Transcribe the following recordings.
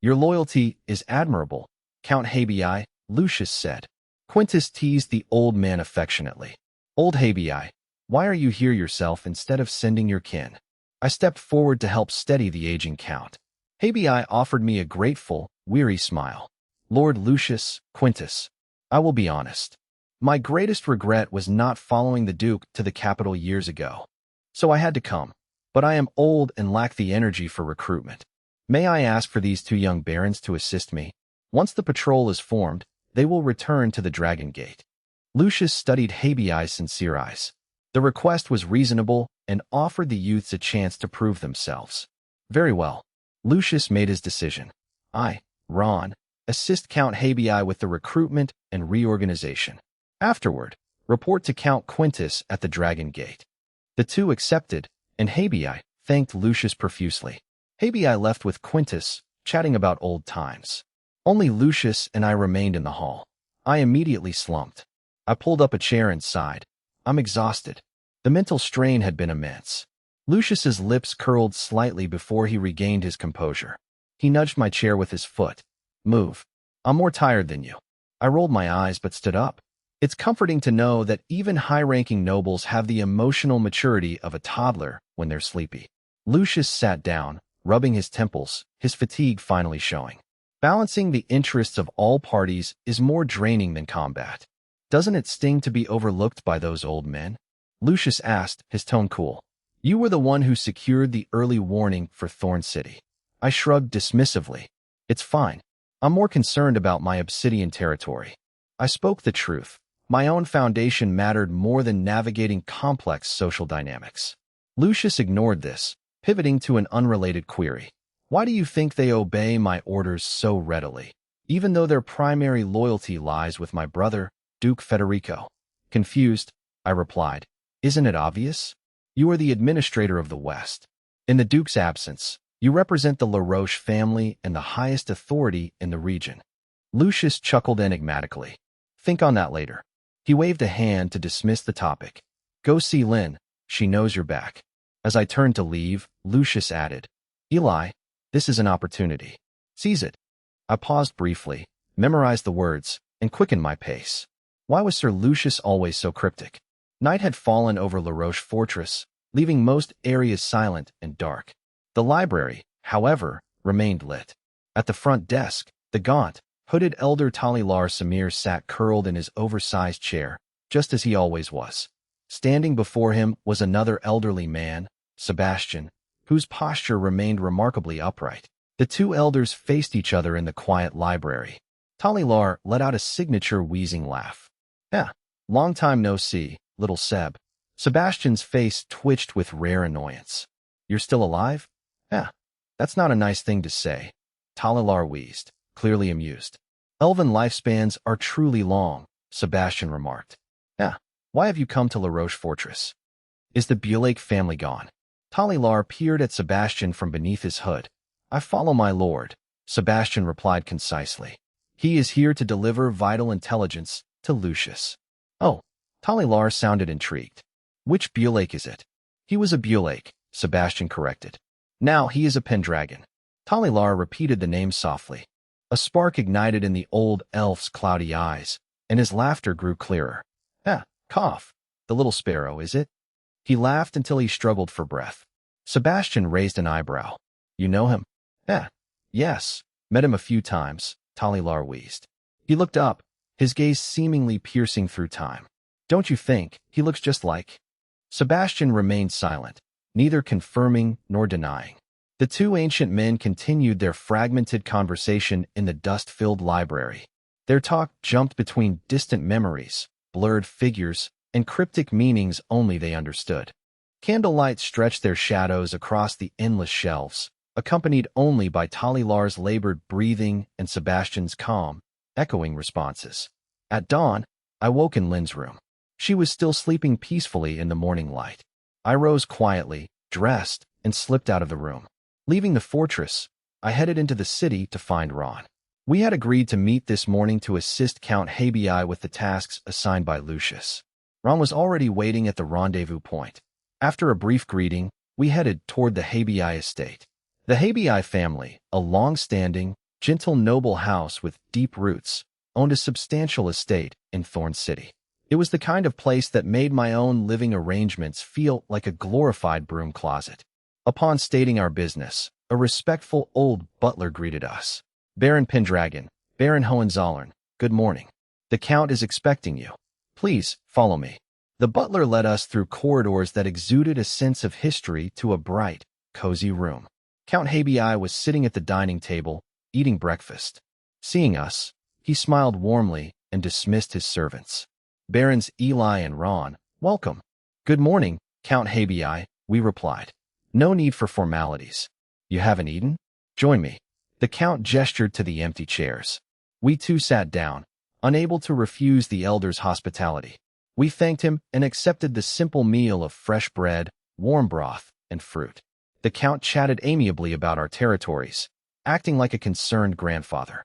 Your loyalty is admirable, Count Habii, Lucius said. Quintus teased the old man affectionately. Old Habii, why are you here yourself instead of sending your kin? I stepped forward to help steady the aging count. Habii offered me a grateful, weary smile. Lord Lucius, Quintus, I will be honest. My greatest regret was not following the Duke to the capital years ago. So I had to come. But I am old and lack the energy for recruitment. May I ask for these two young barons to assist me? Once the patrol is formed, they will return to the Dragon Gate. Lucius studied Habii's sincere eyes. The request was reasonable and offered the youths a chance to prove themselves. Very well. Lucius made his decision. I, Ron, assist Count Habii with the recruitment and reorganization. Afterward, report to Count Quintus at the Dragon Gate. The two accepted, and Habii thanked Lucius profusely. Habii left with Quintus, chatting about old times. Only Lucius and I remained in the hall. I immediately slumped. I pulled up a chair and sighed. I'm exhausted. The mental strain had been immense. Lucius's lips curled slightly before he regained his composure. He nudged my chair with his foot. Move. I'm more tired than you. I rolled my eyes but stood up. It's comforting to know that even high-ranking nobles have the emotional maturity of a toddler when they're sleepy. Lucius sat down, rubbing his temples, his fatigue finally showing. Balancing the interests of all parties is more draining than combat. Doesn't it sting to be overlooked by those old men? Lucius asked, his tone cool. You were the one who secured the early warning for Thorn City. I shrugged dismissively. It's fine. I'm more concerned about my obsidian territory. I spoke the truth. My own foundation mattered more than navigating complex social dynamics. Lucius ignored this, pivoting to an unrelated query. Why do you think they obey my orders so readily, even though their primary loyalty lies with my brother, Duke Federico? Confused, I replied. Isn't it obvious? You are the administrator of the West. In the Duke's absence, you represent the LaRoche family and the highest authority in the region. Lucius chuckled enigmatically. Think on that later. He waved a hand to dismiss the topic. Go see Lynn. She knows you're back. As I turned to leave, Lucius added, Eli, this is an opportunity. Seize it. I paused briefly, memorized the words, and quickened my pace. Why was Sir Lucius always so cryptic? Night had fallen over LaRoche Fortress, leaving most areas silent and dark. The library, however, remained lit. At the front desk, the gaunt, hooded elder Talilar Samir sat curled in his oversized chair, just as he always was. Standing before him was another elderly man, Sebastian, whose posture remained remarkably upright. The two elders faced each other in the quiet library. Talilar let out a signature wheezing laugh. Long time no see, little Seb. Sebastian's face twitched with rare annoyance. You're still alive? That's not a nice thing to say. Talilar wheezed, clearly amused. Elven lifespans are truly long, Sebastian remarked. Why have you come to LaRoche Fortress? Is the Bulake family gone? Talilar peered at Sebastian from beneath his hood. I follow my lord, Sebastian replied concisely. He is here to deliver vital intelligence to Lucius. Oh, Talilar sounded intrigued. Which Bulake is it? He was a Bulake, Sebastian corrected. Now he is a Pendragon. Talilar repeated the name softly. A spark ignited in the old elf's cloudy eyes, and his laughter grew clearer. Cough. The little sparrow, is it? He laughed until he struggled for breath. Sebastian raised an eyebrow. You know him? Yes. Met him a few times, Talilar wheezed. He looked up, his gaze seemingly piercing through time. Don't you think he looks just like? Sebastian remained silent, neither confirming nor denying. The two ancient men continued their fragmented conversation in the dust-filled library. Their talk jumped between distant memories, blurred figures, and cryptic meanings only they understood. Candlelight stretched their shadows across the endless shelves, accompanied only by Talilar's labored breathing and Sebastian's calm, echoing responses. At dawn, I woke in Lynn's room. She was still sleeping peacefully in the morning light. I rose quietly, dressed, and slipped out of the room. Leaving the fortress, I headed into the city to find Ron. We had agreed to meet this morning to assist Count Habii with the tasks assigned by Lucius. Ron was already waiting at the rendezvous point. After a brief greeting, we headed toward the Habii estate. The Habii family, a long-standing, gentle noble house with deep roots, owned a substantial estate in Thorn City. It was the kind of place that made my own living arrangements feel like a glorified broom closet. Upon stating our business, a respectful old butler greeted us. Baron Pendragon, Baron Hohenzollern, good morning. The Count is expecting you. Please, follow me. The butler led us through corridors that exuded a sense of history to a bright, cozy room. Count Habii was sitting at the dining table, eating breakfast. Seeing us, he smiled warmly and dismissed his servants. Barons Eli and Ron, welcome. Good morning, Count Habii, we replied. No need for formalities. You haven't eaten? Join me. The Count gestured to the empty chairs. We too sat down, unable to refuse the elder's hospitality. We thanked him and accepted the simple meal of fresh bread, warm broth, and fruit. The Count chatted amiably about our territories, acting like a concerned grandfather.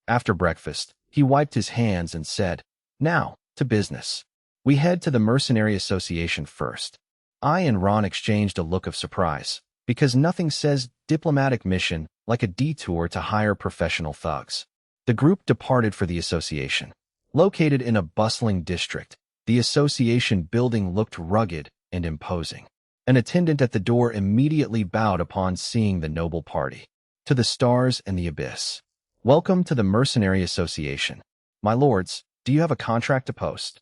After breakfast, he wiped his hands and said, "Now, to business. We head to the Mercenary Association first." I and Ron exchanged a look of surprise, because nothing says diplomatic mission like a detour to hire professional thugs. The group departed for the association. Located in a bustling district, the association building looked rugged and imposing. An attendant at the door immediately bowed upon seeing the noble party. To the stars and the abyss. Welcome to the Mercenary Association. My lords, do you have a contract to post?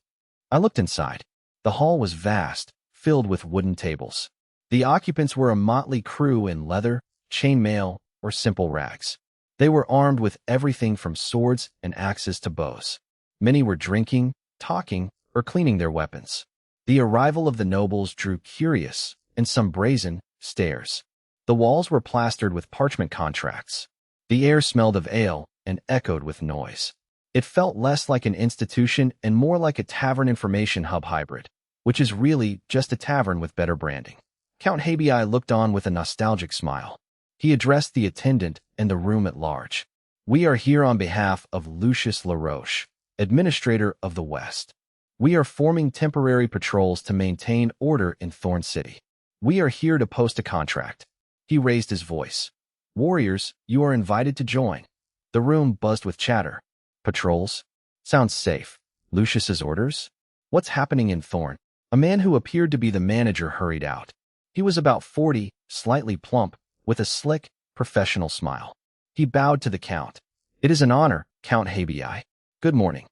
I looked inside. The hall was vast, filled with wooden tables. The occupants were a motley crew in leather, chainmail, or simple rags. They were armed with everything from swords and axes to bows. Many were drinking, talking, or cleaning their weapons. The arrival of the nobles drew curious, and some brazen, stares. The walls were plastered with parchment contracts. The air smelled of ale and echoed with noise. It felt less like an institution and more like a tavern information hub hybrid, which is really just a tavern with better branding. Count Habii looked on with a nostalgic smile. He addressed the attendant and the room at large. We are here on behalf of Lucius LaRoche, Administrator of the West. We are forming temporary patrols to maintain order in Thorn City. We are here to post a contract. He raised his voice. Warriors, you are invited to join. The room buzzed with chatter. Patrols? Sounds safe. Lucius's orders? What's happening in Thorn? A man who appeared to be the manager hurried out. He was about 40, slightly plump, with a slick, professional smile. He bowed to the Count. It is an honor, Count Habii. Good morning.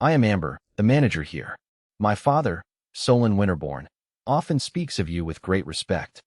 I am Amber, the manager here. My father, Solon Winterborn, often speaks of you with great respect.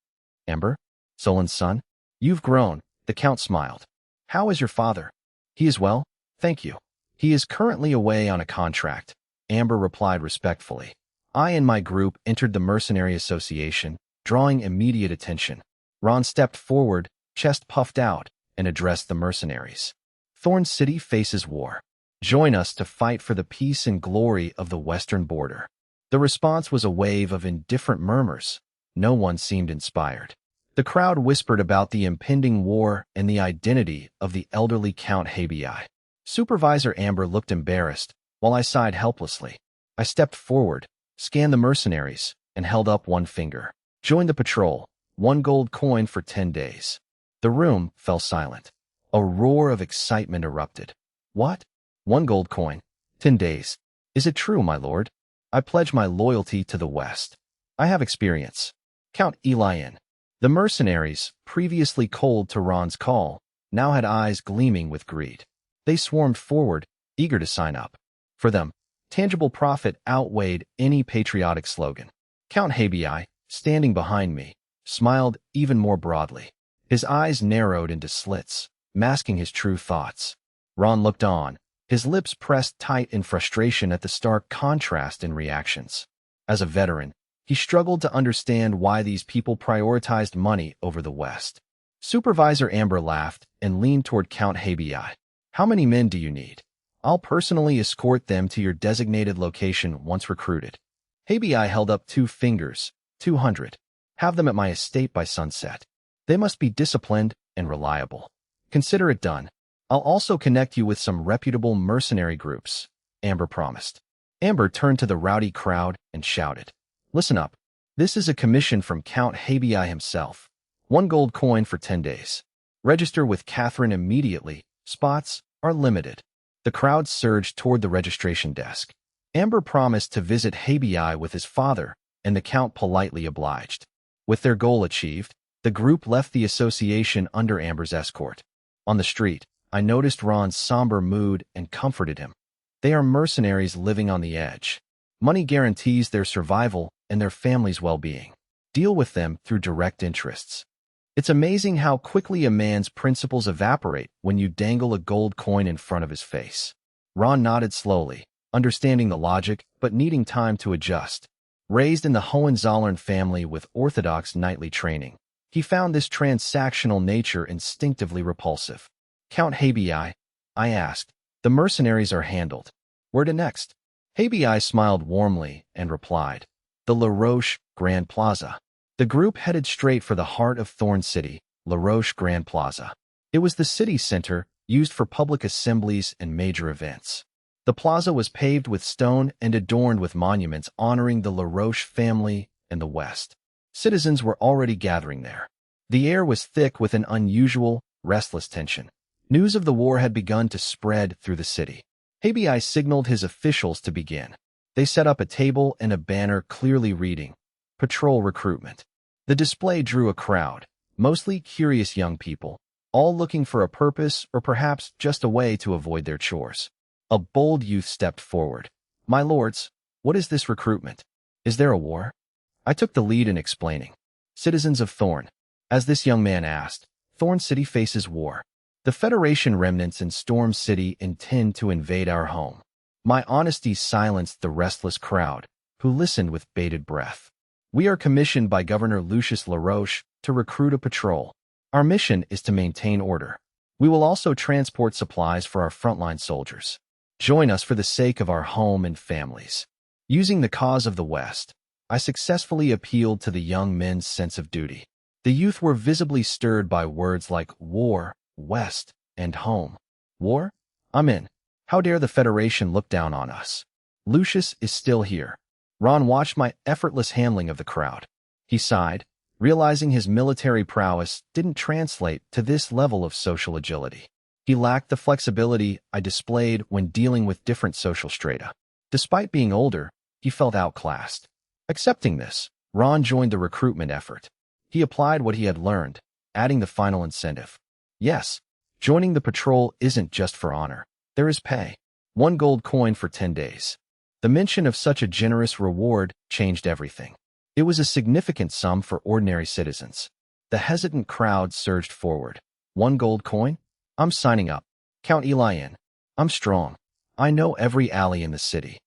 Amber? Solon's son? You've grown, the Count smiled. How is your father? He is well, thank you. He is currently away on a contract, Amber replied respectfully. I and my group entered the Mercenary Association, drawing immediate attention. Ron stepped forward, chest puffed out, and addressed the mercenaries. Thorn City faces war. Join us to fight for the peace and glory of the western border. The response was a wave of indifferent murmurs. No one seemed inspired. The crowd whispered about the impending war and the identity of the elderly Count Habii. Supervisor Amber looked embarrassed, while I sighed helplessly. I stepped forward, scanned the mercenaries, and held up one finger. Join the patrol. 1 gold coin for 10 days. The room fell silent. A roar of excitement erupted. What? 1 gold coin. 10 days. Is it true, my lord? I pledge my loyalty to the West. I have experience. Count Elian. The mercenaries, previously cold to Ron's call, now had eyes gleaming with greed. They swarmed forward, eager to sign up. For them, tangible profit outweighed any patriotic slogan. Count Habii, standing behind me, smiled even more broadly. His eyes narrowed into slits, masking his true thoughts. Ron looked on, his lips pressed tight in frustration at the stark contrast in reactions. As a veteran, he struggled to understand why these people prioritized money over the West. Supervisor Amber laughed and leaned toward Count Habii. How many men do you need? I'll personally escort them to your designated location once recruited. Habii held up 2 fingers. 200. Have them at my estate by sunset. They must be disciplined and reliable. Consider it done. I'll also connect you with some reputable mercenary groups, Amber promised. Amber turned to the rowdy crowd and shouted, Listen up. This is a commission from Count Habii himself. 1 gold coin for 10 days. Register with Catherine immediately Spots are limited. The crowd surged toward the registration desk. Amber promised to visit Habii with his father, and the Count politely obliged. With their goal achieved, the group left the association under Amber's escort. On the street, I noticed Ron's somber mood and comforted him. They are mercenaries living on the edge. Money guarantees their survival and their family's well-being. Deal with them through direct interests. It's amazing how quickly a man's principles evaporate when you dangle a gold coin in front of his face. Ron nodded slowly, understanding the logic but needing time to adjust. Raised in the Hohenzollern family with orthodox knightly training, he found this transactional nature instinctively repulsive. Count Habii, I asked. The mercenaries are handled. Where to next? Habii smiled warmly and replied, the La Roche Grand Plaza. The group headed straight for the heart of Thorn City, La Roche Grand Plaza. It was the city center, used for public assemblies and major events. The plaza was paved with stone and adorned with monuments honoring the La Roche family and the West. Citizens were already gathering there. The air was thick with an unusual, restless tension. News of the war had begun to spread through the city. Habii signaled his officials to begin. They set up a table and a banner clearly reading, Patrol Recruitment. The display drew a crowd, mostly curious young people, all looking for a purpose or perhaps just a way to avoid their chores. A bold youth stepped forward. My lords, what is this recruitment? Is there a war? I took the lead in explaining. Citizens of Thorn. As this young man asked, Thorn City faces war. The Federation remnants in Storm City intend to invade our home. My honesty silenced the restless crowd, who listened with bated breath. We are commissioned by Governor Lucius LaRoche to recruit a patrol. Our mission is to maintain order. We will also transport supplies for our frontline soldiers. Join us for the sake of our home and families. Using the cause of the West, I successfully appealed to the young men's sense of duty. The youth were visibly stirred by words like war, West, and home. War? I'm in. How dare the Federation look down on us? Lucius is still here. Ron watched my effortless handling of the crowd. He sighed, realizing his military prowess didn't translate to this level of social agility. He lacked the flexibility I displayed when dealing with different social strata. Despite being older, he felt outclassed. Accepting this, Ron joined the recruitment effort. He applied what he had learned, adding the final incentive. Yes, joining the patrol isn't just for honor. There is pay. 1 gold coin for 10 days. The mention of such a generous reward changed everything. It was a significant sum for ordinary citizens. The hesitant crowd surged forward. 1 gold coin? I'm signing up. Count Eli in. I'm strong. I know every alley in the city.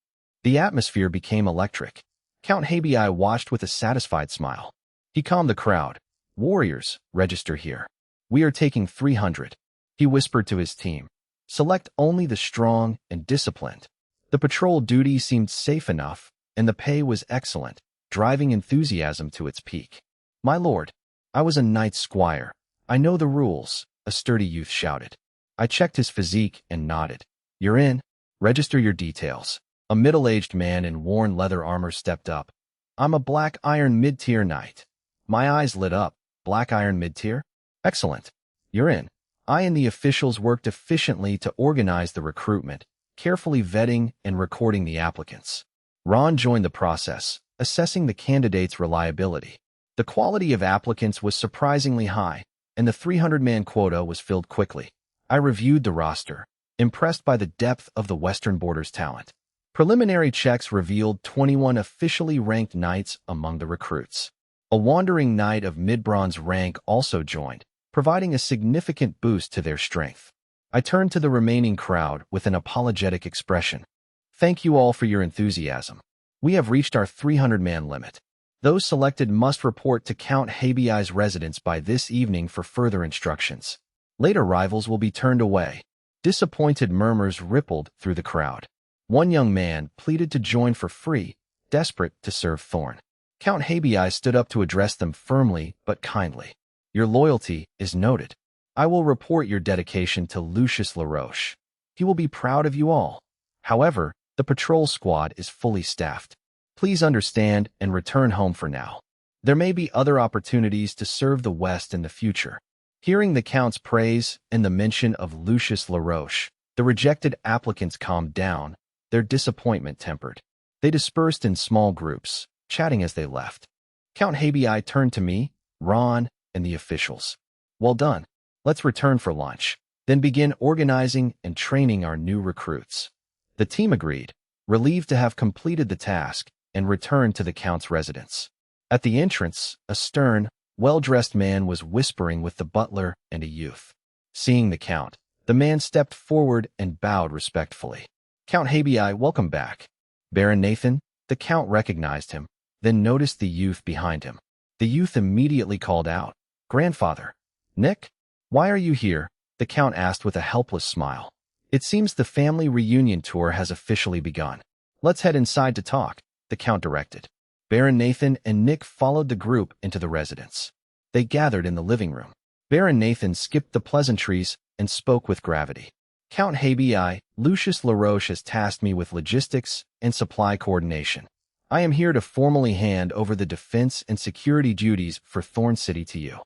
The atmosphere became electric. Count Habii watched with a satisfied smile. He calmed the crowd. Warriors, register here. We are taking 300. He whispered to his team. Select only the strong and disciplined. The patrol duty seemed safe enough, and the pay was excellent, driving enthusiasm to its peak. My lord, I was a knight squire. I know the rules, a sturdy youth shouted. I checked his physique and nodded. You're in. Register your details. A middle-aged man in worn leather armor stepped up. I'm a black iron mid-tier knight. My eyes lit up. Black iron mid-tier? Excellent. You're in. I and the officials worked efficiently to organize the recruitment, carefully vetting and recording the applicants. Ron joined the process, assessing the candidates' reliability. The quality of applicants was surprisingly high, and the 300-man quota was filled quickly. I reviewed the roster, impressed by the depth of the Western Border's talent. Preliminary checks revealed 21 officially ranked knights among the recruits. A wandering knight of mid-bronze rank also joined, providing a significant boost to their strength. I turned to the remaining crowd with an apologetic expression. Thank you all for your enthusiasm. We have reached our 300-man limit. Those selected must report to Count Habii's residence by this evening for further instructions. Late arrivals will be turned away. Disappointed murmurs rippled through the crowd. One young man pleaded to join for free, desperate to serve Thorn. Count Habii stood up to address them firmly but kindly. Your loyalty is noted. I will report your dedication to Lucius LaRoche. He will be proud of you all. However, the patrol squad is fully staffed. Please understand and return home for now. There may be other opportunities to serve the West in the future. Hearing the Count's praise and the mention of Lucius Laroche, the rejected applicants calmed down, their disappointment tempered. They dispersed in small groups, chatting as they left. Count Habii turned to me, Ron, and the officials. Well done. Let's return for lunch, then begin organizing and training our new recruits. The team agreed, relieved to have completed the task, and returned to the Count's residence. At the entrance, a stern, well-dressed man was whispering with the butler and a youth. Seeing the Count, the man stepped forward and bowed respectfully. Count Habii, welcome back. Baron Nathan, the Count recognized him, then noticed the youth behind him. The youth immediately called out, Grandfather. Nick? Why are you here? The Count asked with a helpless smile. It seems the family reunion tour has officially begun. Let's head inside to talk, the Count directed. Baron Nathan and Nick followed the group into the residence. They gathered in the living room. Baron Nathan skipped the pleasantries and spoke with gravity. Count Habii, Lucius Laroche has tasked me with logistics and supply coordination. I am here to formally hand over the defense and security duties for Thorn City to you.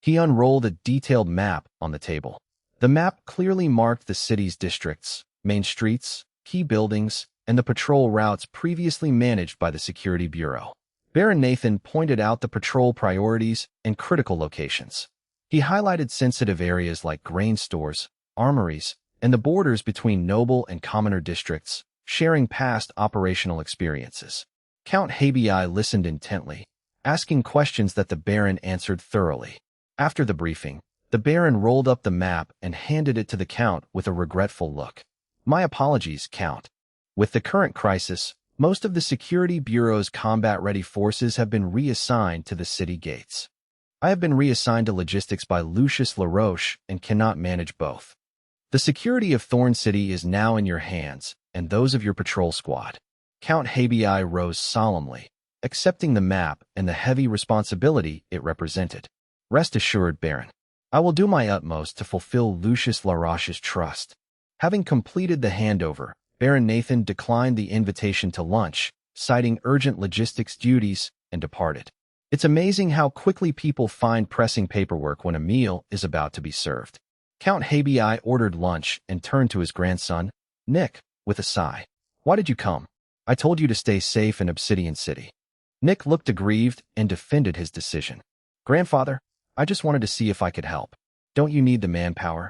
He unrolled a detailed map on the table. The map clearly marked the city's districts, main streets, key buildings, and the patrol routes previously managed by the Security Bureau. Baron Nathan pointed out the patrol priorities and critical locations. He highlighted sensitive areas like grain stores, armories, and the borders between noble and commoner districts, sharing past operational experiences. Count Habii listened intently, asking questions that the Baron answered thoroughly. After the briefing, the Baron rolled up the map and handed it to the Count with a regretful look. My apologies, Count. With the current crisis, most of the Security Bureau's combat-ready forces have been reassigned to the city gates. I have been reassigned to logistics by Lucius Laroche and cannot manage both. The security of Thorn City is now in your hands and those of your patrol squad. Count Habii rose solemnly, accepting the map and the heavy responsibility it represented. Rest assured, Baron, I will do my utmost to fulfill Lucius Laroche's trust. Having completed the handover, Baron Nathan declined the invitation to lunch, citing urgent logistics duties, and departed. It's amazing how quickly people find pressing paperwork when a meal is about to be served. Count Habii ordered lunch and turned to his grandson, Nick, with a sigh. Why did you come? I told you to stay safe in Obsidian City. Nick looked aggrieved and defended his decision. Grandfather, I just wanted to see if I could help. Don't you need the manpower?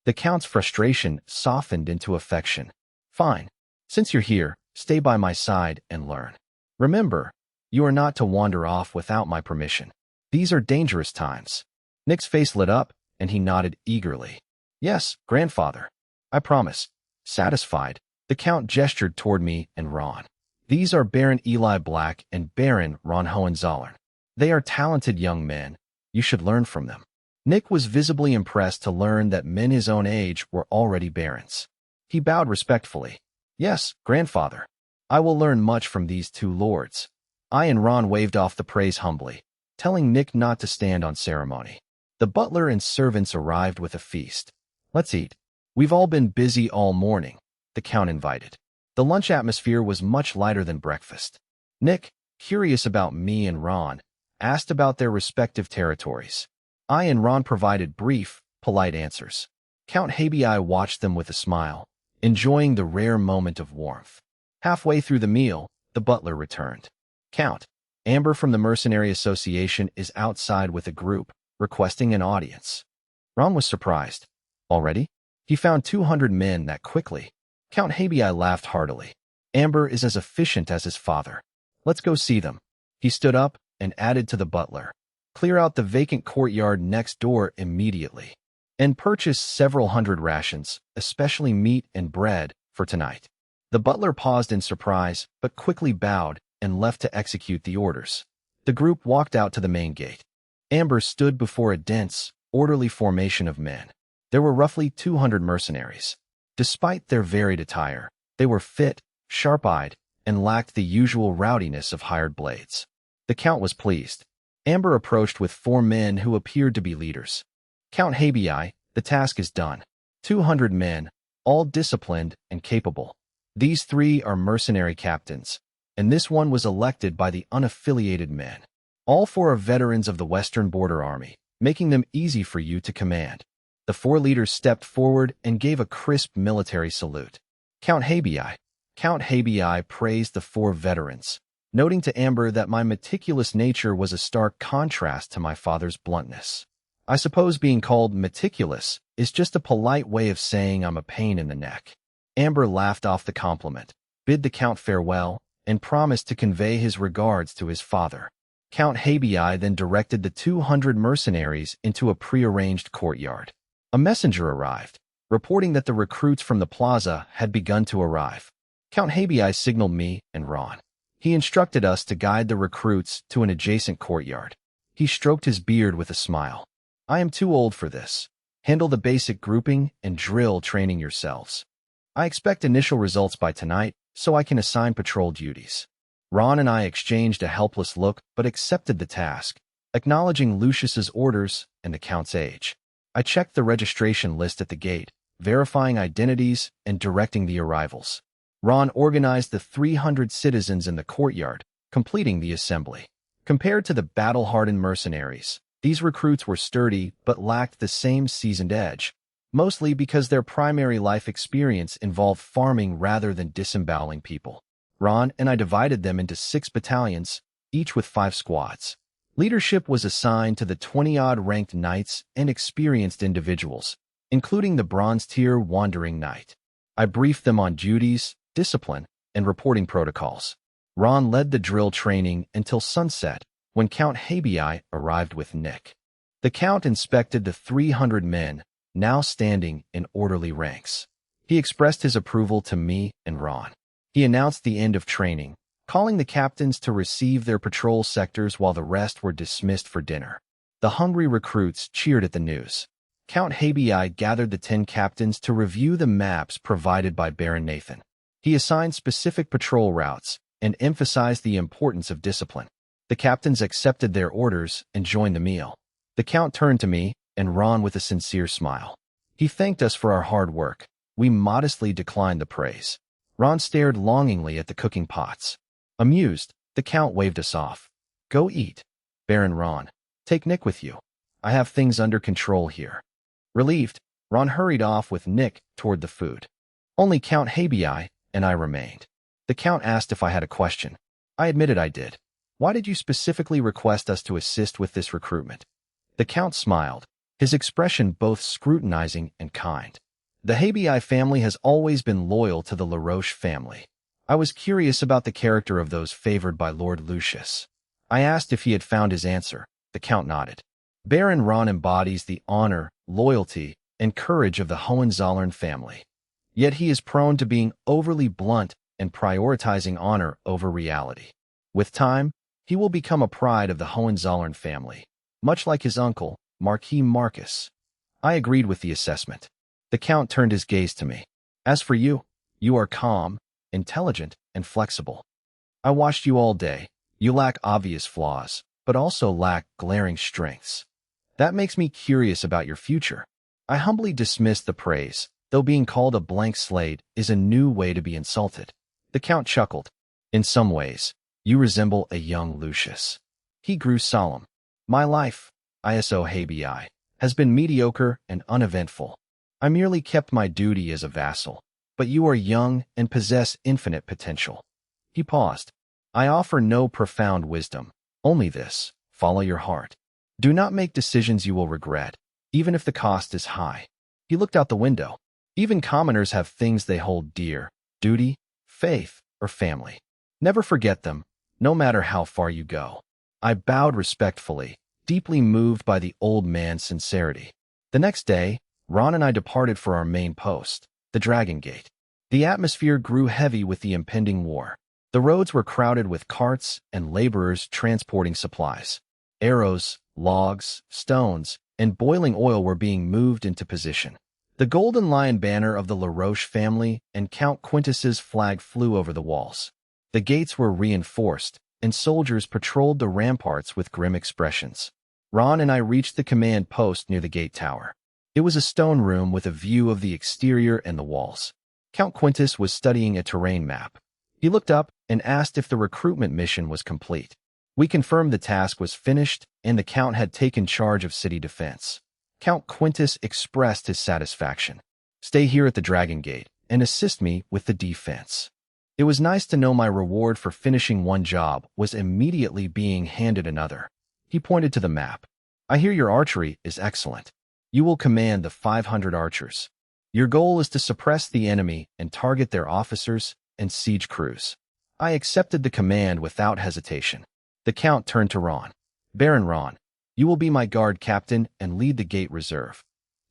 The Count's frustration softened into affection. Fine. Since you're here, stay by my side and learn. Remember, you are not to wander off without my permission. These are dangerous times. Nick's face lit up, and he nodded eagerly. Yes, grandfather. I promise. Satisfied, the Count gestured toward me and Ron. These are Baron Eli Black and Baron Ron Hohenzollern. They are talented young men. You should learn from them. Nick was visibly impressed to learn that men his own age were already barons. He bowed respectfully. Yes, grandfather. I will learn much from these two lords. I and Ron waved off the praise humbly, telling Nick not to stand on ceremony. The butler and servants arrived with a feast. Let's eat. We've all been busy all morning, the Count invited. The lunch atmosphere was much lighter than breakfast. Nick, curious about me and Ron, asked about their respective territories. I and Ron provided brief, polite answers. Count Habii watched them with a smile, enjoying the rare moment of warmth. Halfway through the meal, the butler returned. Count, Amber from the Mercenary Association is outside with a group, requesting an audience. Ron was surprised. Already? He found 200 men that quickly. Count Habii laughed heartily. Amber is as efficient as his father. Let's go see them. He stood up and added to the butler. Clear out the vacant courtyard next door immediately. And purchase several hundred rations, especially meat and bread, for tonight. The butler paused in surprise, but quickly bowed and left to execute the orders. The group walked out to the main gate. Amber stood before a dense, orderly formation of men. There were roughly 200 mercenaries. Despite their varied attire, they were fit, sharp-eyed, and lacked the usual rowdiness of hired blades. The Count was pleased. Amber approached with 4 men who appeared to be leaders. Count Habii, the task is done. 200 men, all disciplined and capable. These 3 are mercenary captains, and this one was elected by the unaffiliated men. All 4 are veterans of the Western Border Army, making them easy for you to command. The 4 leaders stepped forward and gave a crisp military salute. Count Habii praised the 4 veterans, noting to Amber that my meticulous nature was a stark contrast to my father's bluntness. I suppose being called meticulous is just a polite way of saying I'm a pain in the neck. Amber laughed off the compliment, bid the Count farewell, and promised to convey his regards to his father. Count Habii then directed the 200 mercenaries into a prearranged courtyard. A messenger arrived, reporting that the recruits from the plaza had begun to arrive. Count Habii signaled me and Ron. He instructed us to guide the recruits to an adjacent courtyard. He stroked his beard with a smile. I am too old for this. Handle the basic grouping and drill training yourselves. I expect initial results by tonight, so I can assign patrol duties. Ron and I exchanged a helpless look but accepted the task, acknowledging Lucius's orders and the Count's age. I checked the registration list at the gate, verifying identities and directing the arrivals. Ron organized the 300 citizens in the courtyard, completing the assembly. Compared to the battle-hardened mercenaries, these recruits were sturdy but lacked the same seasoned edge, mostly because their primary life experience involved farming rather than disemboweling people. Ron and I divided them into 6 battalions, each with 5 squads. Leadership was assigned to the 20-odd ranked knights and experienced individuals, including the bronze-tier wandering knight. I briefed them on duties, discipline, and reporting protocols. Ron led the drill training until sunset, when Count Habii arrived with Nick. The Count inspected the 300 men, now standing in orderly ranks. He expressed his approval to me and Ron. He announced the end of training, calling the captains to receive their patrol sectors while the rest were dismissed for dinner. The hungry recruits cheered at the news. Count Habii gathered the 10 captains to review the maps provided by Baron Nathan. He assigned specific patrol routes and emphasized the importance of discipline. The captains accepted their orders and joined the meal. The Count turned to me and Ron with a sincere smile. He thanked us for our hard work. We modestly declined the praise. Ron stared longingly at the cooking pots. Amused, the Count waved us off. Go eat. Baron Ron, take Nick with you. I have things under control here. Relieved, Ron hurried off with Nick toward the food. Only Count Habii and I remained. The Count asked if I had a question. I admitted I did. Why did you specifically request us to assist with this recruitment? The Count smiled, his expression both scrutinizing and kind. The Habii family has always been loyal to the LaRoche family. I was curious about the character of those favored by Lord Lucius. I asked if he had found his answer. The Count nodded. Baron Ron embodies the honor, loyalty, and courage of the Hohenzollern family. Yet he is prone to being overly blunt and prioritizing honor over reality. With time, he will become a pride of the Hohenzollern family, much like his uncle, Marquis Marcus. I agreed with the assessment. The Count turned his gaze to me. As for you, you are calm, intelligent, and flexible. I watched you all day. You lack obvious flaws, but also lack glaring strengths. That makes me curious about your future. I humbly dismissed the praise, though being called a blank slate is a new way to be insulted. The Count chuckled. In some ways, you resemble a young Lucius. He grew solemn. My life, ISO Habii, has been mediocre and uneventful. I merely kept my duty as a vassal, but you are young and possess infinite potential. He paused. I offer no profound wisdom, only this: follow your heart. Do not make decisions you will regret, even if the cost is high. He looked out the window. Even commoners have things they hold dear: duty, faith, or family. Never forget them, no matter how far you go. I bowed respectfully, deeply moved by the old man's sincerity. The next day, Ron and I departed for our main post, the Dragon Gate. The atmosphere grew heavy with the impending war. The roads were crowded with carts and laborers transporting supplies. Arrows, logs, stones, and boiling oil were being moved into position. The Golden Lion banner of the LaRoche family and Count Quintus's flag flew over the walls. The gates were reinforced, and soldiers patrolled the ramparts with grim expressions. Ron and I reached the command post near the gate tower. It was a stone room with a view of the exterior and the walls. Count Quintus was studying a terrain map. He looked up and asked if the recruitment mission was complete. We confirmed the task was finished and the Count had taken charge of city defense. Count Quintus expressed his satisfaction. Stay here at the Dragon Gate and assist me with the defense. It was nice to know my reward for finishing one job was immediately being handed another. He pointed to the map. I hear your archery is excellent. You will command the 500 archers. Your goal is to suppress the enemy and target their officers and siege crews. I accepted the command without hesitation. The Count turned to Ron. Baron Ron, you will be my guard captain and lead the gate reserve.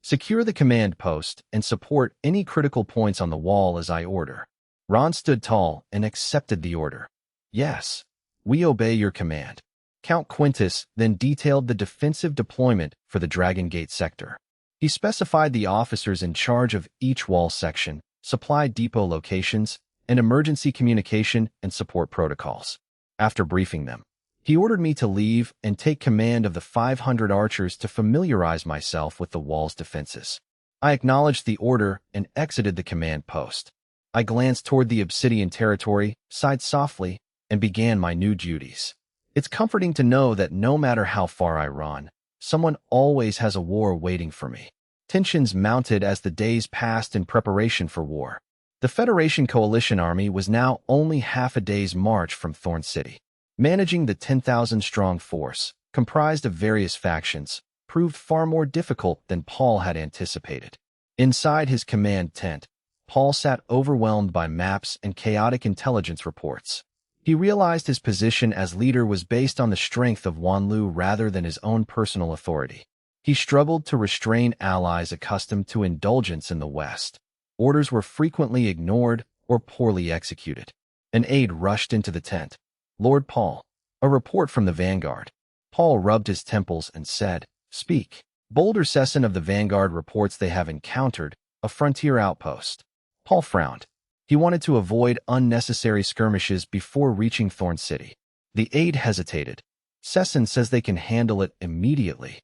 Secure the command post and support any critical points on the wall as I order. Ron stood tall and accepted the order. Yes, we obey your command. Count Quintus then detailed the defensive deployment for the Dragon Gate sector. He specified the officers in charge of each wall section, supply depot locations, and emergency communication and support protocols. After briefing them, he ordered me to leave and take command of the 500 archers to familiarize myself with the wall's defenses. I acknowledged the order and exited the command post. I glanced toward the Obsidian territory, sighed softly, and began my new duties. It's comforting to know that no matter how far I run, someone always has a war waiting for me. Tensions mounted as the days passed in preparation for war. The Federation Coalition Army was now only half a day's march from Thorn City. Managing the 10,000-strong force, comprised of various factions, proved far more difficult than Paul had anticipated. Inside his command tent, Paul sat overwhelmed by maps and chaotic intelligence reports. He realized his position as leader was based on the strength of Wanlu rather than his own personal authority. He struggled to restrain allies accustomed to indulgence in the West. Orders were frequently ignored or poorly executed. An aide rushed into the tent. Lord Paul, a report from the Vanguard. Paul rubbed his temples and said, Speak. Boulder Sesson of the Vanguard reports they have encountered a frontier outpost. Paul frowned. He wanted to avoid unnecessary skirmishes before reaching Thorn City. The aide hesitated. Sesson says they can handle it immediately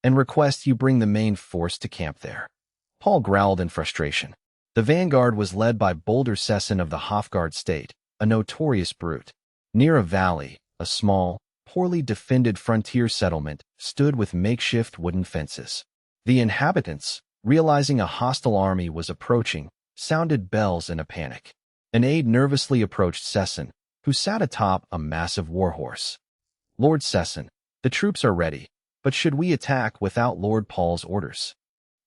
and requests you bring the main force to camp there. Paul growled in frustration. The Vanguard was led by Boulder Sesson of the Hofgard state, a notorious brute. Near a valley, a small, poorly defended frontier settlement stood with makeshift wooden fences. The inhabitants, realizing a hostile army was approaching, sounded bells in a panic. An aide nervously approached Sesson, who sat atop a massive warhorse. Lord Sesson, the troops are ready, but should we attack without Lord Paul's orders?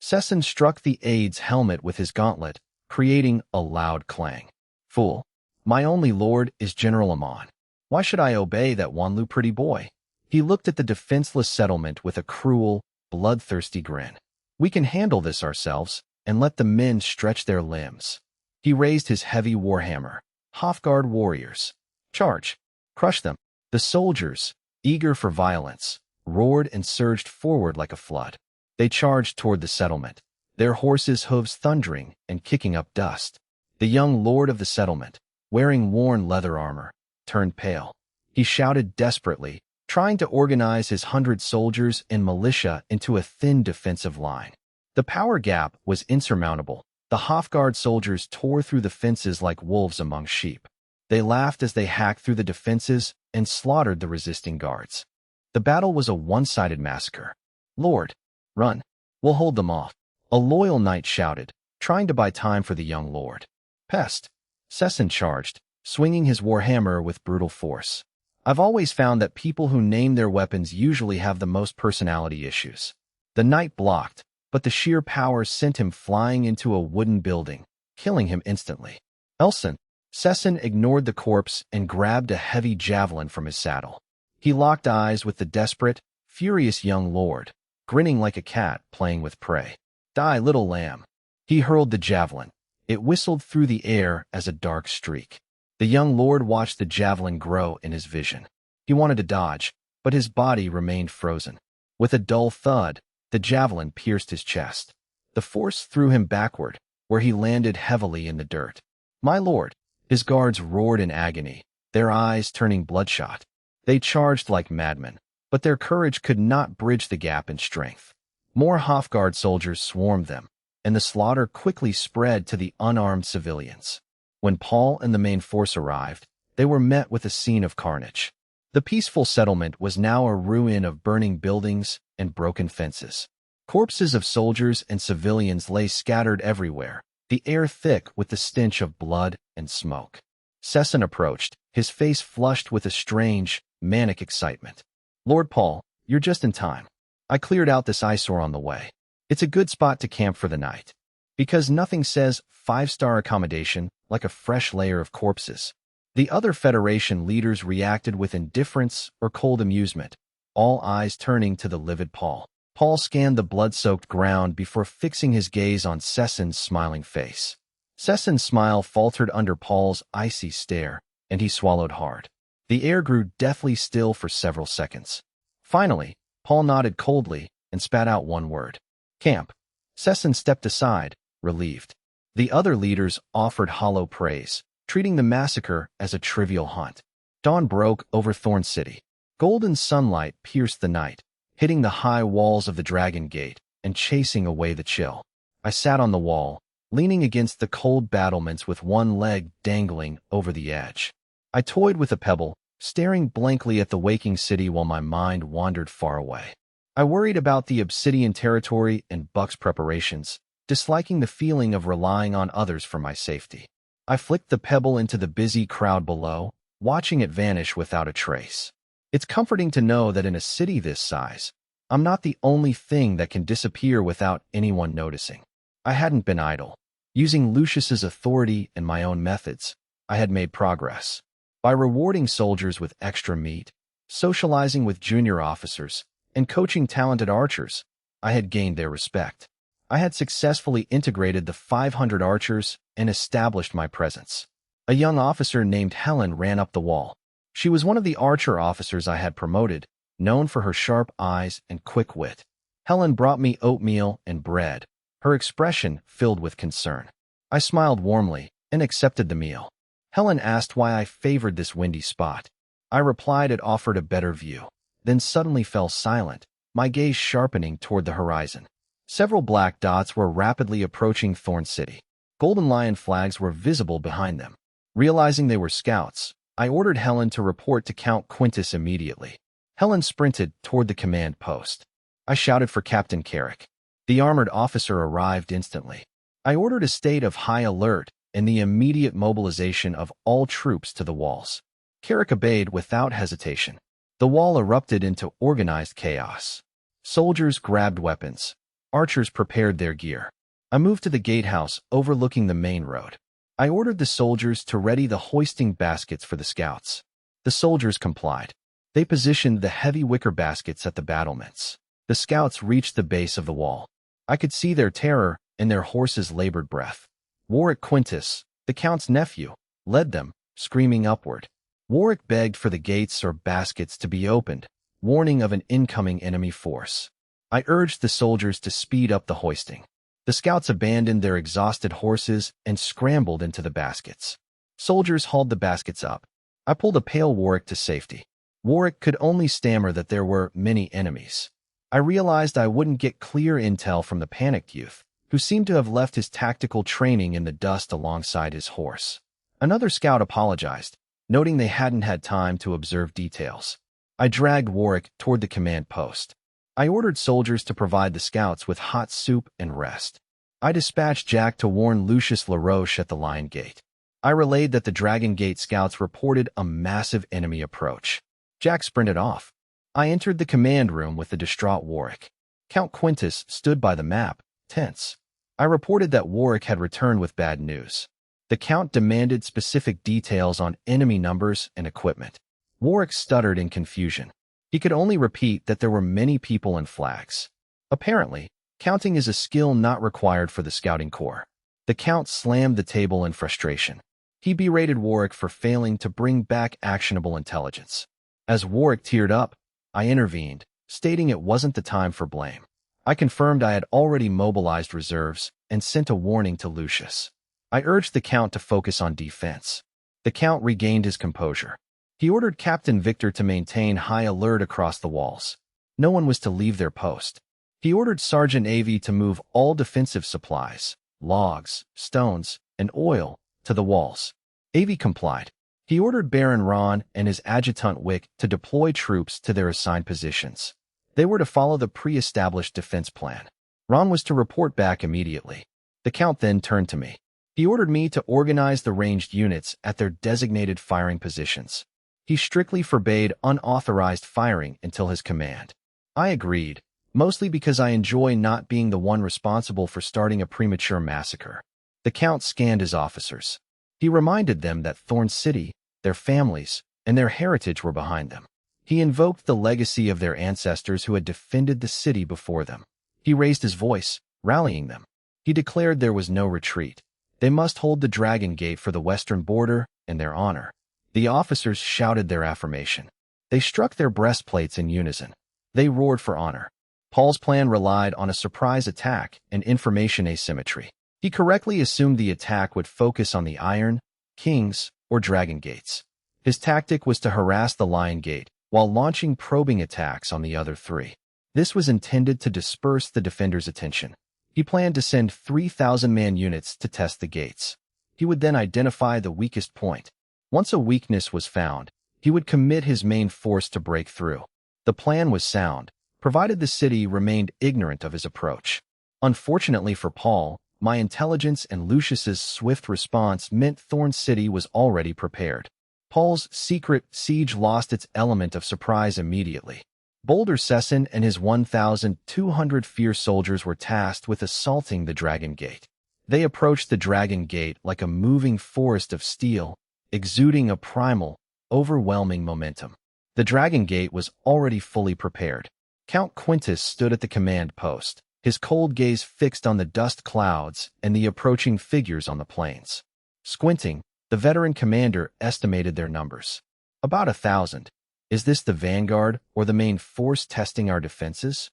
Sesson struck the aide's helmet with his gauntlet, creating a loud clang. Fool! My only lord is General Amon. Why should I obey that Wanlu pretty boy? He looked at the defenseless settlement with a cruel, bloodthirsty grin. We can handle this ourselves, and let the men stretch their limbs. He raised his heavy warhammer. Hofgard warriors. Charge. Crush them. The soldiers, eager for violence, roared and surged forward like a flood. They charged toward the settlement, their horses' hooves thundering and kicking up dust. The young lord of the settlement, wearing worn leather armor, turned pale. He shouted desperately, trying to organize his 100 soldiers and militia into a thin defensive line. The power gap was insurmountable. The Hofgard soldiers tore through the fences like wolves among sheep. They laughed as they hacked through the defenses and slaughtered the resisting guards. The battle was a one-sided massacre. Lord, run. We'll hold them off. A loyal knight shouted, trying to buy time for the young lord. Pest. Sesson charged, swinging his warhammer with brutal force. I've always found that people who name their weapons usually have the most personality issues. The knight blocked, but the sheer power sent him flying into a wooden building, killing him instantly. Elson. Sesson ignored the corpse and grabbed a heavy javelin from his saddle. He locked eyes with the desperate, furious young lord, grinning like a cat playing with prey. Die, little lamb. He hurled the javelin. It whistled through the air as a dark streak. The young lord watched the javelin grow in his vision. He wanted to dodge, but his body remained frozen. With a dull thud, the javelin pierced his chest. The force threw him backward, where he landed heavily in the dirt. My lord! His guards roared in agony, their eyes turning bloodshot. They charged like madmen, but their courage could not bridge the gap in strength. More Hofgard soldiers swarmed them, and the slaughter quickly spread to the unarmed civilians. When Paul and the main force arrived, they were met with a scene of carnage. The peaceful settlement was now a ruin of burning buildings and broken fences. Corpses of soldiers and civilians lay scattered everywhere, the air thick with the stench of blood and smoke. Sesson approached, his face flushed with a strange, manic excitement. "Lord Paul, you're just in time. I cleared out this eyesore on the way. It's a good spot to camp for the night. Because nothing says five-star accommodation like a fresh layer of corpses." The other Federation leaders reacted with indifference or cold amusement, all eyes turning to the livid Paul. Paul scanned the blood-soaked ground before fixing his gaze on Sesson's smiling face. Sesson's smile faltered under Paul's icy stare, and he swallowed hard. The air grew deathly still for several seconds. Finally, Paul nodded coldly and spat out one word. "Camp." Sesson stepped aside, relieved. The other leaders offered hollow praise, treating the massacre as a trivial hunt. Dawn broke over Thorn City. Golden sunlight pierced the night, hitting the high walls of the Dragon Gate and chasing away the chill. I sat on the wall, leaning against the cold battlements with one leg dangling over the edge. I toyed with a pebble, staring blankly at the waking city while my mind wandered far away. I worried about the Obsidian territory and Buck's preparations, disliking the feeling of relying on others for my safety. I flicked the pebble into the busy crowd below, watching it vanish without a trace. It's comforting to know that in a city this size, I'm not the only thing that can disappear without anyone noticing. I hadn't been idle. Using Lucius's authority and my own methods, I had made progress. By rewarding soldiers with extra meat, socializing with junior officers, and coaching talented archers, I had gained their respect. I had successfully integrated the 500 archers and established my presence. A young officer named Helen ran up the wall. She was one of the archer officers I had promoted, known for her sharp eyes and quick wit. Helen brought me oatmeal and bread, her expression filled with concern. I smiled warmly and accepted the meal. Helen asked why I favored this windy spot. I replied it offered a better view, then suddenly fell silent, my gaze sharpening toward the horizon. Several black dots were rapidly approaching Thorn City. Golden Lion flags were visible behind them. Realizing they were scouts, I ordered Helen to report to Count Quintus immediately. Helen sprinted toward the command post. I shouted for Captain Carrick. The armored officer arrived instantly. I ordered a state of high alert and the immediate mobilization of all troops to the walls. Carrick obeyed without hesitation. The wall erupted into organized chaos. Soldiers grabbed weapons. Archers prepared their gear. I moved to the gatehouse overlooking the main road. I ordered the soldiers to ready the hoisting baskets for the scouts. The soldiers complied. They positioned the heavy wicker baskets at the battlements. The scouts reached the base of the wall. I could see their terror in their horses' labored breath. Warwick Quintus, the Count's nephew, led them, screaming upward. Warwick begged for the gates or baskets to be opened, warning of an incoming enemy force. I urged the soldiers to speed up the hoisting. The scouts abandoned their exhausted horses and scrambled into the baskets. Soldiers hauled the baskets up. I pulled a pale Warwick to safety. Warwick could only stammer that there were many enemies. I realized I wouldn't get clear intel from the panicked youth, who seemed to have left his tactical training in the dust alongside his horse. Another scout apologized, noting they hadn't had time to observe details. I dragged Warwick toward the command post. I ordered soldiers to provide the scouts with hot soup and rest. I dispatched Jack to warn Lucius LaRoche at the Lion Gate. I relayed that the Dragon Gate scouts reported a massive enemy approach. Jack sprinted off. I entered the command room with the distraught Warwick. Count Quintus stood by the map, tense. I reported that Warwick had returned with bad news. The Count demanded specific details on enemy numbers and equipment. Warwick stuttered in confusion. He could only repeat that there were many people and flags. Apparently, counting is a skill not required for the scouting corps. The Count slammed the table in frustration. He berated Warwick for failing to bring back actionable intelligence. As Warwick teared up, I intervened, stating it wasn't the time for blame. I confirmed I had already mobilized reserves and sent a warning to Lucius. I urged the Count to focus on defense. The Count regained his composure. He ordered Captain Victor to maintain high alert across the walls. No one was to leave their post. He ordered Sergeant Avey to move all defensive supplies, logs, stones, and oil, to the walls. Avey complied. He ordered Baron Ron and his adjutant Wick to deploy troops to their assigned positions. They were to follow the pre-established defense plan. Ron was to report back immediately. The Count then turned to me. He ordered me to organize the ranged units at their designated firing positions. He strictly forbade unauthorized firing until his command. I agreed, mostly because I enjoy not being the one responsible for starting a premature massacre. The Count scanned his officers. He reminded them that Thorn City, their families, and their heritage were behind them. He invoked the legacy of their ancestors who had defended the city before them. He raised his voice, rallying them. He declared there was no retreat. They must hold the Dragon Gate for the western border in their honor. The officers shouted their affirmation. They struck their breastplates in unison. They roared for honor. Paul's plan relied on a surprise attack and information asymmetry. He correctly assumed the attack would focus on the Iron, Kings, or Dragon Gates. His tactic was to harass the Lion Gate while launching probing attacks on the other three. This was intended to disperse the defenders' attention. He planned to send 3,000-man units to test the gates. He would then identify the weakest point. Once a weakness was found, he would commit his main force to break through. The plan was sound, provided the city remained ignorant of his approach. Unfortunately for Paul, my intelligence and Lucius's swift response meant Thorn City was already prepared. Paul's secret siege lost its element of surprise immediately. Boulder Sesson and his 1,200 fierce soldiers were tasked with assaulting the Dragon Gate. They approached the Dragon Gate like a moving forest of steel, exuding a primal, overwhelming momentum. The Dragon Gate was already fully prepared. Count Quintus stood at the command post, his cold gaze fixed on the dust clouds and the approaching figures on the plains. Squinting, the veteran commander estimated their numbers. About 1,000. Is this the vanguard or the main force testing our defenses?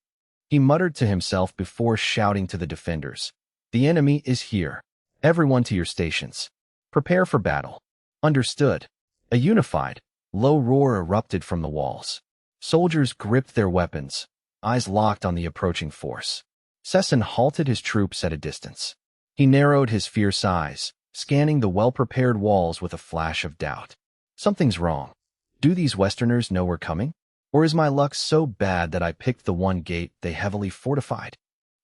He muttered to himself before shouting to the defenders. The enemy is here. Everyone to your stations. Prepare for battle. Understood. A unified, low roar erupted from the walls. Soldiers gripped their weapons, eyes locked on the approaching force. Sesson halted his troops at a distance. He narrowed his fierce eyes, scanning the well-prepared walls with a flash of doubt. Something's wrong. Do these Westerners know we're coming? Or is my luck so bad that I picked the one gate they heavily fortified?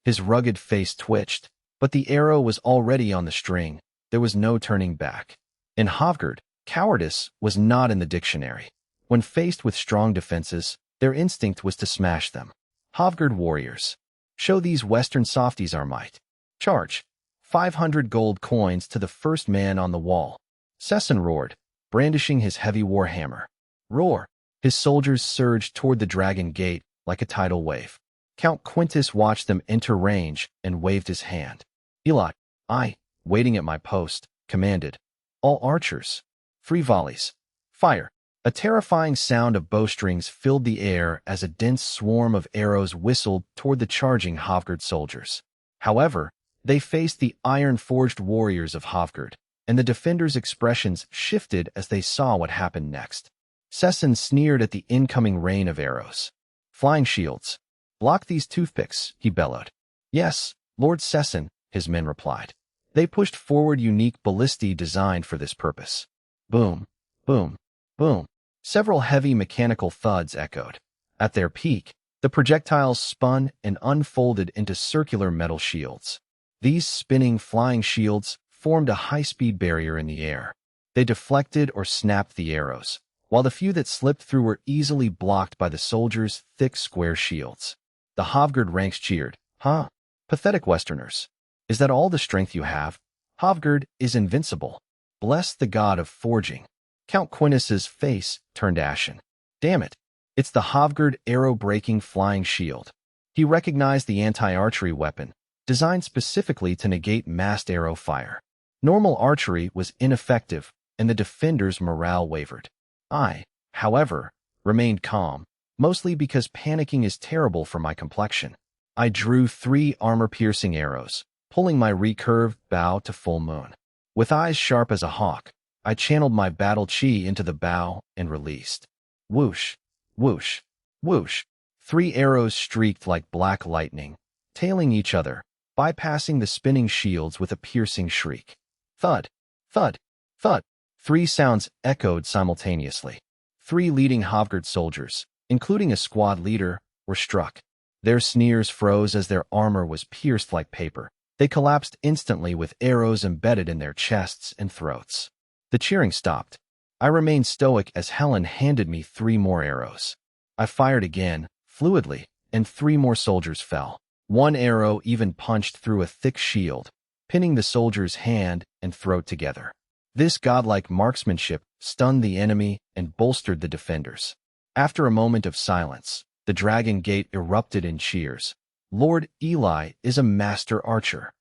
His rugged face twitched, but the arrow was already on the string. There was no turning back. In Hovgard, cowardice was not in the dictionary. When faced with strong defenses, their instinct was to smash them. Hovgard warriors. Show these Western softies our might. Charge. 500 gold coins to the first man on the wall. Sesson roared, brandishing his heavy warhammer. Roar. His soldiers surged toward the Dragon Gate like a tidal wave. Count Quintus watched them enter range and waved his hand. Elot, I, waiting at my post, commanded. All archers. 3 volleys. Fire. A terrifying sound of bowstrings filled the air as a dense swarm of arrows whistled toward the charging Hovgard soldiers. However, they faced the iron-forged warriors of Hovgard, and the defenders' expressions shifted as they saw what happened next. Sesson sneered at the incoming rain of arrows. Flying shields. Block these toothpicks, he bellowed. Yes, Lord Sesson, his men replied. They pushed forward unique ballistae designed for this purpose. Boom, boom, boom. Several heavy mechanical thuds echoed. At their peak, the projectiles spun and unfolded into circular metal shields. These spinning flying shields formed a high-speed barrier in the air. They deflected or snapped the arrows, while the few that slipped through were easily blocked by the soldiers' thick square shields. The Hovgard ranks cheered. Huh? Pathetic Westerners. Is that all the strength you have? Hovgard is invincible. Bless the god of forging. Count Quintus's face turned ashen. Damn it. It's the Hovgard arrow-breaking flying shield. He recognized the anti-archery weapon, designed specifically to negate massed arrow fire. Normal archery was ineffective, and the defenders' morale wavered. I, however, remained calm, mostly because panicking is terrible for my complexion. I drew 3 armor-piercing arrows, pulling my recurved bow to full moon. With eyes sharp as a hawk, I channeled my battle chi into the bow and released. Whoosh, whoosh, whoosh. 3 arrows streaked like black lightning, tailing each other, bypassing the spinning shields with a piercing shriek. Thud, thud, thud. Three sounds echoed simultaneously. Three leading Havgard soldiers, including a squad leader, were struck. Their sneers froze as their armor was pierced like paper. They collapsed instantly with arrows embedded in their chests and throats. The cheering stopped. I remained stoic as Helen handed me 3 more arrows. I fired again, fluidly, and 3 more soldiers fell. One arrow even punched through a thick shield, pinning the soldier's hand and throat together. This godlike marksmanship stunned the enemy and bolstered the defenders. After a moment of silence, the Dragon Gate erupted in cheers. Lord Eli is a master archer.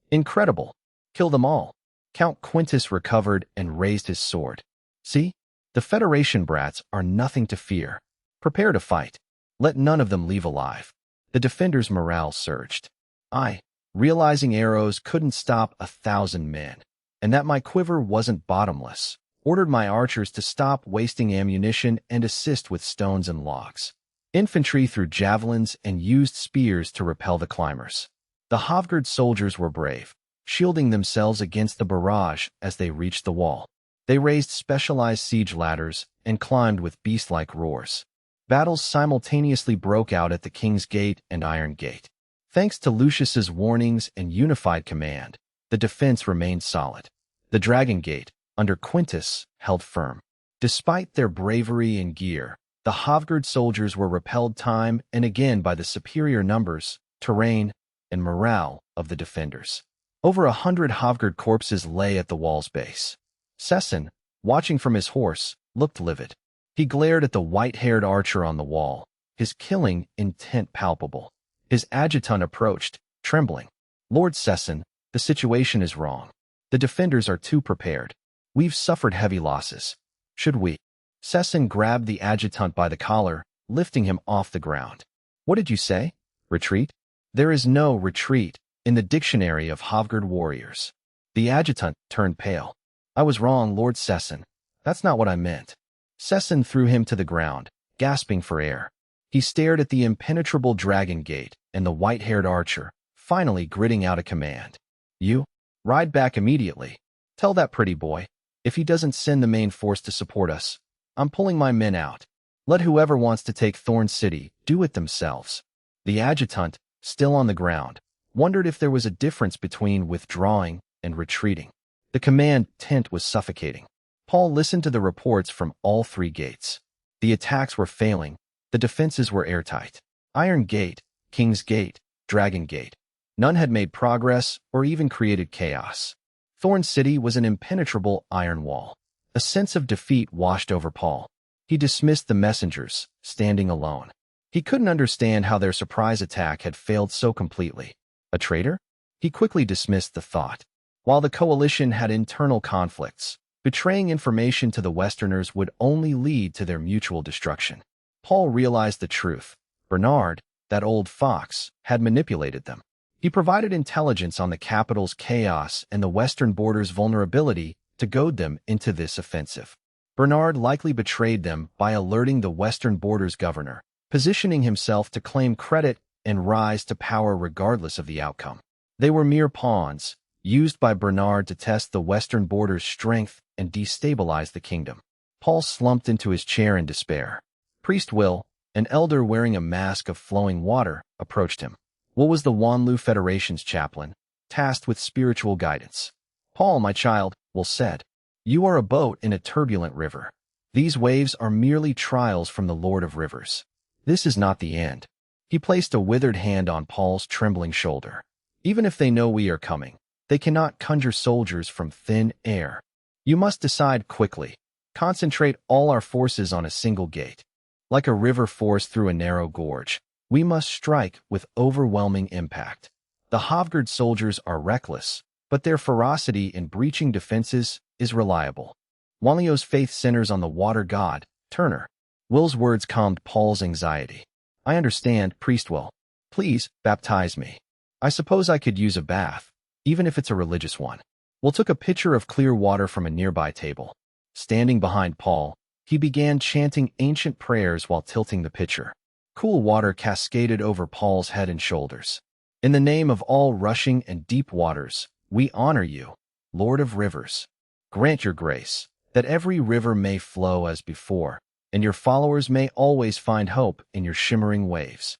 Incredible. Kill them all. Count Quintus recovered and raised his sword. See? The Federation brats are nothing to fear. Prepare to fight. Let none of them leave alive. The defenders' morale surged. I, realizing arrows couldn't stop 1,000 men, and that my quiver wasn't bottomless, ordered my archers to stop wasting ammunition and assist with stones and logs. Infantry threw javelins and used spears to repel the climbers. The Havgard soldiers were brave, shielding themselves against the barrage as they reached the wall. They raised specialized siege ladders and climbed with beast-like roars. Battles simultaneously broke out at the King's Gate and Iron Gate. Thanks to Lucius's warnings and unified command, the defense remained solid. The Dragon Gate, under Quintus, held firm. Despite their bravery and gear, the Havgard soldiers were repelled time and again by the superior numbers, terrain, and morale of the defenders. Over 100 Havgard corpses lay at the wall's base. Sesson, watching from his horse, looked livid. He glared at the white-haired archer on the wall, his killing intent palpable. His adjutant approached, trembling. Lord Sesson, the situation is wrong. The defenders are too prepared. We've suffered heavy losses. Should we? Sesson grabbed the adjutant by the collar, lifting him off the ground. What did you say? Retreat? There is no retreat in the dictionary of Havgard warriors. The adjutant turned pale. I was wrong, Lord Sesson. That's not what I meant. Sesson threw him to the ground, gasping for air. He stared at the impenetrable Dragon Gate and the white-haired archer, finally gritting out a command. You? Ride back immediately. Tell that pretty boy, if he doesn't send the main force to support us, I'm pulling my men out. Let whoever wants to take Thorn City do it themselves. The adjutant, still on the ground, wondered if there was a difference between withdrawing and retreating. The command tent was suffocating. Paul listened to the reports from all 3 gates. The attacks were failing. The defenses were airtight. Iron Gate, King's Gate, Dragon Gate. None had made progress or even created chaos. Thorn City was an impenetrable iron wall. A sense of defeat washed over Paul. He dismissed the messengers, standing alone. He couldn't understand how their surprise attack had failed so completely. A traitor? He quickly dismissed the thought. While the coalition had internal conflicts, betraying information to the Westerners would only lead to their mutual destruction. Paul realized the truth. Bernard, that old fox, had manipulated them. He provided intelligence on the capital's chaos and the western border's vulnerability to goad them into this offensive. Bernard likely betrayed them by alerting the western border's governor, positioning himself to claim credit and rise to power regardless of the outcome. They were mere pawns, used by Bernard to test the western border's strength and destabilize the kingdom. Paul slumped into his chair in despair. Priest Will, an elder wearing a mask of flowing water, approached him. Will was the Wanlu Federation's chaplain, tasked with spiritual guidance. Paul, my child, Will said, you are a boat in a turbulent river. These waves are merely trials from the Lord of Rivers. This is not the end. He placed a withered hand on Paul's trembling shoulder. Even if they know we are coming, they cannot conjure soldiers from thin air. You must decide quickly. Concentrate all our forces on a single gate. Like a river forced through a narrow gorge, we must strike with overwhelming impact. The Havgard soldiers are reckless, but their ferocity in breaching defenses is reliable. Wanlio's faith centers on the water god, Turner. Will's words calmed Paul's anxiety. I understand, Priest Will. Please, baptize me. I suppose I could use a bath, even if it's a religious one. Will took a pitcher of clear water from a nearby table. Standing behind Paul, he began chanting ancient prayers while tilting the pitcher. Cool water cascaded over Paul's head and shoulders. In the name of all rushing and deep waters, we honor you, Lord of Rivers. Grant your grace. that every river may flow as before, and your followers may always find hope in your shimmering waves.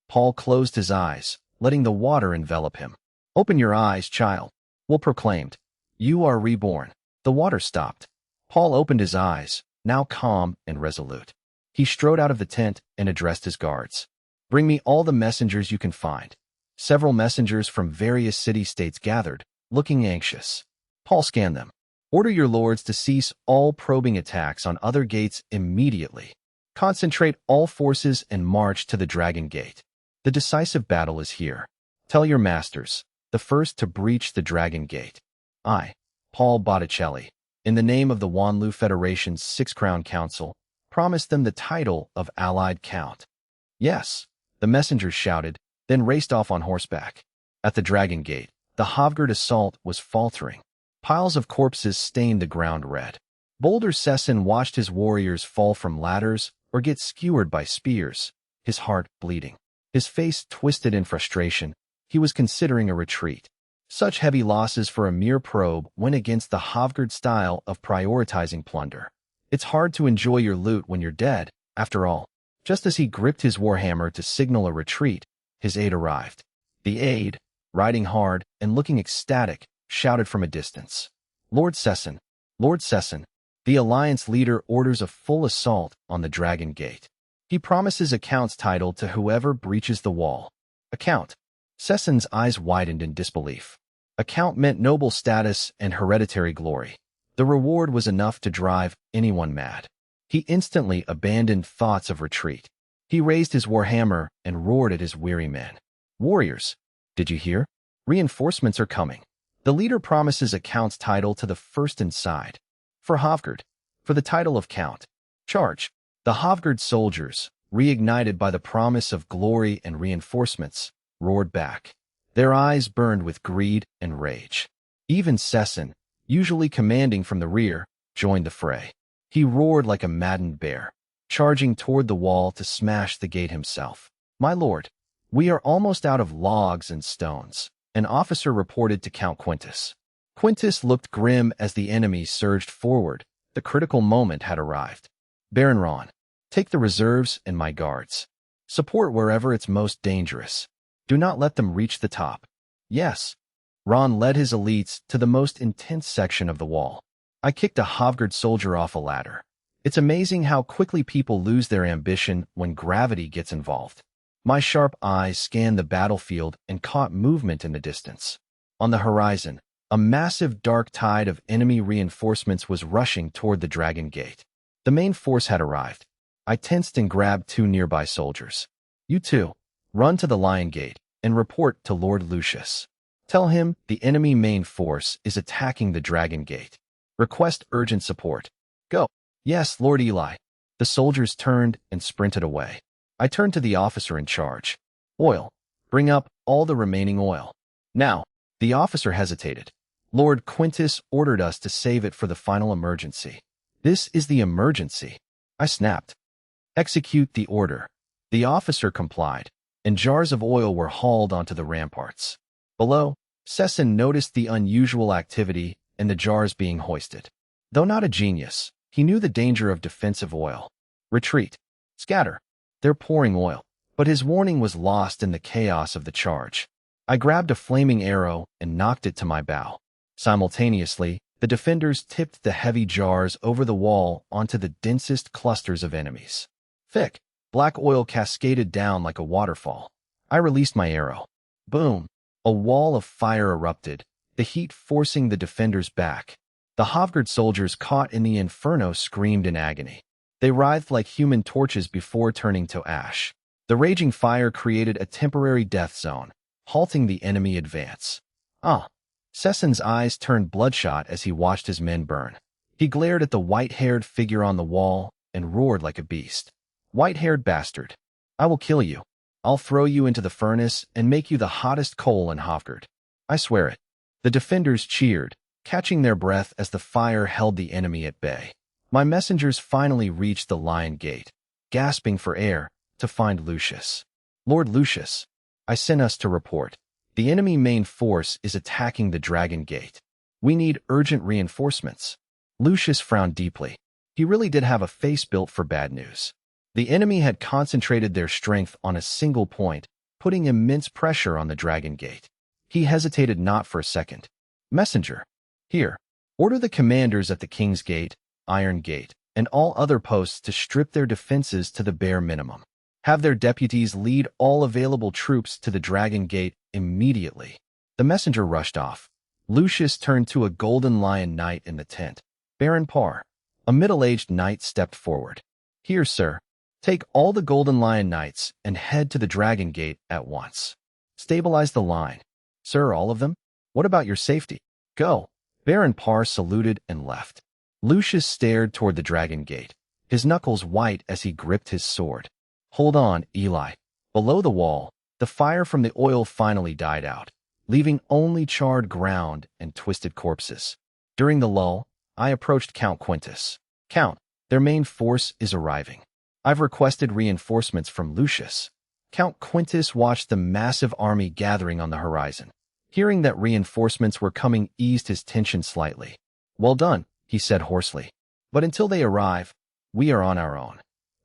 Paul closed his eyes, letting the water envelop him. Open your eyes, child, Will proclaimed. You are reborn. The water stopped. Paul opened his eyes, now calm and resolute. He strode out of the tent and addressed his guards. Bring me all the messengers you can find. Several messengers from various city-states gathered, looking anxious. Paul scanned them. Order your lords to cease all probing attacks on other gates immediately. Concentrate all forces and march to the Dragon Gate. The decisive battle is here. Tell your masters, the first to breach the Dragon Gate. I, Paul Botticelli, in the name of the Wanlu Federation's Six-Crown Council, promise them the title of Allied Count. Yes, the messengers shouted, then raced off on horseback. At the Dragon Gate, the Hovgard assault was faltering. Piles of corpses stained the ground red. Boulder Sesson watched his warriors fall from ladders or get skewered by spears, his heart bleeding. His face twisted in frustration. He was considering a retreat. Such heavy losses for a mere probe went against the Hovgard style of prioritizing plunder. It's hard to enjoy your loot when you're dead, after all. Just as he gripped his warhammer to signal a retreat, his aide arrived. The aide, riding hard and looking ecstatic, shouted from a distance. Lord Sesson, the Alliance leader orders a full assault on the Dragon Gate. He promises a count's title to whoever breaches the wall. A count. Sesson's eyes widened in disbelief. A count meant noble status and hereditary glory. The reward was enough to drive anyone mad. He instantly abandoned thoughts of retreat. He raised his warhammer and roared at his weary men. Warriors, did you hear? Reinforcements are coming. The leader promises a count's title to the first inside. For Hovgard, for the title of count. Charge. The Hovgard soldiers, reignited by the promise of glory and reinforcements, roared back. Their eyes burned with greed and rage. Even Sesson, usually commanding from the rear, joined the fray. He roared like a maddened bear, charging toward the wall to smash the gate himself. My lord, we are almost out of logs and stones, an officer reported to Count Quintus. Quintus looked grim as the enemy surged forward. The critical moment had arrived. Baron Ron, take the reserves and my guards. Support wherever it's most dangerous. Do not let them reach the top. Yes. Ron led his elites to the most intense section of the wall. I kicked a Hovgard soldier off a ladder. It's amazing how quickly people lose their ambition when gravity gets involved. My sharp eyes scanned the battlefield and caught movement in the distance. On the horizon, a massive dark tide of enemy reinforcements was rushing toward the Dragon Gate. The main force had arrived. I tensed and grabbed two nearby soldiers. You two, run to the Lion Gate and report to Lord Lucius. Tell him the enemy main force is attacking the Dragon Gate. Request urgent support. Go. Yes, Lord Eli. The soldiers turned and sprinted away. I turned to the officer in charge. Oil. Bring up all the remaining oil. Now. The officer hesitated. Lord Quintus ordered us to save it for the final emergency. This is the emergency. I snapped. Execute the order. The officer complied, and jars of oil were hauled onto the ramparts. Below, Sesson noticed the unusual activity and the jars being hoisted. Though not a genius, he knew the danger of defensive oil. Retreat. Scatter. They're pouring oil. But his warning was lost in the chaos of the charge. I grabbed a flaming arrow and knocked it to my bow. Simultaneously, the defenders tipped the heavy jars over the wall onto the densest clusters of enemies. Thick, black oil cascaded down like a waterfall. I released my arrow. Boom! A wall of fire erupted, the heat forcing the defenders back. The Hovgard soldiers caught in the inferno screamed in agony. They writhed like human torches before turning to ash. The raging fire created a temporary death zone, halting the enemy advance. Sesson's eyes turned bloodshot as he watched his men burn. He glared at the white-haired figure on the wall and roared like a beast. White-haired bastard. I will kill you. I'll throw you into the furnace and make you the hottest coal in Hovgard. I swear it. The defenders cheered, catching their breath as the fire held the enemy at bay. My messengers finally reached the Lion Gate, gasping for air, to find Lucius. Lord Lucius, I sent us to report. The enemy main force is attacking the Dragon Gate. We need urgent reinforcements. Lucius frowned deeply. He really did have a face built for bad news. The enemy had concentrated their strength on a single point, putting immense pressure on the Dragon Gate. He hesitated not for a second. Messenger, here, order the commanders at the King's Gate, Iron Gate, and all other posts to strip their defenses to the bare minimum. Have their deputies lead all available troops to the Dragon Gate immediately. The messenger rushed off. Lucius turned to a golden lion knight in the tent. Baron Parr. A middle-aged knight stepped forward. Here, sir. Take all the golden lion knights and head to the Dragon Gate at once. Stabilize the line. Sir, all of them? What about your safety? Go. Baron Parr saluted and left. Lucius stared toward the Dragon Gate, his knuckles white as he gripped his sword. Hold on, Eli. Below the wall, the fire from the oil finally died out, leaving only charred ground and twisted corpses. During the lull, I approached Count Quintus. Count, their main force is arriving. I've requested reinforcements from Lucius. Count Quintus watched the massive army gathering on the horizon. Hearing that reinforcements were coming eased his tension slightly. Well done, he said hoarsely. But until they arrive, we are on our own.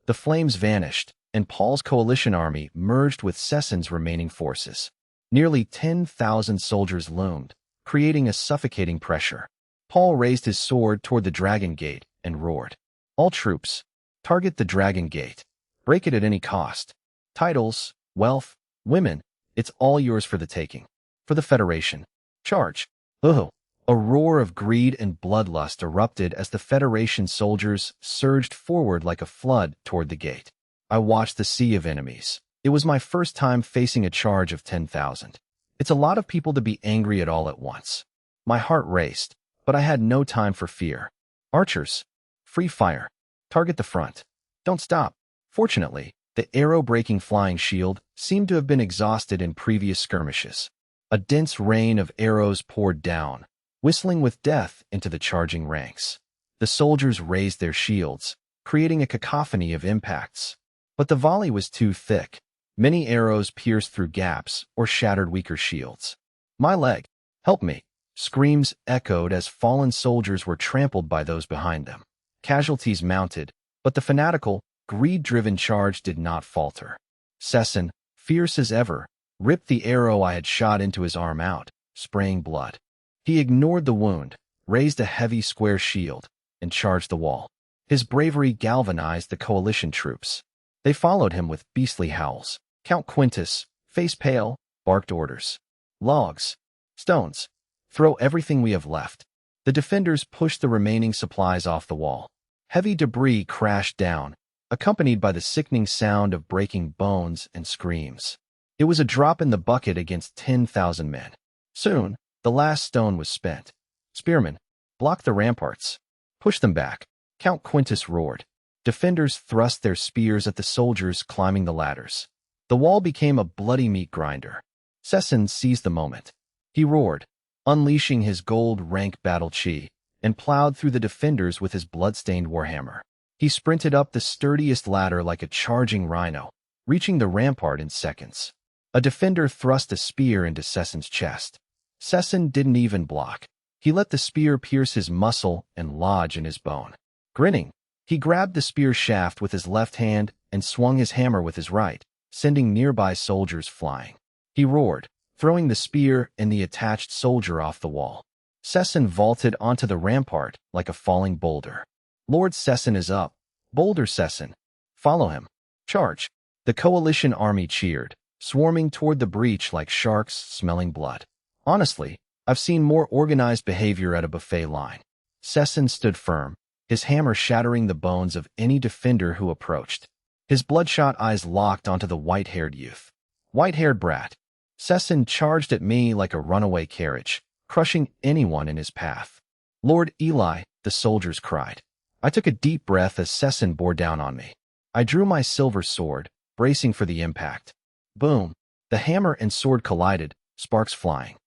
The flames vanished, and Paul's coalition army merged with Sessen's remaining forces. Nearly 10,000 soldiers loomed, creating a suffocating pressure. Paul raised his sword toward the Dragon Gate and roared. All troops, target the Dragon Gate. Break it at any cost. Titles, wealth, women, it's all yours for the taking. For the Federation. Charge. Ugh. A roar of greed and bloodlust erupted as the Federation soldiers surged forward like a flood toward the gate. I watched the sea of enemies. It was my first time facing a charge of 10,000. It's a lot of people to be angry at all at once. My heart raced, but I had no time for fear. Archers. Free fire. Target the front. Don't stop. Fortunately, the arrow-breaking flying shield seemed to have been exhausted in previous skirmishes. A dense rain of arrows poured down, whistling with death into the charging ranks. The soldiers raised their shields, creating a cacophony of impacts. But the volley was too thick. Many arrows pierced through gaps or shattered weaker shields. My leg! Help me! Screams echoed as fallen soldiers were trampled by those behind them. Casualties mounted, but the fanatical, greed-driven charge did not falter. Sessen, fierce as ever, ripped the arrow I had shot into his arm out, spraying blood. He ignored the wound, raised a heavy square shield, and charged the wall. His bravery galvanized the coalition troops. They followed him with beastly howls. Count Quintus, face pale, barked orders. Logs. Stones. Throw everything we have left. The defenders pushed the remaining supplies off the wall. Heavy debris crashed down, accompanied by the sickening sound of breaking bones and screams. It was a drop in the bucket against 10,000 men. Soon, the last stone was spent. Spearmen, block the ramparts. Push them back. Count Quintus roared. Defenders thrust their spears at the soldiers climbing the ladders. The wall became a bloody meat grinder. Sessen seized the moment. He roared, unleashing his gold-rank battle chi, and plowed through the defenders with his blood-stained warhammer. He sprinted up the sturdiest ladder like a charging rhino, reaching the rampart in seconds. A defender thrust a spear into Sessen's chest. Sessen didn't even block. He let the spear pierce his muscle and lodge in his bone. Grinning, he grabbed the spear shaft with his left hand and swung his hammer with his right, sending nearby soldiers flying. He roared, throwing the spear and the attached soldier off the wall. Sessen vaulted onto the rampart like a falling boulder. Lord Sessen is up. Boulder Sessen. Follow him. Charge. The coalition army cheered, swarming toward the breach like sharks smelling blood. Honestly, I've seen more organized behavior at a buffet line. Sessen stood firm, his hammer shattering the bones of any defender who approached. His bloodshot eyes locked onto the white-haired youth. White-haired brat. Sessen charged at me like a runaway carriage, crushing anyone in his path. Lord Eli, the soldiers cried. I took a deep breath as Sessen bore down on me. I drew my silver sword, bracing for the impact. Boom! The hammer and sword collided, sparks flying.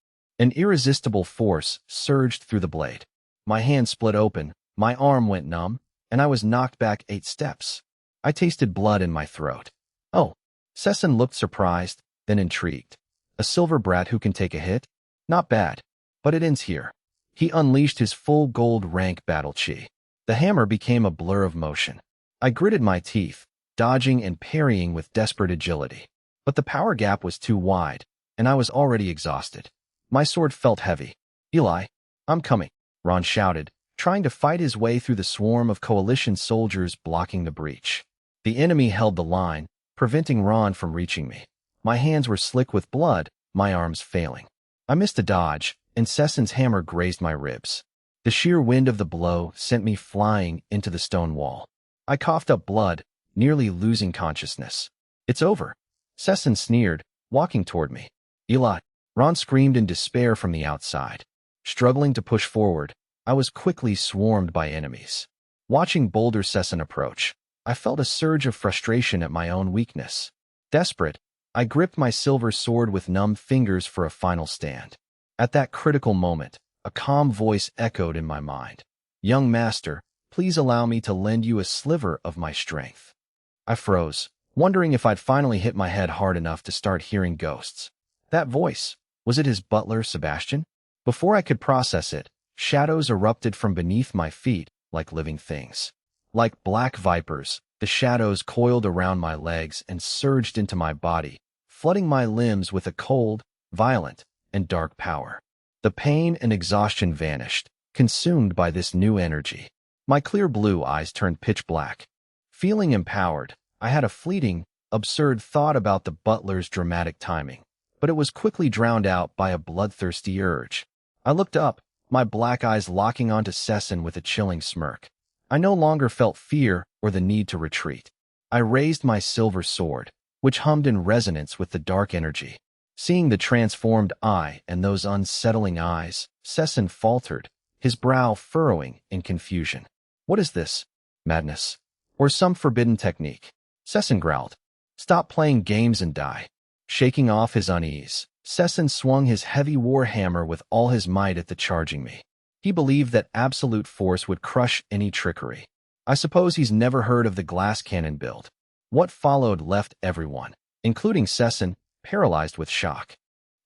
An irresistible force surged through the blade. My hand split open, my arm went numb, and I was knocked back 8 steps. I tasted blood in my throat. Oh! Sessen looked surprised, then intrigued. A silver brat who can take a hit? Not bad. But it ends here. He unleashed his full gold rank battle chi. The hammer became a blur of motion. I gritted my teeth, dodging and parrying with desperate agility. But the power gap was too wide, and I was already exhausted. My sword felt heavy. "Eli, I'm coming," Ron shouted, trying to fight his way through the swarm of coalition soldiers blocking the breach. The enemy held the line, preventing Ron from reaching me. My hands were slick with blood, my arms failing. I missed a dodge, and Sesson's hammer grazed my ribs. The sheer wind of the blow sent me flying into the stone wall. I coughed up blood, nearly losing consciousness. "It's over," Sesson sneered, walking toward me. "Eli," Ron screamed in despair from the outside. Struggling to push forward, I was quickly swarmed by enemies. Watching Boulder Sesson approach, I felt a surge of frustration at my own weakness. Desperate, I gripped my silver sword with numb fingers for a final stand. At that critical moment, a calm voice echoed in my mind. "Young master, please allow me to lend you a sliver of my strength." I froze, wondering if I'd finally hit my head hard enough to start hearing ghosts. That voice, was it his butler, Sebastian? Before I could process it, shadows erupted from beneath my feet like living things. Like black vipers, the shadows coiled around my legs and surged into my body, flooding my limbs with a cold, violent, and dark power. The pain and exhaustion vanished, consumed by this new energy. My clear blue eyes turned pitch black. Feeling empowered, I had a fleeting, absurd thought about the butler's dramatic timing, but it was quickly drowned out by a bloodthirsty urge. I looked up, my black eyes locking onto Sesson with a chilling smirk. I no longer felt fear or the need to retreat. I raised my silver sword, which hummed in resonance with the dark energy. Seeing the transformed eye and those unsettling eyes, Sesson faltered, his brow furrowing in confusion. "What is this? Madness? Or some forbidden technique?" Sesson growled. "Stop playing games and die." Shaking off his unease, Sesson swung his heavy war hammer with all his might at the charging me. He believed that absolute force would crush any trickery. I suppose he's never heard of the glass cannon build. What followed left everyone, including Sesson, paralyzed with shock.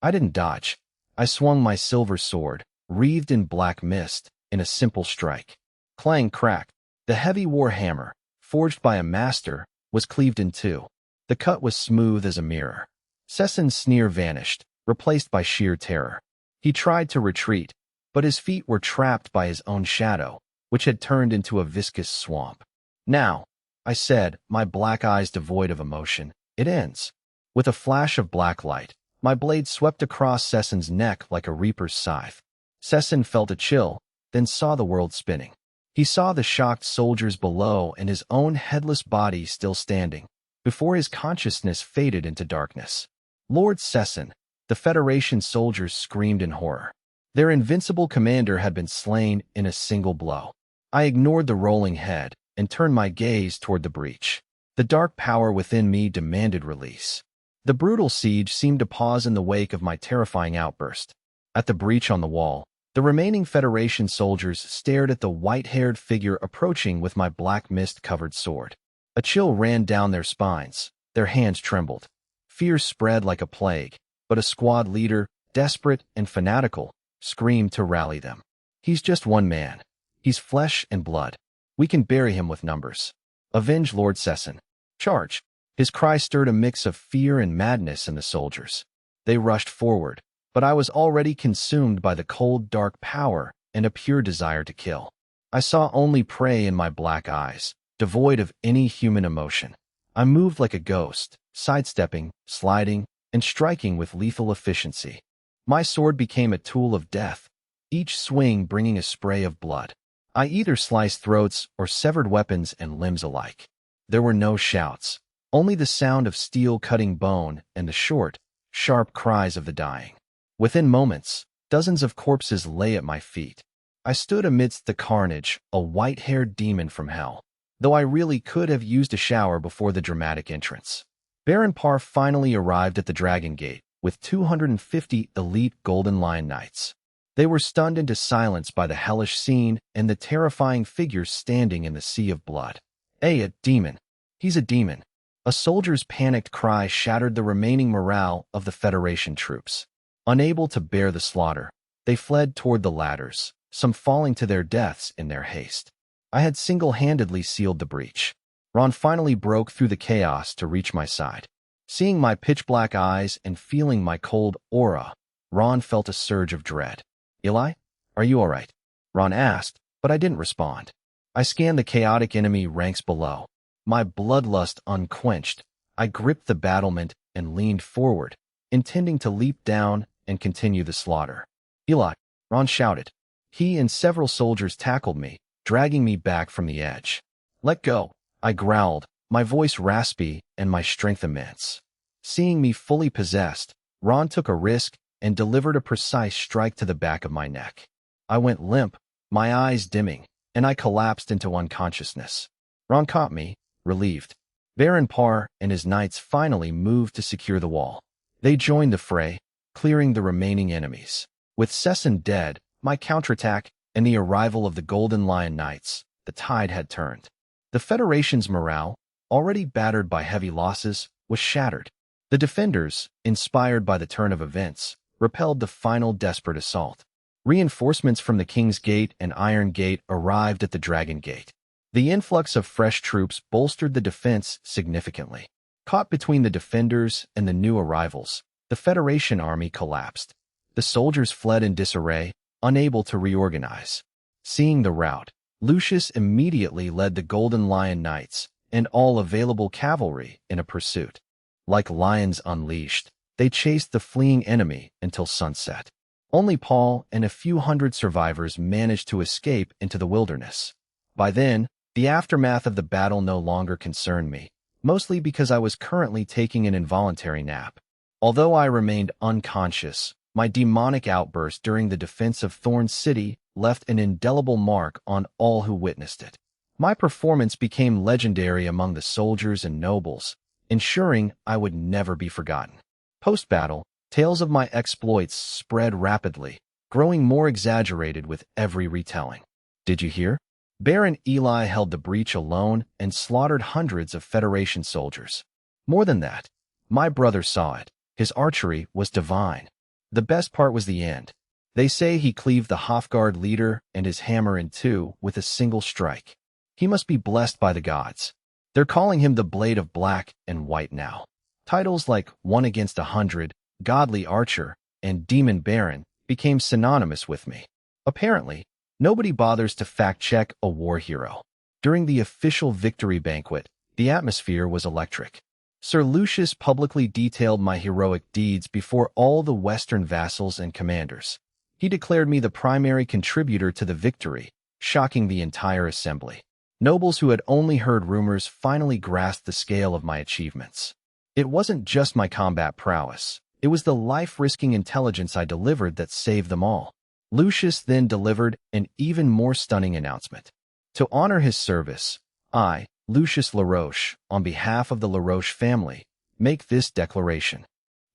I didn't dodge. I swung my silver sword, wreathed in black mist, in a simple strike. Clang crack. The heavy war hammer, forged by a master, was cleaved in two. The cut was smooth as a mirror. Sesson's sneer vanished, replaced by sheer terror. He tried to retreat, but his feet were trapped by his own shadow, which had turned into a viscous swamp. "Now," I said, my black eyes devoid of emotion, "it ends." With a flash of black light, my blade swept across Sesson's neck like a reaper's scythe. Sesson felt a chill, then saw the world spinning. He saw the shocked soldiers below and his own headless body still standing, before his consciousness faded into darkness. "Lord Sesson," the Federation soldiers screamed in horror. Their invincible commander had been slain in a single blow. I ignored the rolling head and turned my gaze toward the breach. The dark power within me demanded release. The brutal siege seemed to pause in the wake of my terrifying outburst. At the breach on the wall, the remaining Federation soldiers stared at the white-haired figure approaching with my black mist-covered sword. A chill ran down their spines, their hands trembled. Fear spread like a plague, but a squad leader, desperate and fanatical, screamed to rally them. "He's just one man. He's flesh and blood. We can bury him with numbers. Avenge Lord Sesson. Charge!" His cry stirred a mix of fear and madness in the soldiers. They rushed forward, but I was already consumed by the cold, dark power and a pure desire to kill. I saw only prey in my black eyes, devoid of any human emotion. I moved like a ghost, sidestepping, sliding, and striking with lethal efficiency. My sword became a tool of death, each swing bringing a spray of blood. I either sliced throats or severed weapons and limbs alike. There were no shouts, only the sound of steel cutting bone and the short, sharp cries of the dying. Within moments, dozens of corpses lay at my feet. I stood amidst the carnage, a white-haired demon from hell, though I really could have used a shower before the dramatic entrance. Baron Parr finally arrived at the Dragon Gate with 250 elite Golden Lion Knights. They were stunned into silence by the hellish scene and the terrifying figures standing in the sea of blood. "A demon. He's a demon." A soldier's panicked cry shattered the remaining morale of the Federation troops. Unable to bear the slaughter, they fled toward the ladders, some falling to their deaths in their haste. I had single-handedly sealed the breach. Ron finally broke through the chaos to reach my side. Seeing my pitch-black eyes and feeling my cold aura, Ron felt a surge of dread. "Eli, are you all right?" Ron asked, but I didn't respond. I scanned the chaotic enemy ranks below. My bloodlust unquenched, I gripped the battlement and leaned forward, intending to leap down and continue the slaughter. "Eli," Ron shouted. He and several soldiers tackled me, dragging me back from the edge. "Let go," I growled, my voice raspy and my strength immense. Seeing me fully possessed, Ron took a risk and delivered a precise strike to the back of my neck. I went limp, my eyes dimming, and I collapsed into unconsciousness. Ron caught me, relieved. Baron Parr and his knights finally moved to secure the wall. They joined the fray, clearing the remaining enemies. With Cessan dead, my counterattack, and the arrival of the Golden Lion Knights, the tide had turned. The Federation's morale, already battered by heavy losses, was shattered. The defenders, inspired by the turn of events, repelled the final desperate assault. Reinforcements from the King's Gate and Iron Gate arrived at the Dragon Gate. The influx of fresh troops bolstered the defense significantly. Caught between the defenders and the new arrivals, the Federation army collapsed. The soldiers fled in disarray, unable to reorganize. Seeing the rout, Lucius immediately led the Golden Lion Knights and all available cavalry in a pursuit. Like lions unleashed, they chased the fleeing enemy until sunset. Only Paul and a few hundred survivors managed to escape into the wilderness. By then, the aftermath of the battle no longer concerned me, mostly because I was currently taking an involuntary nap. Although I remained unconscious, my demonic outburst during the defense of Thorn City left an indelible mark on all who witnessed it. My performance became legendary among the soldiers and nobles, ensuring I would never be forgotten. Post-battle, tales of my exploits spread rapidly, growing more exaggerated with every retelling. "Did you hear? Baron Eli held the breach alone and slaughtered hundreds of Federation soldiers. More than that, my brother saw it. His archery was divine. The best part was the end. They say he cleaved the Hofguard leader and his hammer in two with a single strike. He must be blessed by the gods. They're calling him the Blade of Black and White now." Titles like One Against 100, Godly Archer, and Demon Baron became synonymous with me. Apparently, nobody bothers to fact-check a war hero. During the official victory banquet, the atmosphere was electric. Sir Lucius publicly detailed my heroic deeds before all the Western vassals and commanders. He declared me the primary contributor to the victory, shocking the entire assembly. Nobles who had only heard rumors finally grasped the scale of my achievements. It wasn't just my combat prowess. It was the life-risking intelligence I delivered that saved them all. Lucius then delivered an even more stunning announcement. To honor his service, I, Lucius LaRoche, on behalf of the LaRoche family, make this declaration.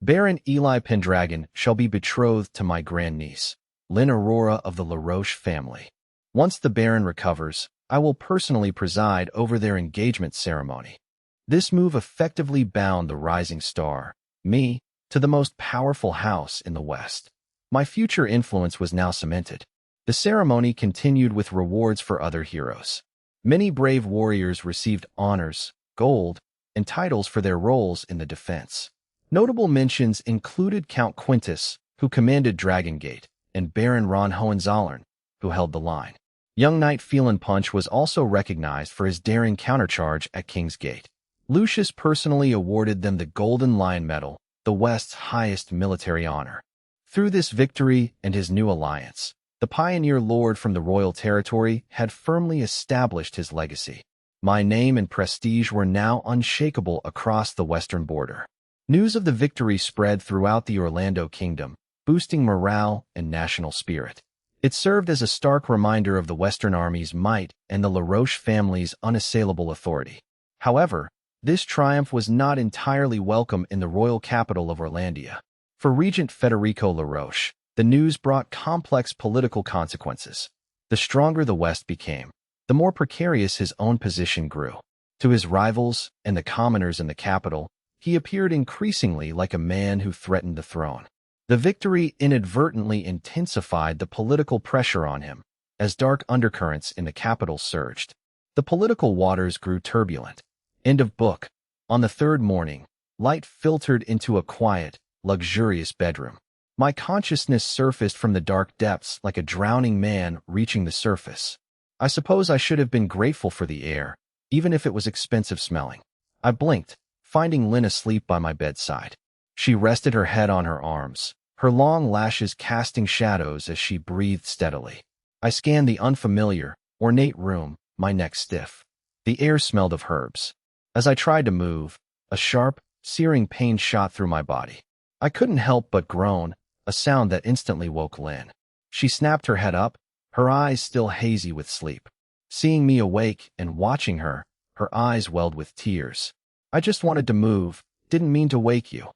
Baron Eli Pendragon shall be betrothed to my grandniece, Lynn Aurora of the LaRoche family. Once the Baron recovers, I will personally preside over their engagement ceremony. This move effectively bound the rising star, me, to the most powerful house in the West. My future influence was now cemented. The ceremony continued with rewards for other heroes. Many brave warriors received honors, gold, and titles for their roles in the defense. Notable mentions included Count Quintus, who commanded Dragon Gate, and Baron Ron Hohenzollern, who held the line. Young Knight Phelan Punch was also recognized for his daring countercharge at King's Gate. Lucius personally awarded them the Golden Lion Medal, the West's highest military honor. Through this victory and his new alliance, the pioneer lord from the royal territory had firmly established his legacy. My name and prestige were now unshakable across the western border. News of the victory spread throughout the Orlando Kingdom, boosting morale and national spirit. It served as a stark reminder of the Western Army's might and the LaRoche family's unassailable authority. However, this triumph was not entirely welcome in the royal capital of Orlandia. For Regent Federico LaRoche, the news brought complex political consequences. The stronger the West became, the more precarious his own position grew. To his rivals and the commoners in the capital, he appeared increasingly like a man who threatened the throne. The victory inadvertently intensified the political pressure on him, as dark undercurrents in the capital surged. The political waters grew turbulent. End of book. On the third morning, light filtered into a quiet, luxurious bedroom. My consciousness surfaced from the dark depths like a drowning man reaching the surface. I suppose I should have been grateful for the air, even if it was expensive smelling. I blinked, finding Lynn asleep by my bedside. She rested her head on her arms, her long lashes casting shadows as she breathed steadily. I scanned the unfamiliar, ornate room, my neck stiff. The air smelled of herbs. As I tried to move, a sharp, searing pain shot through my body. I couldn't help but groan, a sound that instantly woke Lynn. She snapped her head up, her eyes still hazy with sleep. Seeing me awake and watching her, her eyes welled with tears. I just wanted to move, didn't mean to wake you.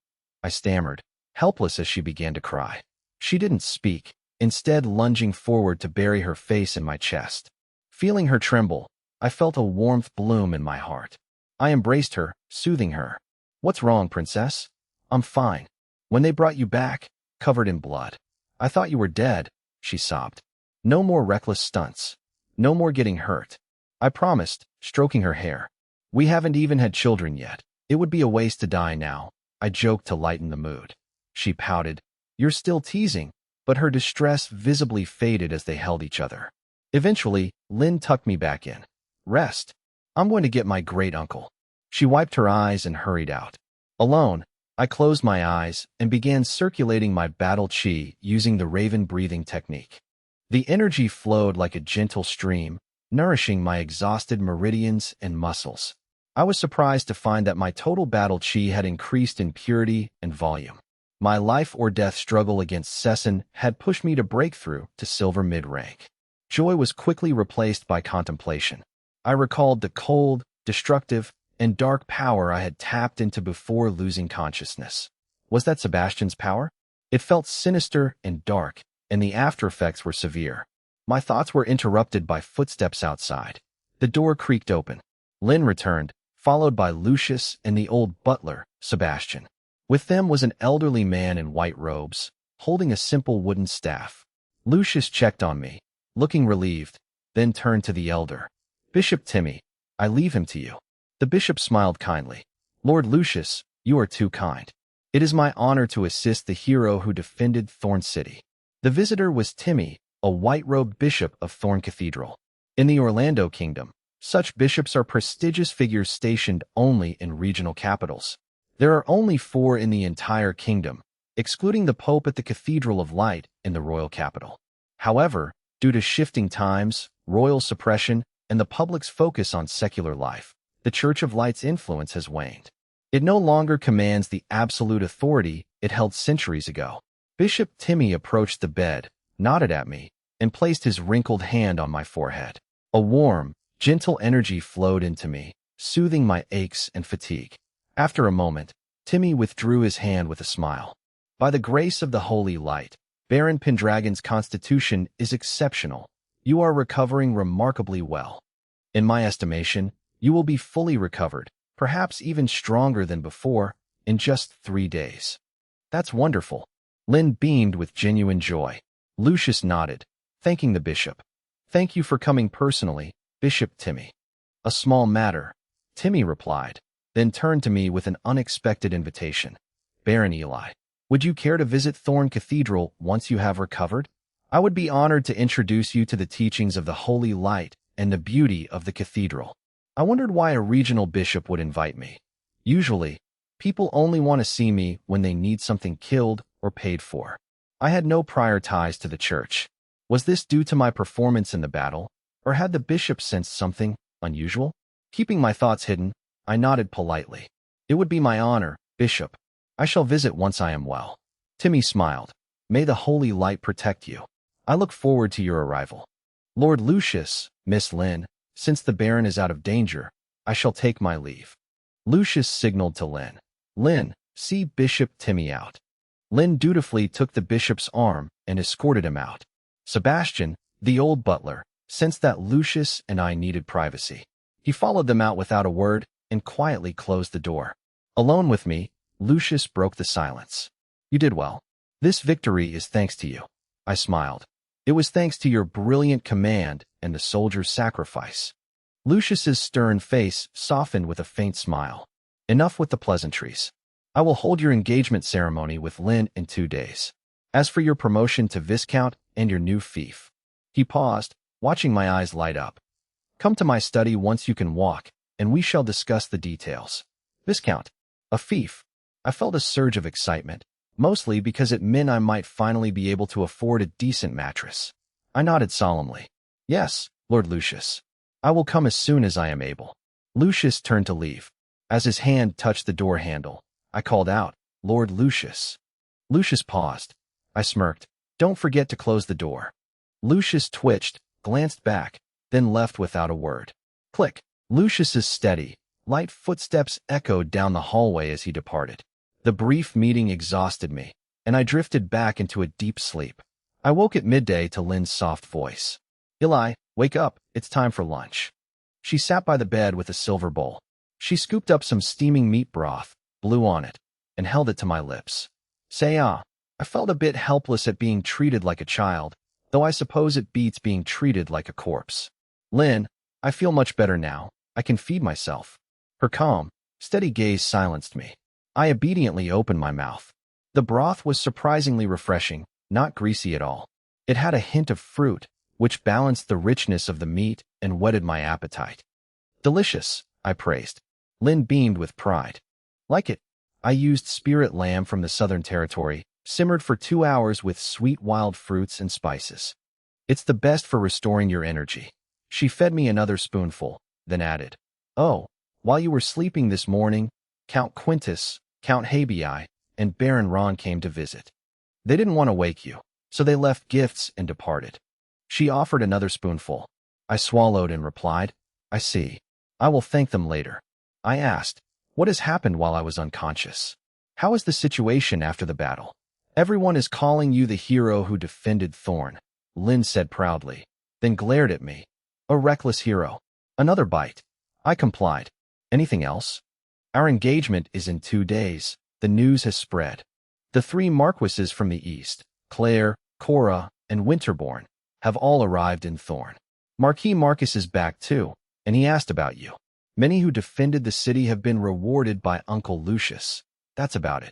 I stammered, helpless as she began to cry. She didn't speak, instead lunging forward to bury her face in my chest. Feeling her tremble, I felt a warmth bloom in my heart. I embraced her, soothing her. "What's wrong, princess?" "I'm fine. When they brought you back, covered in blood, I thought you were dead," she sobbed. "No more reckless stunts. No more getting hurt," I promised, stroking her hair. "We haven't even had children yet. It would be a waste to die now," I joked to lighten the mood. She pouted. "You're still teasing," but her distress visibly faded as they held each other. Eventually, Lynn tucked me back in. "Rest. I'm going to get my great-uncle." She wiped her eyes and hurried out. Alone, I closed my eyes and began circulating my battle chi using the raven breathing technique. The energy flowed like a gentle stream, nourishing my exhausted meridians and muscles. I was surprised to find that my total battle chi had increased in purity and volume. My life-or-death struggle against Sesson had pushed me to breakthrough to silver mid-rank. Joy was quickly replaced by contemplation. I recalled the cold, destructive, and dark power I had tapped into before losing consciousness. Was that Sebastian's power? It felt sinister and dark, and the aftereffects were severe. My thoughts were interrupted by footsteps outside. The door creaked open. Lynn returned, followed by Lucius and the old butler, Sebastian. With them was an elderly man in white robes, holding a simple wooden staff. Lucius checked on me, looking relieved, then turned to the elder. "Bishop Timmy, I leave him to you." The bishop smiled kindly. "Lord Lucius, you are too kind. It is my honor to assist the hero who defended Thorn City." The visitor was Timmy, a white-robed bishop of Thorn Cathedral. In the Orlando Kingdom, such bishops are prestigious figures stationed only in regional capitals. There are only 4 in the entire kingdom, excluding the Pope at the Cathedral of Light in the royal capital. However, due to shifting times, royal suppression, and the public's focus on secular life, the Church of Light's influence has waned. It no longer commands the absolute authority it held centuries ago. Bishop Timmy approached the bed, nodded at me, and placed his wrinkled hand on my forehead. A warm, gentle energy flowed into me, soothing my aches and fatigue. After a moment, Timmy withdrew his hand with a smile. "By the grace of the Holy Light, Baron Pendragon's constitution is exceptional. You are recovering remarkably well. In my estimation, you will be fully recovered, perhaps even stronger than before, in just 3 days." "That's wonderful." Lynn beamed with genuine joy. Lucius nodded, thanking the bishop. "Thank you for coming personally, Bishop Timmy." "A small matter," Timmy replied, then turned to me with an unexpected invitation. "Baron Eli, would you care to visit Thorn Cathedral once you have recovered? I would be honored to introduce you to the teachings of the Holy Light and the beauty of the cathedral." I wondered why a regional bishop would invite me. Usually, people only want to see me when they need something killed or paid for. I had no prior ties to the church. Was this due to my performance in the battle, or had the bishop sensed something unusual? Keeping my thoughts hidden, I nodded politely. "It would be my honor, Bishop. I shall visit once I am well." Timmy smiled. "May the Holy Light protect you. I look forward to your arrival." "Lord Lucius, Miss Lynn, since the Baron is out of danger, I shall take my leave." Lucius signaled to Lynn. "Lynn, see Bishop Timmy out." Lynn dutifully took the bishop's arm and escorted him out. Sebastian, the old butler, sensed that Lucius and I needed privacy. He followed them out without a word and quietly closed the door. Alone with me, Lucius broke the silence. "You did well. This victory is thanks to you. I smiled. It was thanks to your brilliant command and the soldier's sacrifice. Lucius's stern face softened with a faint smile. Enough with the pleasantries. I will hold your engagement ceremony with Lin in 2 days. As for your promotion to Viscount and your new fief. He paused, watching my eyes light up. Come to my study once you can walk, and we shall discuss the details. Viscount. A fief. I felt a surge of excitement, mostly because it meant I might finally be able to afford a decent mattress. I nodded solemnly. Yes, Lord Lucius. I will come as soon as I am able. Lucius turned to leave. As his hand touched the door handle, I called out, Lord Lucius. Lucius paused. I smirked. Don't forget to close the door. Lucius twitched, glanced back, then left without a word. Click. Lucius's steady, light footsteps echoed down the hallway as he departed. The brief meeting exhausted me, and I drifted back into a deep sleep. I woke at midday to Lin's soft voice. Eli, wake up, it's time for lunch. She sat by the bed with a silver bowl. She scooped up some steaming meat broth, blew on it, and held it to my lips. Say ah. I felt a bit helpless at being treated like a child, though I suppose it beats being treated like a corpse. Lin, I feel much better now. I can feed myself. Her calm, steady gaze silenced me. I obediently opened my mouth. The broth was surprisingly refreshing, not greasy at all. It had a hint of fruit, which balanced the richness of the meat and whetted my appetite. Delicious, I praised. Lin beamed with pride. Like it. I used spirit lamb from the Southern Territory, simmered for 2 hours with sweet wild fruits and spices. It's the best for restoring your energy. She fed me another spoonful, then added, Oh, while you were sleeping this morning, Count Quintus, Count Habii, and Baron Ron came to visit. They didn't want to wake you, so they left gifts and departed. She offered another spoonful. I swallowed and replied, I see. I will thank them later. I asked, What has happened while I was unconscious? How is the situation after the battle? Everyone is calling you the hero who defended Thorn, Lin said proudly, then glared at me. A reckless hero. Another bite. I complied. Anything else? Our engagement is in 2 days. The news has spread. The 3 marquises from the east, Claire, Cora, and Winterbourne, have all arrived in Thorn. Marquis Marcus is back too, and he asked about you. Many who defended the city have been rewarded by Uncle Lucius. That's about it.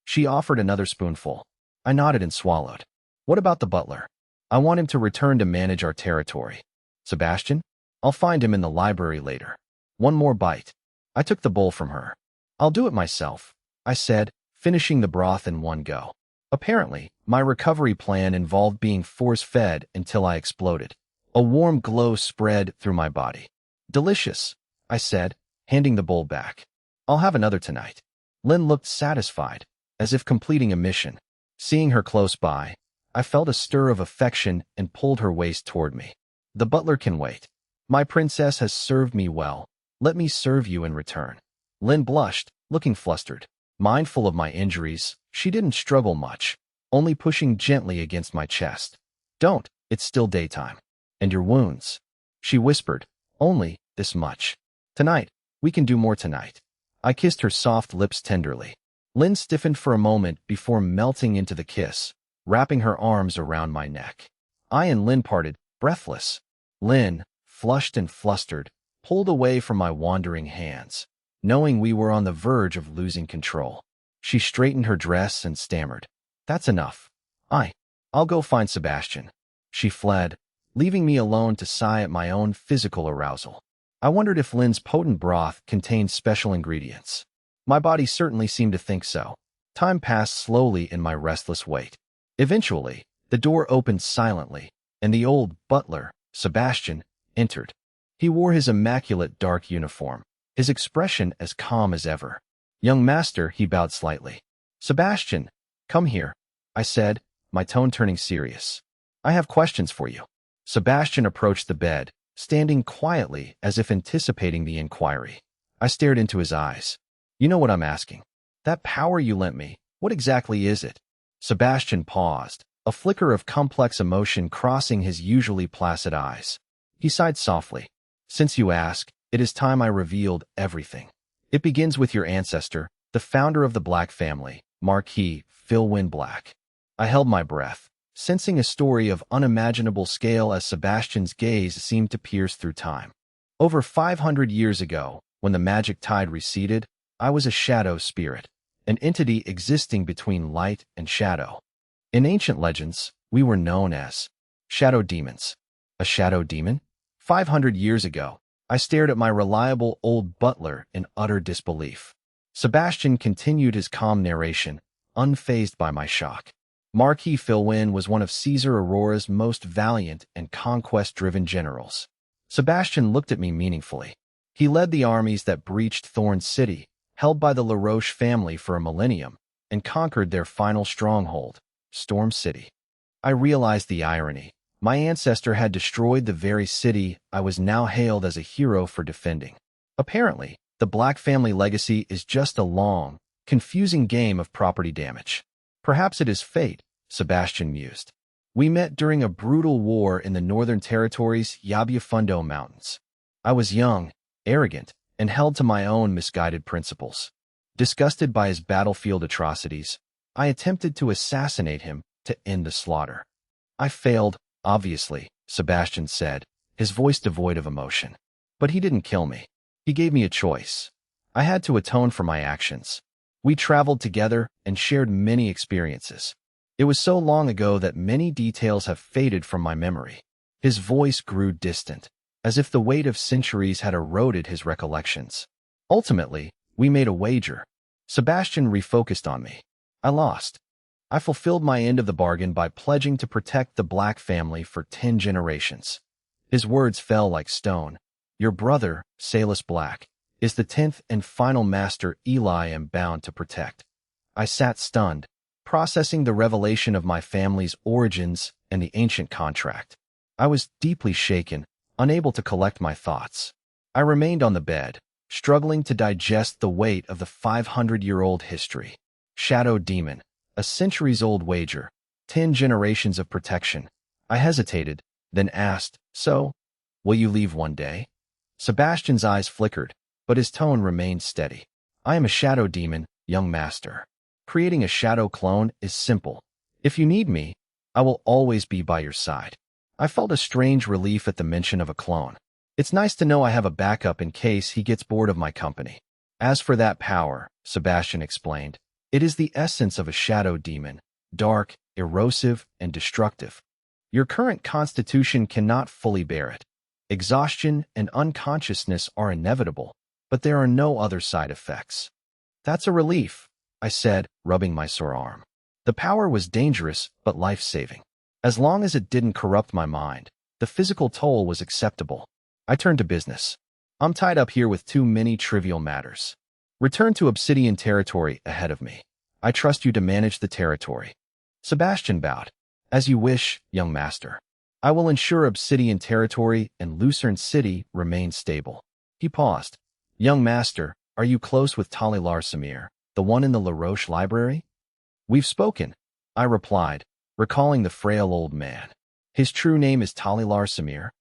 She offered another spoonful. I nodded and swallowed. What about the butler? I want him to return to manage our territory. Sebastian? I'll find him in the library later. One more bite. I took the bowl from her. I'll do it myself, I said, finishing the broth in one go. Apparently, my recovery plan involved being force-fed until I exploded. A warm glow spread through my body. Delicious, I said, handing the bowl back. I'll have another tonight. Lin looked satisfied, as if completing a mission. Seeing her close by, I felt a stir of affection and pulled her waist toward me. The butler can wait. My princess has served me well. Let me serve you in return. Lin blushed, looking flustered. Mindful of my injuries, she didn't struggle much, only pushing gently against my chest. Don't, it's still daytime. And your wounds? She whispered, only this much. Tonight, we can do more tonight. I kissed her soft lips tenderly. Lin stiffened for a moment before melting into the kiss, wrapping her arms around my neck. I and Lin parted, breathless. Lin, flushed and flustered, pulled away from my wandering hands, knowing we were on the verge of losing control. She straightened her dress and stammered, That's enough. I'll go find Sebastian. She fled, leaving me alone to sigh at my own physical arousal. I wondered if Lin's potent broth contained special ingredients. My body certainly seemed to think so. Time passed slowly in my restless wait. Eventually, the door opened silently, and the old butler, Sebastian, entered. He wore his immaculate dark uniform, his expression as calm as ever. Young master, he bowed slightly. Sebastian, come here, I said, my tone turning serious. I have questions for you. Sebastian approached the bed, standing quietly as if anticipating the inquiry. I stared into his eyes. You know what I'm asking. That power you lent me, what exactly is it? Sebastian paused, a flicker of complex emotion crossing his usually placid eyes. He sighed softly. Since you ask, it is time I revealed everything. It begins with your ancestor, the founder of the Black family, Marquis Philwyn Black. I held my breath, sensing a story of unimaginable scale as Sebastian's gaze seemed to pierce through time. Over 500 years ago, when the magic tide receded, I was a shadow spirit, an entity existing between light and shadow. In ancient legends, we were known as shadow demons. A shadow demon? 500 years ago, I stared at my reliable old butler in utter disbelief. Sebastian continued his calm narration, unfazed by my shock. Marquis Philwyn was one of Caesar Aurora's most valiant and conquest-driven generals. Sebastian looked at me meaningfully. He led the armies that breached Thorn City, held by the LaRoche family for a millennium, and conquered their final stronghold, Storm City. I realized the irony. My ancestor had destroyed the very city I was now hailed as a hero for defending. Apparently, the Black family legacy is just a long, confusing game of property damage. Perhaps it is fate, Sebastian mused. We met during a brutal war in the Northern Territory's Yabufundo Mountains. I was young, arrogant, and held to my own misguided principles. Disgusted by his battlefield atrocities, I attempted to assassinate him to end the slaughter. I failed, obviously, Sebastian said, his voice devoid of emotion. But he didn't kill me. He gave me a choice. I had to atone for my actions. We traveled together and shared many experiences. It was so long ago that many details have faded from my memory. His voice grew distant, as if the weight of centuries had eroded his recollections. Ultimately, we made a wager. Sebastian refocused on me. I lost. I fulfilled my end of the bargain by pledging to protect the Black family for 10 generations. His words fell like stone. Your brother, Salus Black, is the 10th and final master Eli am bound to protect. I sat stunned, processing the revelation of my family's origins and the ancient contract. I was deeply shaken, unable to collect my thoughts. I remained on the bed, struggling to digest the weight of the 500-year-old history. Shadow Demon, a centuries-old wager, 10 generations of protection. I hesitated, then asked, so, will you leave one day? Sebastian's eyes flickered, but his tone remained steady. I am a shadow demon, young master. Creating a shadow clone is simple. If you need me, I will always be by your side. I felt a strange relief at the mention of a clone. It's nice to know I have a backup in case he gets bored of my company. As for that power, Sebastian explained, it is the essence of a shadow demon, dark, erosive, and destructive. Your current constitution cannot fully bear it. Exhaustion and unconsciousness are inevitable, but there are no other side effects. That's a relief, I said, rubbing my sore arm. The power was dangerous, but life-saving. As long as it didn't corrupt my mind, the physical toll was acceptable. I turned to business. I'm tied up here with too many trivial matters. Return to Obsidian territory ahead of me. I trust you to manage the territory. Sebastian bowed. As you wish, young master. I will ensure Obsidian territory and Lucerne City remain stable. He paused. Young master, are you close with Talilar Samir, the one in the LaRoche library? We've spoken, I replied, recalling the frail old man. His true name is Talilar Samir.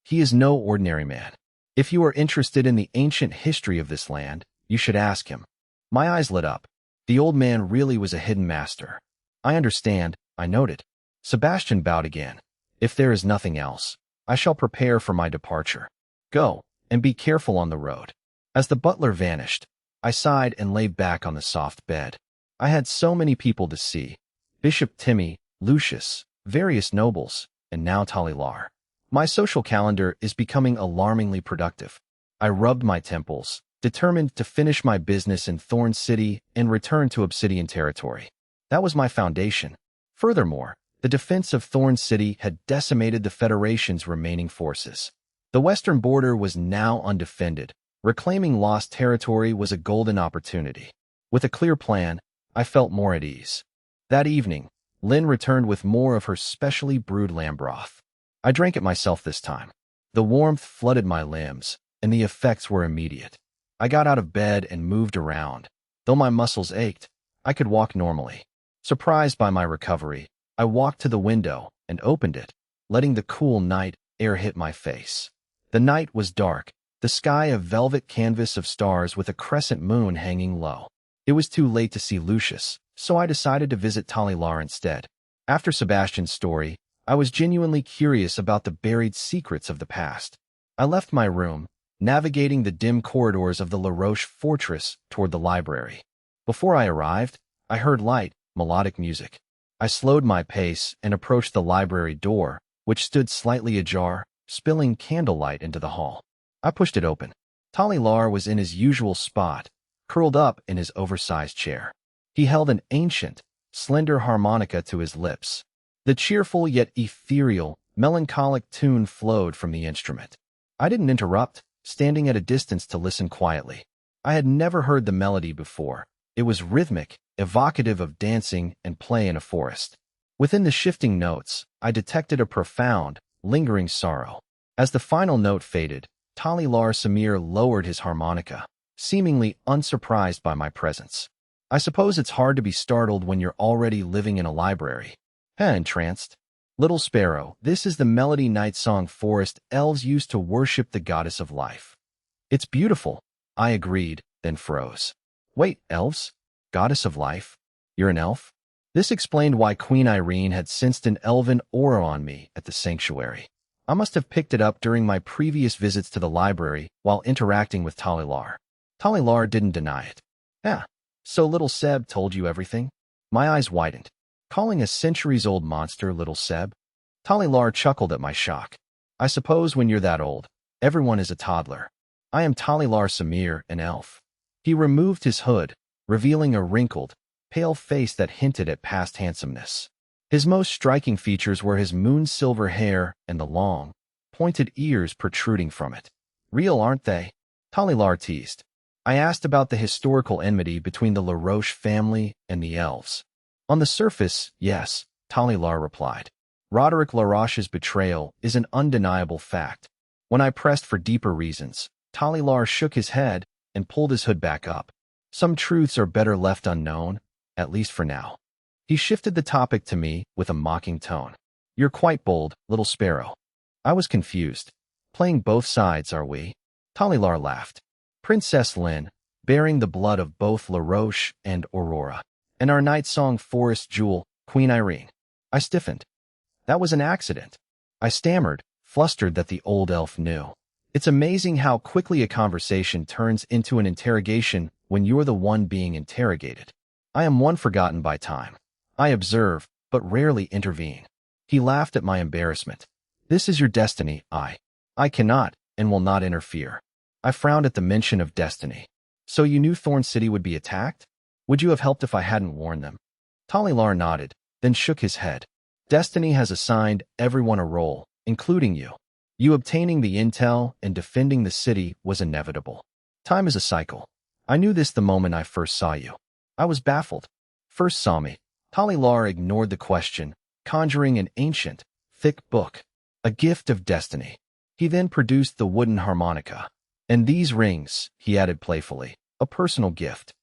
He is no ordinary man. If you are interested in the ancient history of this land, you should ask him. My eyes lit up. The old man really was a hidden master. I understand, I noted. Sebastian bowed again. If there is nothing else, I shall prepare for my departure. Go, and be careful on the road. As the butler vanished, I sighed and lay back on the soft bed. I had so many people to see. Bishop Timmy, Lucius, various nobles, and now Talilar. My social calendar is becoming alarmingly productive. I rubbed my temples, determined to finish my business in Thorn City and return to Obsidian territory. That was my foundation. Furthermore, the defense of Thorn City had decimated the Federation's remaining forces. The western border was now undefended. Reclaiming lost territory was a golden opportunity. With a clear plan, I felt more at ease. That evening, Lynn returned with more of her specially brewed lamb broth. I drank it myself this time. The warmth flooded my limbs, and the effects were immediate. I got out of bed and moved around. Though my muscles ached, I could walk normally. Surprised by my recovery, I walked to the window and opened it, letting the cool night air hit my face. The night was dark, the sky a velvet canvas of stars with a crescent moon hanging low. It was too late to see Lucius, so I decided to visit Talilar instead. After Sebastian's story, I was genuinely curious about the buried secrets of the past. I left my room, navigating the dim corridors of the La Roche fortress toward the library. Before I arrived, I heard light, melodic music. I slowed my pace and approached the library door, which stood slightly ajar, spilling candlelight into the hall. I pushed it open. Talilar was in his usual spot, curled up in his oversized chair. He held an ancient, slender harmonica to his lips. The cheerful yet ethereal, melancholic tune flowed from the instrument. I didn't interrupt, standing at a distance to listen quietly. I had never heard the melody before. It was rhythmic, evocative of dancing and play in a forest. Within the shifting notes, I detected a profound, lingering sorrow. As the final note faded, Talilar Samir lowered his harmonica, seemingly unsurprised by my presence. I suppose it's hard to be startled when you're already living in a library. Entranced. Little Sparrow, this is the melody night song forest elves used to worship the goddess of life. It's beautiful, I agreed, then froze. Wait, elves? Goddess of life? You're an elf? This explained why Queen Irene had sensed an elven aura on me at the sanctuary. I must have picked it up during my previous visits to the library while interacting with Talilar. Talilar didn't deny it. So little Seb told you everything? My eyes widened. Calling a centuries-old monster Little Seb? Talilar chuckled at my shock. I suppose when you're that old, everyone is a toddler. I am Talilar Samir, an elf. He removed his hood, revealing a wrinkled, pale face that hinted at past handsomeness. His most striking features were his moon-silver hair and the long, pointed ears protruding from it. Real, aren't they? Talilar teased. I asked about the historical enmity between the La Roche family and the elves. On the surface, yes, Talilar replied. Roderick Laroche's betrayal is an undeniable fact. When I pressed for deeper reasons, Talilar shook his head and pulled his hood back up. Some truths are better left unknown, at least for now. He shifted the topic to me with a mocking tone. You're quite bold, Little Sparrow. I was confused. Playing both sides, are we? Talilar laughed. Princess Lynn, bearing the blood of both La Roche and Aurora, and our night song forest jewel, Queen Irene. I stiffened. That was an accident. I stammered, flustered that the old elf knew. It's amazing how quickly a conversation turns into an interrogation when you're the one being interrogated. I am one forgotten by time. I observe, but rarely intervene. He laughed at my embarrassment. This is your destiny, I cannot and will not interfere. I frowned at the mention of destiny. So you knew Thorn City would be attacked? Would you have helped if I hadn't warned them? Talilar nodded, then shook his head. Destiny has assigned everyone a role, including you. You obtaining the intel and defending the city was inevitable. Time is a cycle. I knew this the moment I first saw you. I was baffled. First saw me. Talilar ignored the question, conjuring an ancient, thick book. A gift of destiny. He then produced the wooden harmonica. And these rings, he added playfully, a personal gift.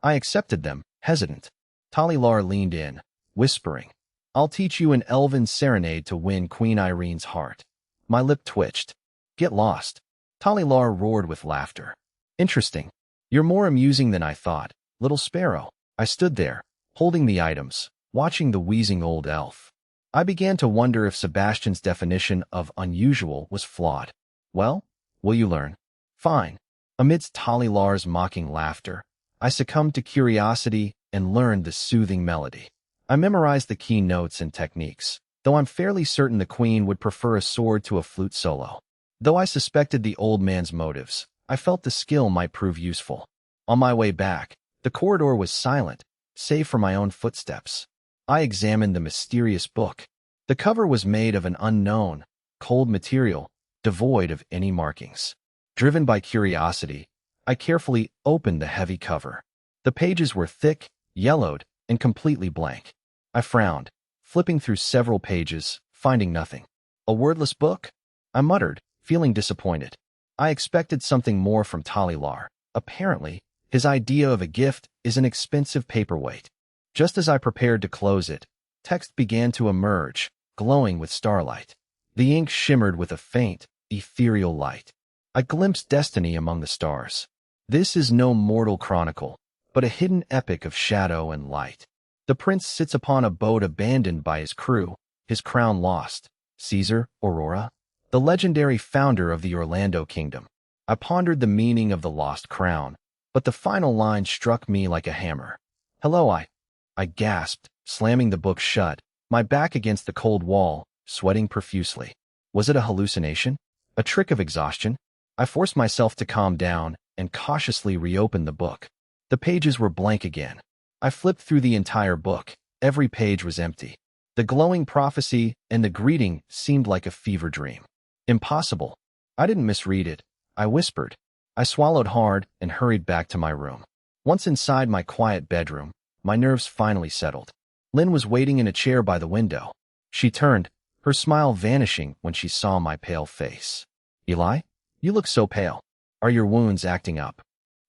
I accepted them, hesitant. Talilar leaned in, whispering, I'll teach you an elven serenade to win Queen Irene's heart. My lip twitched. Get lost. Talilar roared with laughter. Interesting. You're more amusing than I thought, Little Sparrow. I stood there, holding the items, watching the wheezing old elf. I began to wonder if Sebastian's definition of unusual was flawed. Well, will you learn? Fine. Amidst Talilar's mocking laughter, I succumbed to curiosity and learned the soothing melody. I memorized the key notes and techniques, though I'm fairly certain the queen would prefer a sword to a flute solo. Though I suspected the old man's motives, I felt the skill might prove useful. On my way back, the corridor was silent, save for my own footsteps. I examined the mysterious book. The cover was made of an unknown, cold material, devoid of any markings. Driven by curiosity, I carefully opened the heavy cover. The pages were thick, yellowed, and completely blank. I frowned, flipping through several pages, finding nothing. A wordless book? I muttered, feeling disappointed. I expected something more from Talilar. Apparently, his idea of a gift is an expensive paperweight. Just as I prepared to close it, text began to emerge, glowing with starlight. The ink shimmered with a faint, ethereal light. I glimpsed destiny among the stars. This is no mortal chronicle, but a hidden epic of shadow and light. The prince sits upon a boat abandoned by his crew, his crown lost. Caesar, Aurora, the legendary founder of the Orlando Kingdom. I pondered the meaning of the lost crown, but the final line struck me like a hammer. Hello, I gasped, slamming the book shut, my back against the cold wall, sweating profusely. Was it a hallucination? A trick of exhaustion? I forced myself to calm down and cautiously reopened the book. The pages were blank again. I flipped through the entire book. Every page was empty. The glowing prophecy and the greeting seemed like a fever dream. Impossible. I didn't misread it. I whispered. I swallowed hard and hurried back to my room. Once inside my quiet bedroom, my nerves finally settled. Lynn was waiting in a chair by the window. She turned, her smile vanishing when she saw my pale face. Eli, you look so pale. Are your wounds acting up?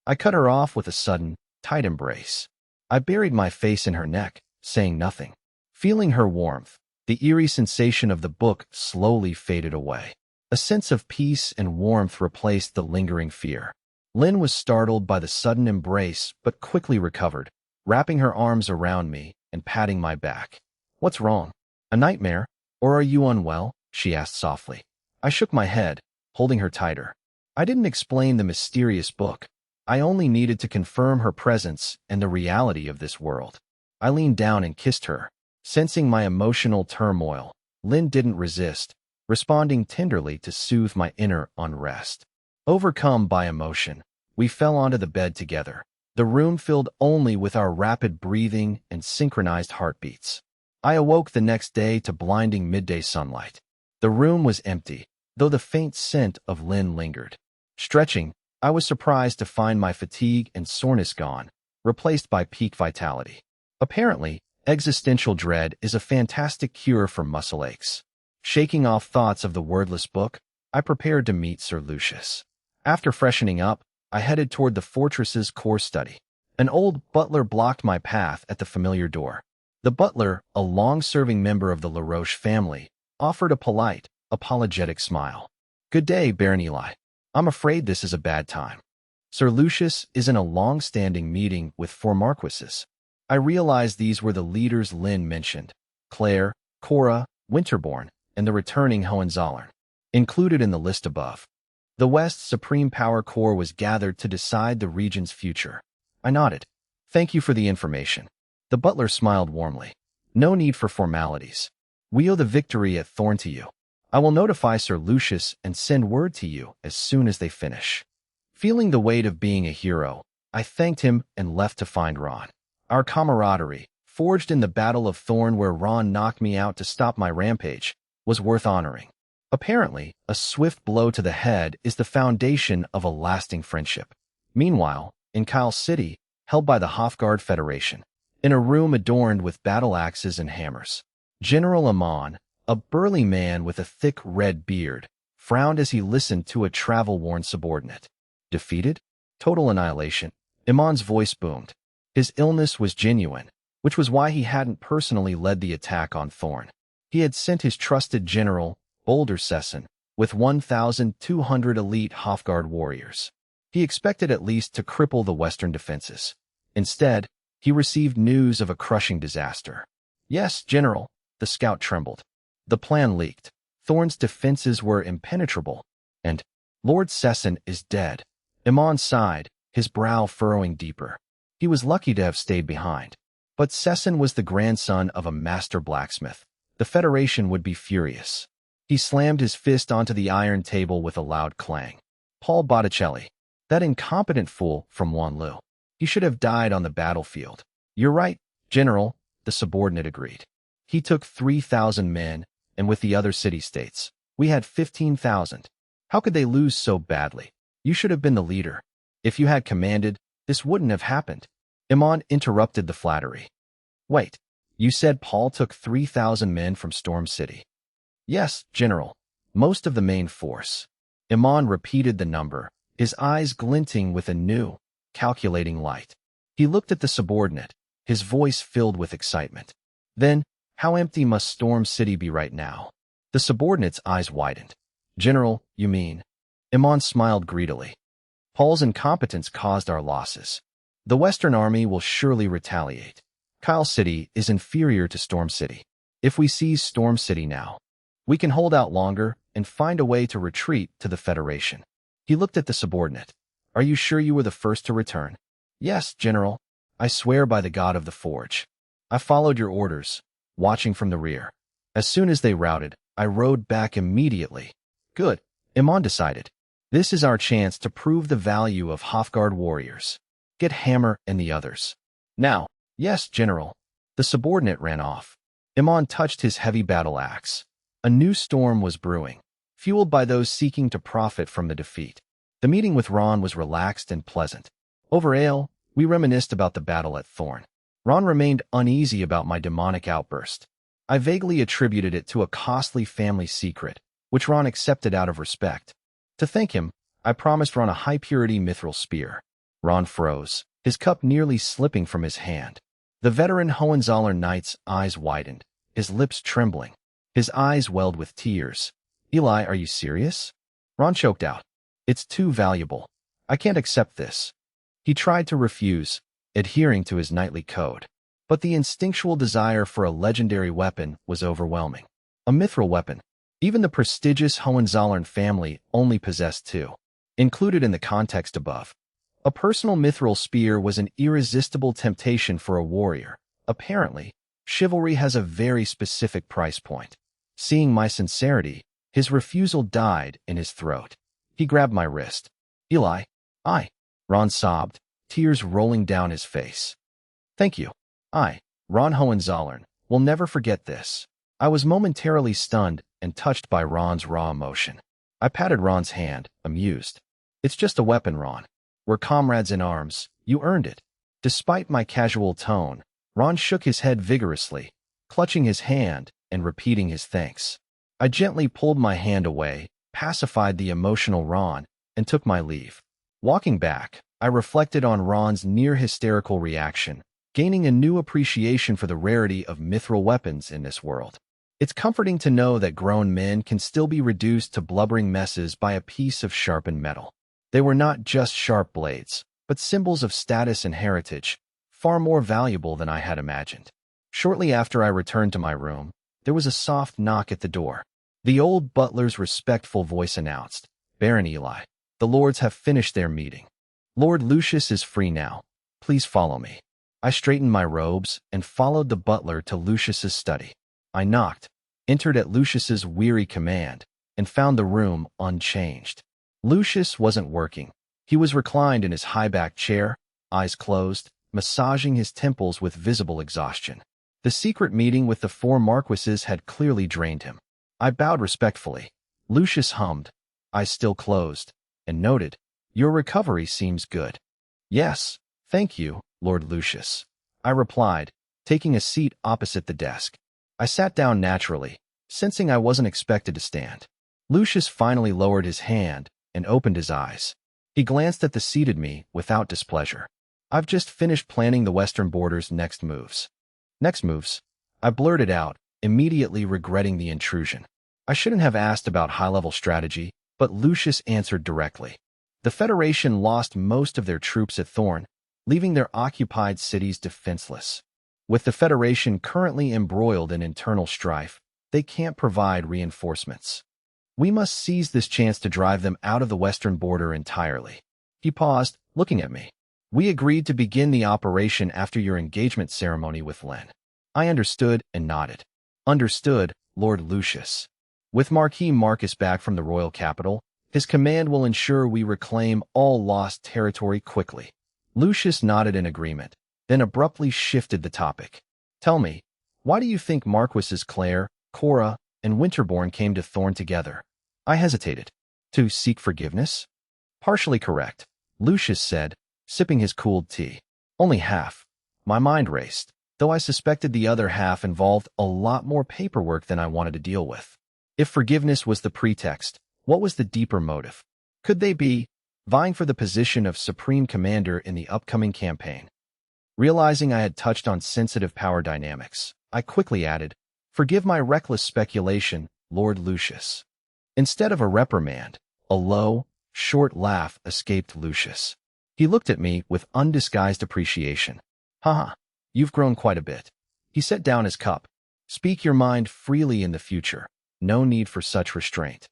I cut her off with a sudden, tight embrace. I buried my face in her neck, saying nothing. Feeling her warmth, the eerie sensation of the book slowly faded away. A sense of peace and warmth replaced the lingering fear. Lynn was startled by the sudden embrace but quickly recovered, wrapping her arms around me and patting my back. What's wrong? A nightmare? Or are you unwell? She asked softly. I shook my head, holding her tighter. I didn't explain the mysterious book. I only needed to confirm her presence and the reality of this world. I leaned down and kissed her. Sensing my emotional turmoil, Lynn didn't resist, responding tenderly to soothe my inner unrest. Overcome by emotion, we fell onto the bed together, the room filled only with our rapid breathing and synchronized heartbeats. I awoke the next day to blinding midday sunlight. The room was empty, though the faint scent of Lynn lingered. Stretching, I was surprised to find my fatigue and soreness gone, replaced by peak vitality. Apparently, existential dread is a fantastic cure for muscle aches. Shaking off thoughts of the wordless book, I prepared to meet Sir Lucius. After freshening up, I headed toward the fortress's core study. An old butler blocked my path at the familiar door. The butler, a long-serving member of the LaRoche family, offered a polite, apologetic smile. Good day, Baron Eli. I'm afraid this is a bad time. Sir Lucius is in a long-standing meeting with 4 marquises. I realized these were the leaders Lynn mentioned: Claire, Cora, Winterbourne, and the returning Hohenzollern, included in the list above. The West's Supreme Power Corps was gathered to decide the region's future. I nodded. Thank you for the information. The butler smiled warmly. No need for formalities. We owe the victory at Thorn to you. I will notify Sir Lucius and send word to you as soon as they finish. Feeling the weight of being a hero, I thanked him and left to find Ron. Our camaraderie, forged in the Battle of Thorn where Ron knocked me out to stop my rampage, was worth honoring. Apparently, a swift blow to the head is the foundation of a lasting friendship. Meanwhile, in Kyle City, held by the Hofguard Federation, in a room adorned with battle axes and hammers, General Amon, a burly man with a thick red beard, frowned as he listened to a travel-worn subordinate. Defeated? Total annihilation. Amon's voice boomed. His illness was genuine, which was why he hadn't personally led the attack on Thorn. He had sent his trusted general, Boulder Sesson, with 1,200 elite Hofguard warriors. He expected at least to cripple the western defenses. Instead, he received news of a crushing disaster. Yes, General, the scout trembled. The plan leaked. Thorn's defenses were impenetrable, and Lord Sesson is dead. Amon sighed, his brow furrowing deeper. He was lucky to have stayed behind. But Sesson was the grandson of a master blacksmith. The Federation would be furious. He slammed his fist onto the iron table with a loud clang. Paul Botticelli, that incompetent fool from Wanlu. He should have died on the battlefield. You're right, General, the subordinate agreed. He took 3,000 men, and with the other city-states, we had 15,000. How could they lose so badly? You should have been the leader. If you had commanded, this wouldn't have happened. Amon interrupted the flattery. Wait, you said Paul took 3,000 men from Storm City? Yes, General, most of the main force. Amon repeated the number, his eyes glinting with a new, calculating light. He looked at the subordinate, his voice filled with excitement. Then, how empty must Storm City be right now? The subordinate's eyes widened. General, you mean? Amon smiled greedily. Paul's incompetence caused our losses. The Western Army will surely retaliate. Kyle City is inferior to Storm City. If we seize Storm City now, we can hold out longer and find a way to retreat to the Federation. He looked at the subordinate. Are you sure you were the first to return? Yes, General. I swear by the God of the Forge. I followed your orders, watching from the rear. As soon as they routed, I rode back immediately. Good. Iman decided. This is our chance to prove the value of Hofguard warriors. Get Hammer and the others. Now. Yes, General. The subordinate ran off. Iman touched his heavy battle axe. A new storm was brewing, fueled by those seeking to profit from the defeat. The meeting with Ron was relaxed and pleasant. Over ale, we reminisced about the battle at Thorn. Ron remained uneasy about my demonic outburst. I vaguely attributed it to a costly family secret, which Ron accepted out of respect. To thank him, I promised Ron a high-purity mithril spear. Ron froze, his cup nearly slipping from his hand. The veteran Hohenzollern knight's eyes widened, his lips trembling. His eyes welled with tears. Eli, are you serious? Ron choked out. It's too valuable. I can't accept this. He tried to refuse, adhering to his knightly code. But the instinctual desire for a legendary weapon was overwhelming. A mithril weapon. Even the prestigious Hohenzollern family only possessed two. Included in the context above. A personal mithril spear was an irresistible temptation for a warrior. Apparently, chivalry has a very specific price point. Seeing my sincerity, his refusal died in his throat. He grabbed my wrist. Eli, Ron sobbed, tears rolling down his face. Thank you. Ron Hohenzollern, will never forget this. I was momentarily stunned and touched by Ron's raw emotion. I patted Ron's hand, amused. It's just a weapon, Ron. We're comrades in arms. You earned it. Despite my casual tone, Ron shook his head vigorously, clutching his hand and repeating his thanks. I gently pulled my hand away, pacified the emotional Ron, and took my leave. Walking back, I reflected on Ron's near-hysterical reaction, gaining a new appreciation for the rarity of mithril weapons in this world. It's comforting to know that grown men can still be reduced to blubbering messes by a piece of sharpened metal. They were not just sharp blades, but symbols of status and heritage, far more valuable than I had imagined. Shortly after I returned to my room, there was a soft knock at the door. The old butler's respectful voice announced, Baron Eli, the lords have finished their meeting. Lord Lucius is free now. Please follow me. I straightened my robes and followed the butler to Lucius's study. I knocked, entered at Lucius's weary command, and found the room unchanged. Lucius wasn't working. He was reclined in his high-backed chair, eyes closed, massaging his temples with visible exhaustion. The secret meeting with the four marquises had clearly drained him. I bowed respectfully. Lucius hummed, eyes still closed, and noted, Your recovery seems good. Yes, thank you, Lord Lucius. I replied, taking a seat opposite the desk. I sat down naturally, sensing I wasn't expected to stand. Lucius finally lowered his hand and opened his eyes. He glanced at the seated me without displeasure. I've just finished planning the Western Border's next moves. Next moves? I blurted out, immediately regretting the intrusion. I shouldn't have asked about high-level strategy, but Lucius answered directly. The Federation lost most of their troops at Thorn, leaving their occupied cities defenseless. With the Federation currently embroiled in internal strife, they can't provide reinforcements. We must seize this chance to drive them out of the Western Border entirely. He paused, looking at me. We agreed to begin the operation after your engagement ceremony with Len. I understood and nodded. Understood, Lord Lucius. With Marquis Marcus back from the royal capital, his command will ensure we reclaim all lost territory quickly. Lucius nodded in agreement, then abruptly shifted the topic. Tell me, why do you think Marquises Claire, Cora, and Winterborn came to Thorn together? I hesitated. To seek forgiveness? Partially correct, Lucius said, sipping his cooled tea. Only half. My mind raced, though I suspected the other half involved a lot more paperwork than I wanted to deal with. If forgiveness was the pretext, what was the deeper motive? Could they be vying for the position of Supreme Commander in the upcoming campaign? Realizing I had touched on sensitive power dynamics, I quickly added, Forgive my reckless speculation, Lord Lucius. Instead of a reprimand, a low, short laugh escaped Lucius. He looked at me with undisguised appreciation. Haha, You've grown quite a bit. He set down his cup. Speak your mind freely in the future. No need for such restraint.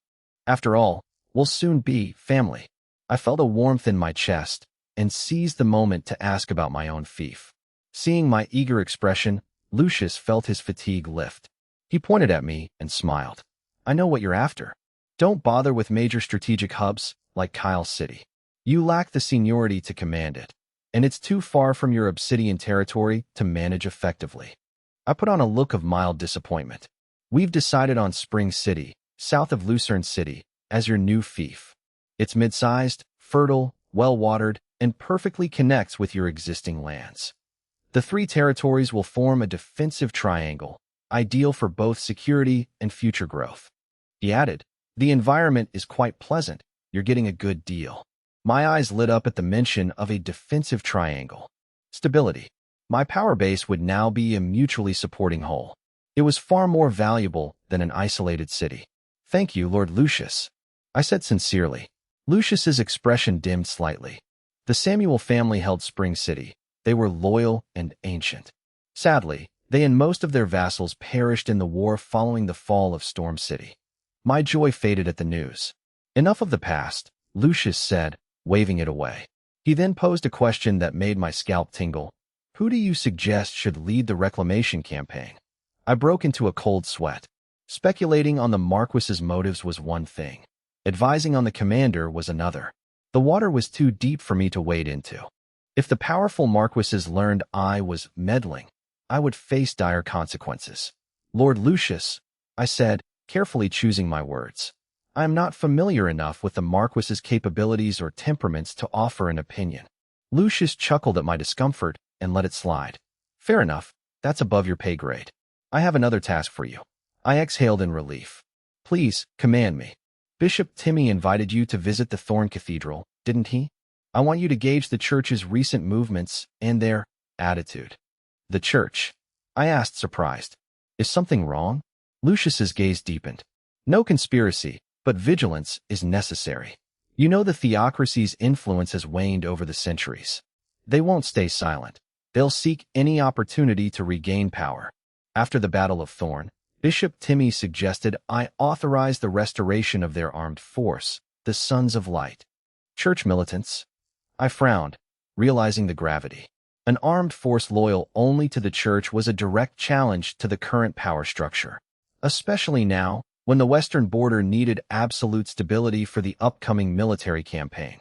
After all, we'll soon be family. I felt a warmth in my chest and seized the moment to ask about my own fief. Seeing my eager expression, Lucius felt his fatigue lift. He pointed at me and smiled. I know what you're after. Don't bother with major strategic hubs like Kyle City. You lack the seniority to command it, and it's too far from your obsidian territory to manage effectively. I put on a look of mild disappointment. We've decided on Spring City, south of Lucerne City, as your new fief. It's mid-sized, fertile, well-watered, and perfectly connects with your existing lands. The three territories will form a defensive triangle, ideal for both security and future growth. He added, the environment is quite pleasant. You're getting a good deal. My eyes lit up at the mention of a defensive triangle. Stability. My power base would now be a mutually supporting whole. It was far more valuable than an isolated city. Thank you, Lord Lucius, I said sincerely. Lucius's expression dimmed slightly. The Samuel family held Spring City. They were loyal and ancient. Sadly, they and most of their vassals perished in the war following the fall of Storm City. My joy faded at the news. Enough of the past, Lucius said, waving it away. He then posed a question that made my scalp tingle. Who do you suggest should lead the reclamation campaign? I broke into a cold sweat. Speculating on the Marquis's motives was one thing. Advising on the commander was another. The water was too deep for me to wade into. If the powerful Marquises learned I was meddling, I would face dire consequences. Lord Lucius, I said, carefully choosing my words. I am not familiar enough with the Marquis's capabilities or temperaments to offer an opinion. Lucius chuckled at my discomfort and let it slide. Fair enough, that's above your pay grade. I have another task for you. I exhaled in relief. Please, command me. Bishop Timmy invited you to visit the Thorn Cathedral, didn't he? I want you to gauge the church's recent movements and their attitude. The church? I asked, surprised. Is something wrong? Lucius's gaze deepened. No conspiracy, but vigilance is necessary. You know the theocracy's influence has waned over the centuries. They won't stay silent. They'll seek any opportunity to regain power. After the Battle of Thorn, Bishop Timmy suggested I authorize the restoration of their armed force, the Sons of Light. Church militants? I frowned, realizing the gravity. An armed force loyal only to the church was a direct challenge to the current power structure, especially now, when the western border needed absolute stability for the upcoming military campaign.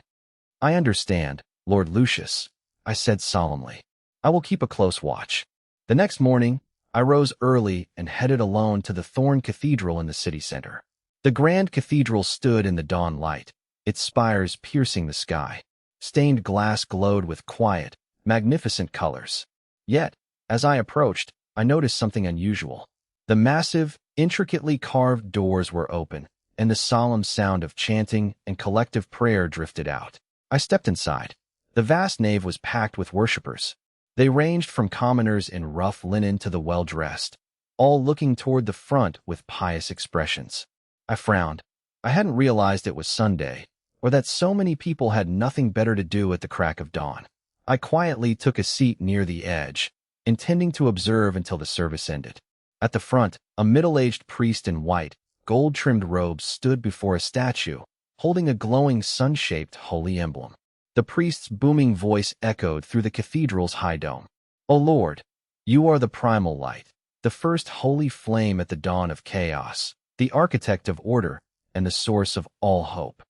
I understand, Lord Lucius, I said solemnly. I will keep a close watch. The next morning, I rose early and headed alone to the Thorn Cathedral in the city center. The grand cathedral stood in the dawn light, its spires piercing the sky. Stained glass glowed with quiet, magnificent colors. Yet, as I approached, I noticed something unusual. The massive, intricately carved doors were open, and the solemn sound of chanting and collective prayer drifted out. I stepped inside. The vast nave was packed with worshippers. They ranged from commoners in rough linen to the well-dressed, all looking toward the front with pious expressions. I frowned. I hadn't realized it was Sunday, or that so many people had nothing better to do at the crack of dawn. I quietly took a seat near the edge, intending to observe until the service ended. At the front, a middle-aged priest in white, gold-trimmed robes stood before a statue, holding a glowing sun-shaped holy emblem. The priest's booming voice echoed through the cathedral's high dome. O Lord, you are the primal light, the first holy flame at the dawn of chaos, the architect of order, and the source of all hope.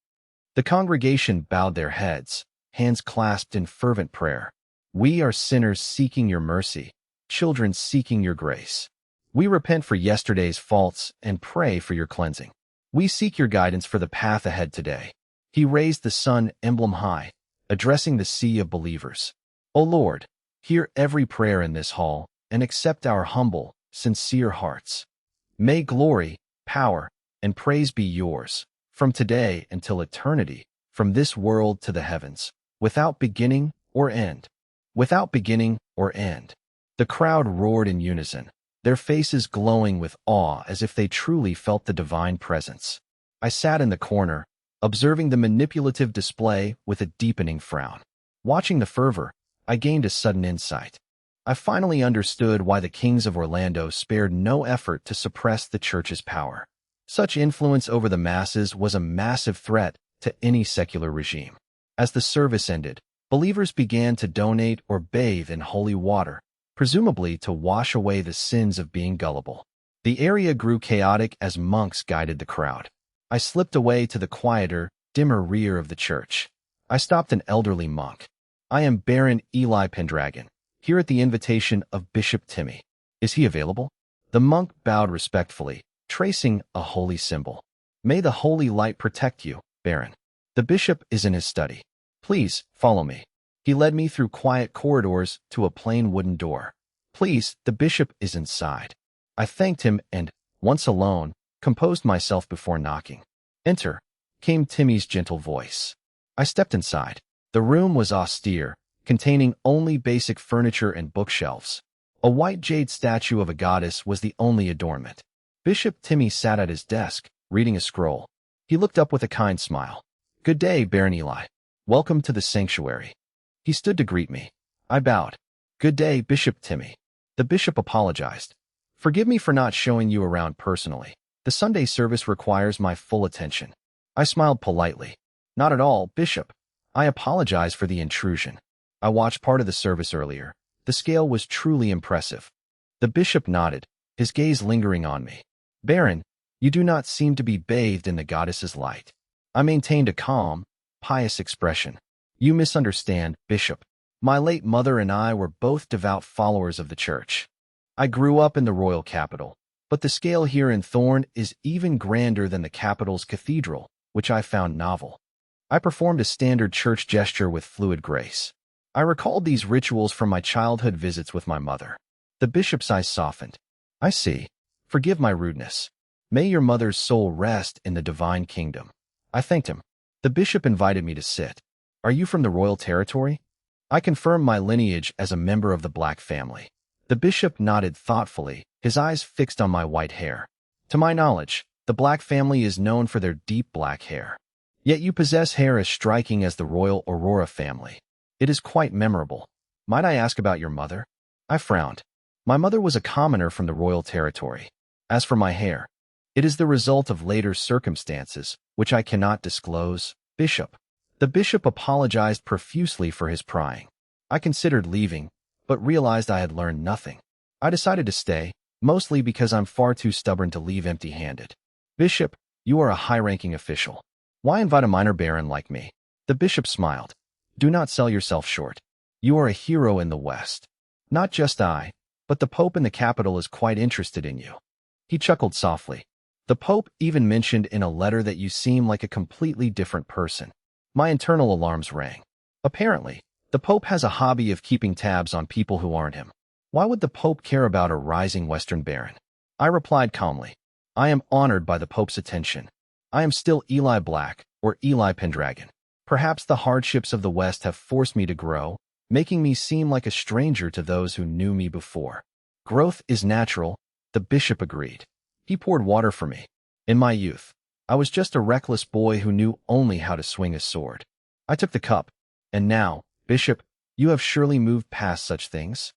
The congregation bowed their heads, hands clasped in fervent prayer. We are sinners seeking your mercy, children seeking your grace. We repent for yesterday's faults and pray for your cleansing. We seek your guidance for the path ahead today. He raised the sun emblem high, addressing the sea of believers. O Lord, hear every prayer in this hall and accept our humble, sincere hearts. May glory, power, and praise be yours, from today until eternity, from this world to the heavens, without beginning or end. Without beginning or end. The crowd roared in unison, their faces glowing with awe as if they truly felt the divine presence. I sat in the corner, observing the manipulative display with a deepening frown. Watching the fervor, I gained a sudden insight. I finally understood why the kings of Orlando spared no effort to suppress the church's power. Such influence over the masses was a massive threat to any secular regime. As the service ended, believers began to donate or bathe in holy water, presumably to wash away the sins of being gullible. The area grew chaotic as monks guided the crowd. I slipped away to the quieter, dimmer rear of the church. I stopped an elderly monk. "I am Baron Eli Pendragon, here at the invitation of Bishop Timmy. Is he available?" The monk bowed respectfully, tracing a holy symbol. "May the holy light protect you, Baron. The bishop is in his study. Please, follow me." He led me through quiet corridors to a plain wooden door. "Please, the bishop is inside." I thanked him and, once alone, composed myself before knocking. "Enter," came Timmy's gentle voice. I stepped inside. The room was austere, containing only basic furniture and bookshelves. A white jade statue of a goddess was the only adornment. Bishop Timmy sat at his desk, reading a scroll. He looked up with a kind smile. "Good day, Baron Eli. Welcome to the sanctuary." He stood to greet me. I bowed. "Good day, Bishop Timmy." The bishop apologized. "Forgive me for not showing you around personally. The Sunday service requires my full attention." I smiled politely. "Not at all, Bishop. I apologize for the intrusion. I watched part of the service earlier. The scale was truly impressive." The bishop nodded, his gaze lingering on me. "Baron, you do not seem to be bathed in the goddess's light." I maintained a calm, pious expression. "You misunderstand, Bishop. My late mother and I were both devout followers of the church. I grew up in the royal capital, but the scale here in Thorn is even grander than the capital's cathedral, which I found novel." I performed a standard church gesture with fluid grace. I recalled these rituals from my childhood visits with my mother. The bishop's eyes softened. "I see. Forgive my rudeness. May your mother's soul rest in the divine kingdom." I thanked him. The bishop invited me to sit. "Are you from the royal territory?" I confirmed my lineage as a member of the Black family. The bishop nodded thoughtfully, his eyes fixed on my white hair. "To my knowledge, the Black family is known for their deep black hair. Yet you possess hair as striking as the royal Aurora family. It is quite memorable. Might I ask about your mother?" I frowned. My mother was a commoner from the royal territory. As for my hair, it is the result of later circumstances, which I cannot disclose, Bishop. The bishop apologized profusely for his prying. I considered leaving, but realized I had learned nothing. I decided to stay, mostly because I'm far too stubborn to leave empty-handed. "Bishop, you are a high-ranking official. Why invite a minor baron like me?" The bishop smiled. "Do not sell yourself short. You are a hero in the West. Not just I, but the Pope in the capital is quite interested in you." He chuckled softly. "The Pope even mentioned in a letter that you seem like a completely different person." My internal alarms rang. Apparently, the Pope has a hobby of keeping tabs on people who aren't him. Why would the Pope care about a rising Western baron? I replied calmly. "I am honored by the Pope's attention. I am still Eli Black, or Eli Pendragon. Perhaps the hardships of the West have forced me to grow, making me seem like a stranger to those who knew me before." "Growth is natural," the bishop agreed. He poured water for me. "In my youth, I was just a reckless boy who knew only how to swing a sword." I took the cup. "And now, Bishop, you have surely moved past such things?"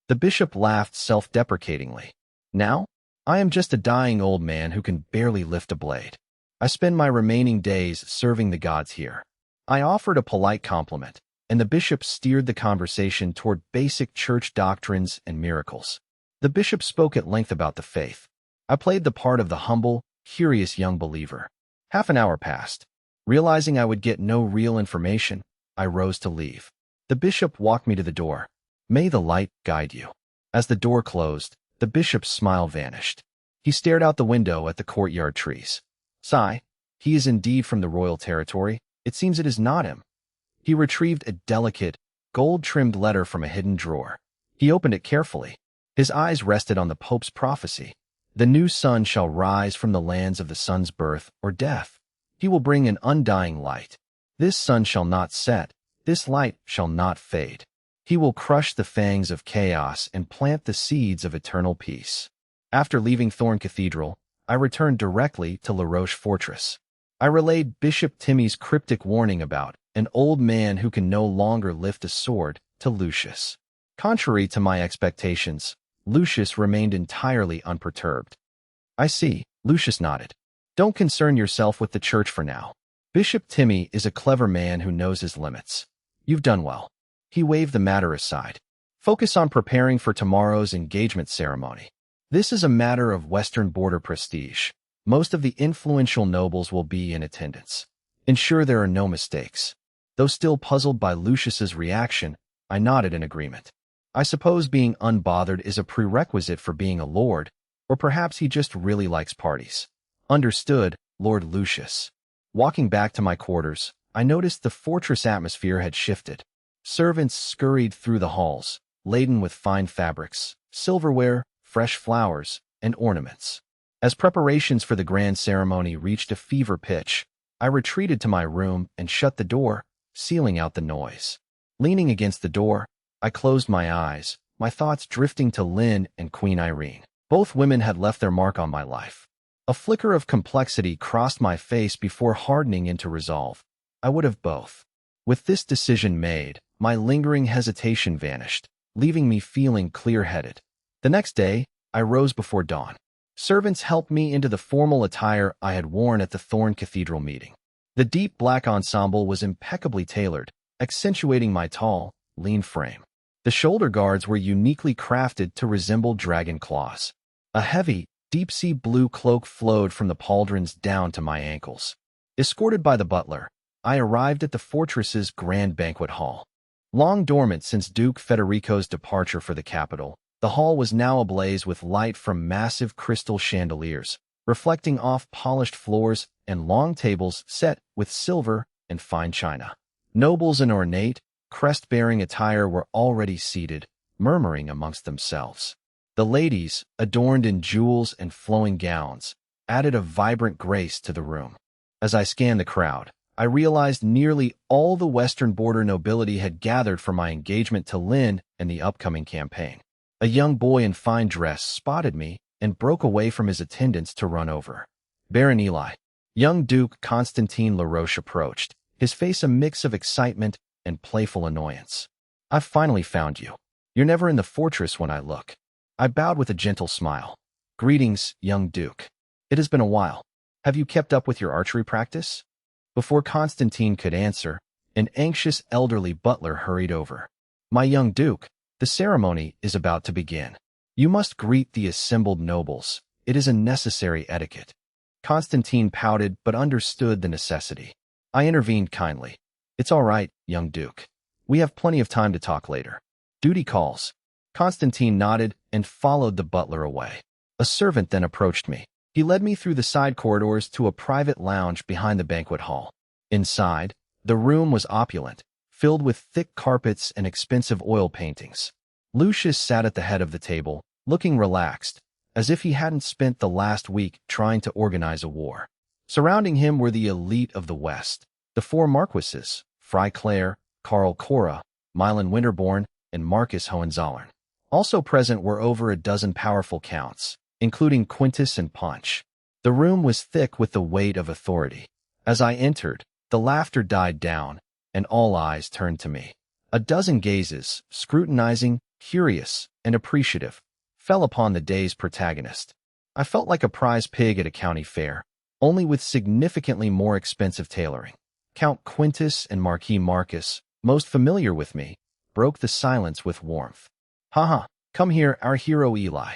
The bishop laughed self-deprecatingly. "Now? I am just a dying old man who can barely lift a blade. I spend my remaining days serving the gods here." I offered a polite compliment, and the bishop steered the conversation toward basic church doctrines and miracles. The bishop spoke at length about the faith. I played the part of the humble, curious young believer. Half an hour passed. Realizing I would get no real information, I rose to leave. The bishop walked me to the door. "May the light guide you." As the door closed, the bishop's smile vanished. He stared out the window at the courtyard trees. "Sigh, he is indeed from the royal territory. It seems it is not him." He retrieved a delicate, gold-trimmed letter from a hidden drawer. He opened it carefully. His eyes rested on the Pope's prophecy. "The new sun shall rise from the lands of the sun's birth or death. He will bring an undying light. This sun shall not set, this light shall not fade. He will crush the fangs of chaos and plant the seeds of eternal peace." After leaving Thorn Cathedral, I returned directly to La Roche Fortress. I relayed Bishop Timmy's cryptic warning about an old man who can no longer lift a sword to Lucius. Contrary to my expectations, Lucius remained entirely unperturbed. I see, Lucius nodded. Don't concern yourself with the church for now. Bishop Timmy is a clever man who knows his limits. You've done well. He waved the matter aside. Focus on preparing for tomorrow's engagement ceremony. This is a matter of Western border prestige. Most of the influential nobles will be in attendance. Ensure there are no mistakes. Though still puzzled by Lucius's reaction, I nodded in agreement. I suppose being unbothered is a prerequisite for being a lord, or perhaps he just really likes parties. Understood, Lord Lucius. Walking back to my quarters, I noticed the fortress atmosphere had shifted. Servants scurried through the halls, laden with fine fabrics, silverware, fresh flowers, and ornaments. As preparations for the grand ceremony reached a fever pitch, I retreated to my room and shut the door, sealing out the noise. Leaning against the door, I closed my eyes, my thoughts drifting to Lynn and Queen Irene. Both women had left their mark on my life. A flicker of complexity crossed my face before hardening into resolve. I would have both. With this decision made, my lingering hesitation vanished, leaving me feeling clear-headed. The next day, I rose before dawn. Servants helped me into the formal attire I had worn at the Thorn Cathedral meeting. The deep black ensemble was impeccably tailored, accentuating my tall, lean frame. The shoulder guards were uniquely crafted to resemble dragon claws. A heavy, deep-sea blue cloak flowed from the pauldrons down to my ankles. Escorted by the butler, I arrived at the fortress's grand banquet hall. Long dormant since Duke Federico's departure for the capital, the hall was now ablaze with light from massive crystal chandeliers, reflecting off polished floors and long tables set with silver and fine china. Nobles in ornate, crest-bearing attire were already seated, murmuring amongst themselves. The ladies, adorned in jewels and flowing gowns, added a vibrant grace to the room. As I scanned the crowd, I realized nearly all the western border nobility had gathered for my engagement to Lynn and the upcoming campaign. A young boy in fine dress spotted me and broke away from his attendants to run over. Baron Eli. Young Duke Constantine LaRoche approached, his face a mix of excitement and playful annoyance. I've finally found you. You're never in the fortress when I look. I bowed with a gentle smile. Greetings, young Duke. It has been a while. Have you kept up with your archery practice? Before Constantine could answer, an anxious elderly butler hurried over. My young Duke, the ceremony is about to begin. You must greet the assembled nobles. It is a necessary etiquette. Constantine pouted but understood the necessity. I intervened kindly. It's all right, young Duke. We have plenty of time to talk later. Duty calls. Constantine nodded and followed the butler away. A servant then approached me. He led me through the side corridors to a private lounge behind the banquet hall. Inside, the room was opulent, filled with thick carpets and expensive oil paintings. Lucius sat at the head of the table, looking relaxed, as if he hadn't spent the last week trying to organize a war. Surrounding him were the elite of the West, the four marquises, Fry Clare, Karl Cora, Milan Winterborn, and Marcus Hohenzollern. Also present were over a dozen powerful counts, including Quintus and Punch. The room was thick with the weight of authority. As I entered, the laughter died down, and all eyes turned to me. A dozen gazes, scrutinizing, curious, and appreciative, fell upon the day's protagonist. I felt like a prize pig at a county fair, only with significantly more expensive tailoring. Count Quintus and Marquis Marcus, most familiar with me, broke the silence with warmth. Haha, come here, our hero Eli.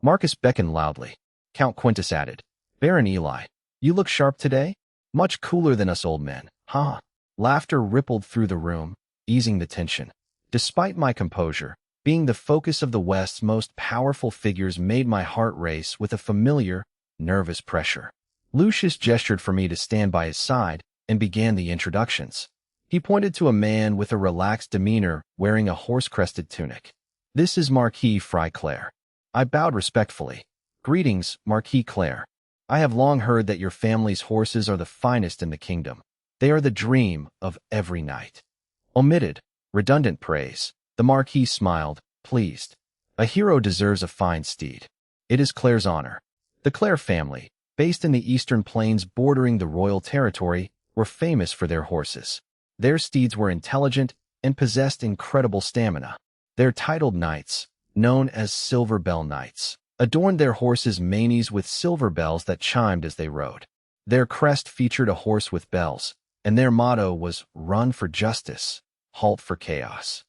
Marcus beckoned loudly. Count Quintus added, Baron Eli, you look sharp today? Much cooler than us old men, huh? Laughter rippled through the room, easing the tension. Despite my composure, being the focus of the West's most powerful figures made my heart race with a familiar, nervous pressure. Lucius gestured for me to stand by his side and began the introductions. He pointed to a man with a relaxed demeanor wearing a horse-crested tunic. This is Marquis Fry Clare. I bowed respectfully. Greetings, Marquis Clare. I have long heard that your family's horses are the finest in the kingdom. They are the dream of every knight. Omitted, redundant praise. The Marquis smiled, pleased. A hero deserves a fine steed. It is Clare's honor. The Clare family, based in the eastern plains bordering the royal territory, were famous for their horses. Their steeds were intelligent and possessed incredible stamina. Their titled knights, known as Silver Bell Knights, adorned their horses' manes with silver bells that chimed as they rode. Their crest featured a horse with bells, and their motto was "Run for justice, halt for chaos."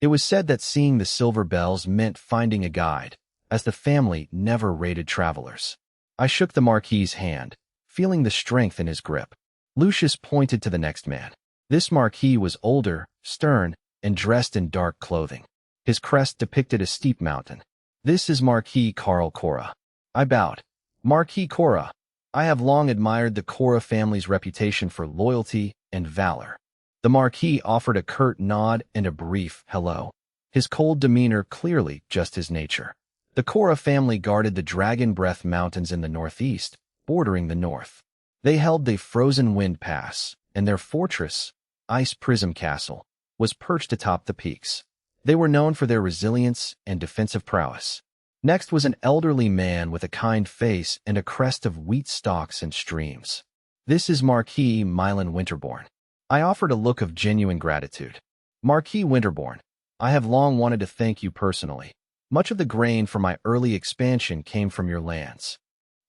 It was said that seeing the silver bells meant finding a guide, as the family never raided travelers. I shook the Marquis's hand, feeling the strength in his grip. Lucius pointed to the next man. This Marquis was older, stern, and dressed in dark clothing. His crest depicted a steep mountain. "This is Marquis Karl Cora." I bowed. "Marquis Cora, I have long admired the Cora family's reputation for loyalty and valor." The Marquis offered a curt nod and a brief hello, his cold demeanor clearly just his nature. The Cora family guarded the Dragon Breath Mountains in the northeast, bordering the north. They held the Frozen Wind Pass, and their fortress, Ice Prism Castle, was perched atop the peaks. They were known for their resilience and defensive prowess. Next was an elderly man with a kind face and a crest of wheat stalks and streams. "This is Marquis Milan Winterborn." I offered a look of genuine gratitude. "Marquis Winterborn, I have long wanted to thank you personally. Much of the grain for my early expansion came from your lands."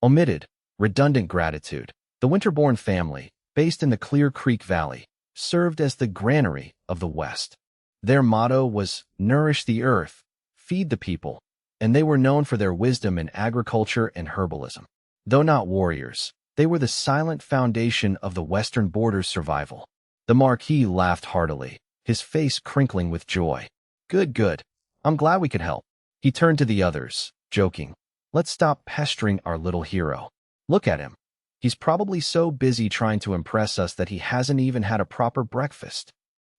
Omitted, redundant gratitude. The Winterborn family, based in the Clear Creek Valley, served as the granary of the West. Their motto was "Nourish the earth, feed the people," and they were known for their wisdom in agriculture and herbalism. Though not warriors, they were the silent foundation of the western border's survival. The Marquis laughed heartily, his face crinkling with joy. "Good, good. I'm glad we could help." He turned to the others, joking. "Let's stop pestering our little hero. Look at him. He's probably so busy trying to impress us that he hasn't even had a proper breakfast."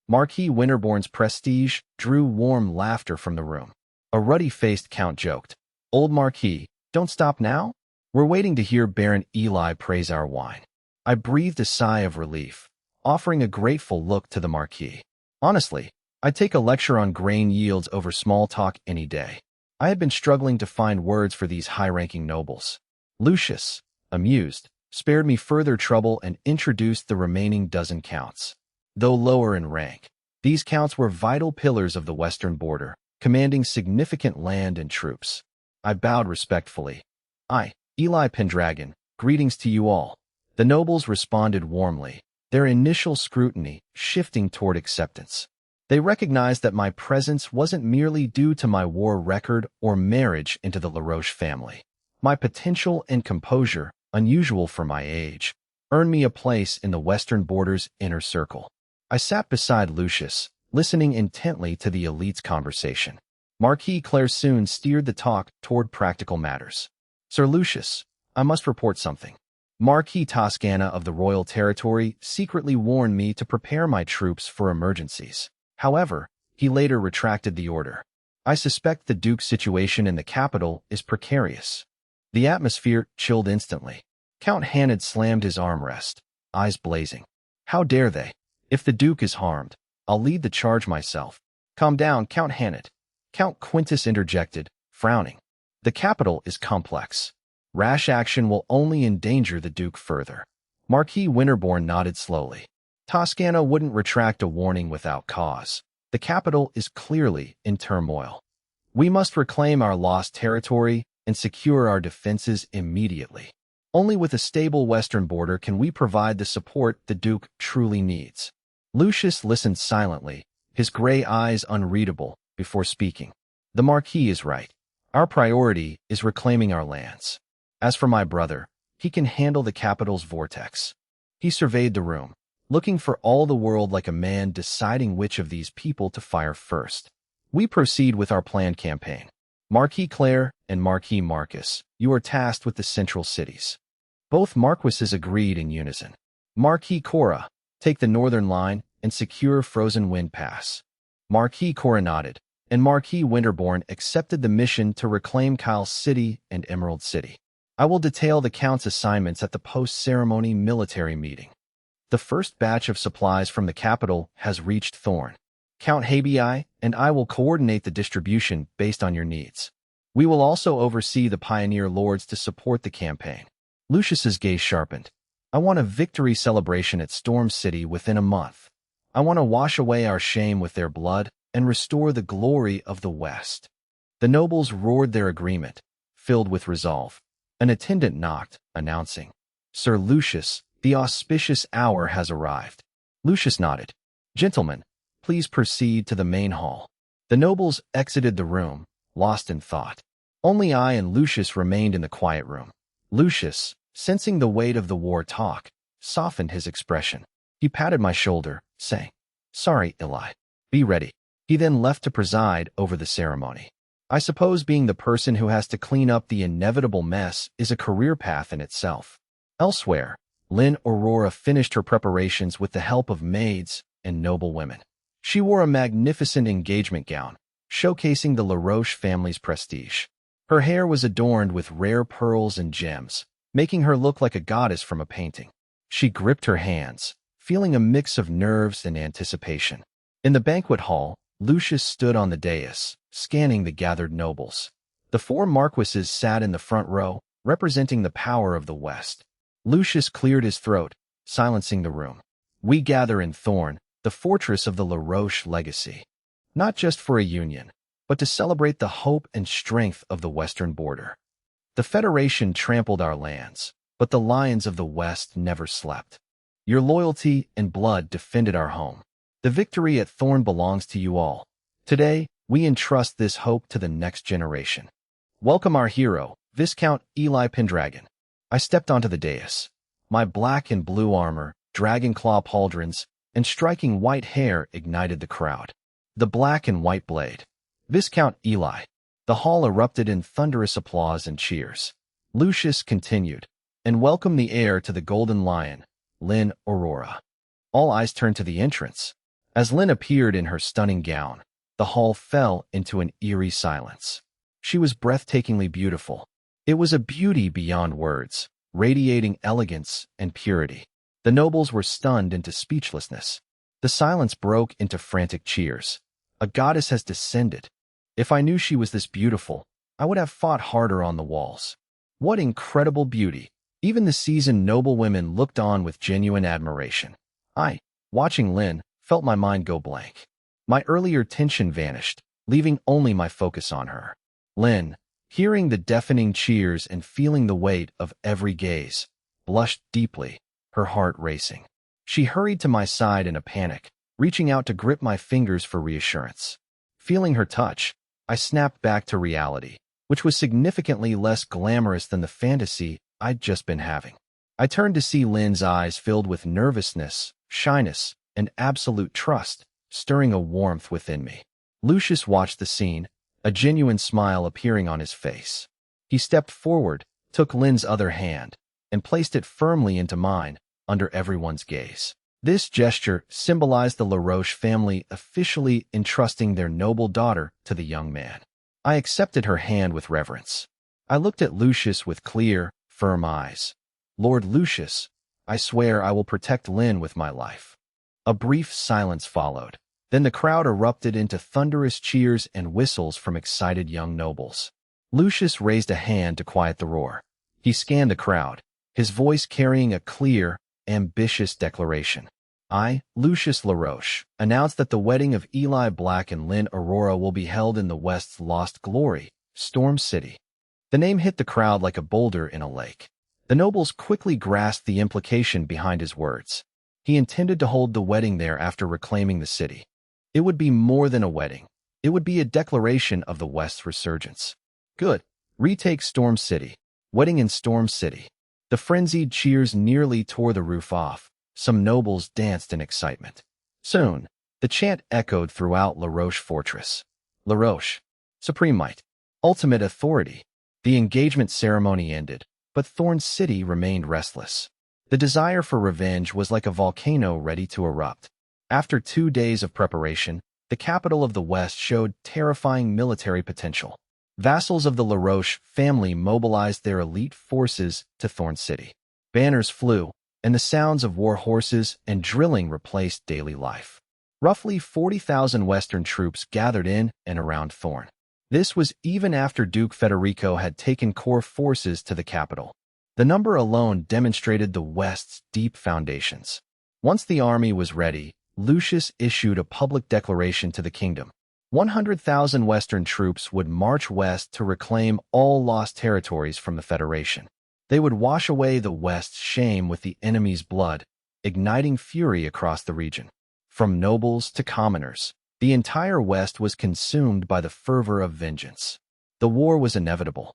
Marquis Winterborn's prestige drew warm laughter from the room. A ruddy-faced count joked, "Old Marquis, don't stop now? We're waiting to hear Baron Eli praise our wine." I breathed a sigh of relief, offering a grateful look to the Marquis. Honestly, I'd take a lecture on grain yields over small talk any day. I had been struggling to find words for these high-ranking nobles. Lucius, amused, spared me further trouble and introduced the remaining dozen counts. Though lower in rank, these counts were vital pillars of the western border, commanding significant land and troops. I bowed respectfully. "I, Eli Pendragon, greetings to you all." The nobles responded warmly, their initial scrutiny shifting toward acceptance. They recognized that my presence wasn't merely due to my war record or marriage into the LaRoche family. My potential and composure, unusual for my age, earned me a place in the western border's inner circle. I sat beside Lucius, listening intently to the elite's conversation. Marquis Clairsoon steered the talk toward practical matters. "Sir Lucius, I must report something. Marquis Toscana of the Royal Territory secretly warned me to prepare my troops for emergencies. However, he later retracted the order. I suspect the Duke's situation in the capital is precarious." The atmosphere chilled instantly. Count Hanad slammed his armrest, eyes blazing. "How dare they? If the Duke is harmed, I'll lead the charge myself." "Calm down, Count Hanad," Count Quintus interjected, frowning. "The capital is complex. Rash action will only endanger the Duke further." Marquis Winterborn nodded slowly. "Toscana wouldn't retract a warning without cause. The capital is clearly in turmoil. We must reclaim our lost territory and secure our defenses immediately. Only with a stable western border can we provide the support the Duke truly needs." Lucius listened silently, his gray eyes unreadable, before speaking. "The Marquis is right. Our priority is reclaiming our lands. As for my brother, he can handle the capital's vortex." He surveyed the room, looking for all the world like a man deciding which of these people to fire first. "We proceed with our planned campaign. Marquis Claire and Marquis Marcus, you are tasked with the central cities." Both Marquises agreed in unison. "Marquis Cora, take the northern line and secure Frozen Wind Pass." Marquis Cora nodded, and Marquis Winterborn accepted the mission to reclaim Kyle's City and Emerald City. "I will detail the Count's assignments at the post-ceremony military meeting. The first batch of supplies from the capital has reached Thorn. Count Habii and I will coordinate the distribution based on your needs. We will also oversee the Pioneer Lords to support the campaign." Lucius's gaze sharpened. "I want a victory celebration at Storm City within a month. I want to wash away our shame with their blood and restore the glory of the West. The nobles roared their agreement, filled with resolve. An attendant knocked, announcing, "Sir Lucius, the auspicious hour has arrived." Lucius nodded. "Gentlemen, please proceed to the main hall." The nobles exited the room, lost in thought. Only I and Lucius remained in the quiet room. Lucius, sensing the weight of the war talk, softened his expression. He patted my shoulder, saying, "Sorry, Eli. Be ready." He then left to preside over the ceremony. I suppose being the person who has to clean up the inevitable mess is a career path in itself. Elsewhere, Lynn Aurora finished her preparations with the help of maids and noble women. She wore a magnificent engagement gown, showcasing the LaRoche family's prestige. Her hair was adorned with rare pearls and gems, making her look like a goddess from a painting. She gripped her hands, feeling a mix of nerves and anticipation. In the banquet hall, Lucius stood on the dais, scanning the gathered nobles. The four marquises sat in the front row, representing the power of the West. Lucius cleared his throat, silencing the room. "We gather in Thorn, the fortress of the LaRoche legacy, not just for a union, but to celebrate the hope and strength of the western border. The Federation trampled our lands, but the lions of the West never slept. Your loyalty and blood defended our home. The victory at Thorn belongs to you all. Today, we entrust this hope to the next generation. Welcome our hero, Viscount Eli Pendragon." I stepped onto the dais. My black and blue armor, dragon claw pauldrons, and striking white hair ignited the crowd. The black and white blade. "Viscount Eli." The hall erupted in thunderous applause and cheers. Lucius continued, "And welcome the heir to the Golden Lion, Lynn Aurora." All eyes turned to the entrance. As Lynn appeared in her stunning gown, the hall fell into an eerie silence. She was breathtakingly beautiful. It was a beauty beyond words, radiating elegance and purity. The nobles were stunned into speechlessness. The silence broke into frantic cheers. A goddess has descended. If I knew she was this beautiful, I would have fought harder on the walls. What incredible beauty! Even the seasoned noble women looked on with genuine admiration. I, watching Lynn, felt my mind go blank. My earlier tension vanished, leaving only my focus on her. Lynn, hearing the deafening cheers and feeling the weight of every gaze, blushed deeply, her heart racing. She hurried to my side in a panic, reaching out to grip my fingers for reassurance. Feeling her touch, I snapped back to reality, which was significantly less glamorous than the fantasy I'd just been having. I turned to see Lynn's eyes filled with nervousness, shyness, and absolute trust, stirring a warmth within me. Lucius watched the scene, a genuine smile appearing on his face. He stepped forward, took Lynn's other hand, and placed it firmly into mine, under everyone's gaze. This gesture symbolized the LaRoche family officially entrusting their noble daughter to the young man. I accepted her hand with reverence. I looked at Lucius with clear, firm eyes. "Lord Lucius, I swear I will protect Lynn with my life." A brief silence followed. Then the crowd erupted into thunderous cheers and whistles from excited young nobles. Lucius raised a hand to quiet the roar. He scanned the crowd, his voice carrying a clear, ambitious declaration. "I, Lucius LaRoche, announce that the wedding of Eli Black and Lynn Aurora will be held in the West's lost glory, Storm City." The name hit the crowd like a boulder in a lake. The nobles quickly grasped the implication behind his words. He intended to hold the wedding there after reclaiming the city. It would be more than a wedding. It would be a declaration of the West's resurgence. Good. Retake Storm City. Wedding in Storm City. The frenzied cheers nearly tore the roof off. Some nobles danced in excitement. Soon, the chant echoed throughout LaRoche Fortress. LaRoche, supreme might, ultimate authority. The engagement ceremony ended, but Thorn City remained restless. The desire for revenge was like a volcano ready to erupt. After 2 days of preparation, the capital of the West showed terrifying military potential. Vassals of the LaRoche family mobilized their elite forces to Thorn City. Banners flew, and the sounds of war horses and drilling replaced daily life. Roughly 40,000 Western troops gathered in and around Thorn. This was even after Duke Federico had taken core forces to the capital. The number alone demonstrated the West's deep foundations. Once the army was ready, Lucius issued a public declaration to the kingdom. 100,000 Western troops would march west to reclaim all lost territories from the Federation. They would wash away the West's shame with the enemy's blood, igniting fury across the region. From nobles to commoners, the entire West was consumed by the fervor of vengeance. The war was inevitable.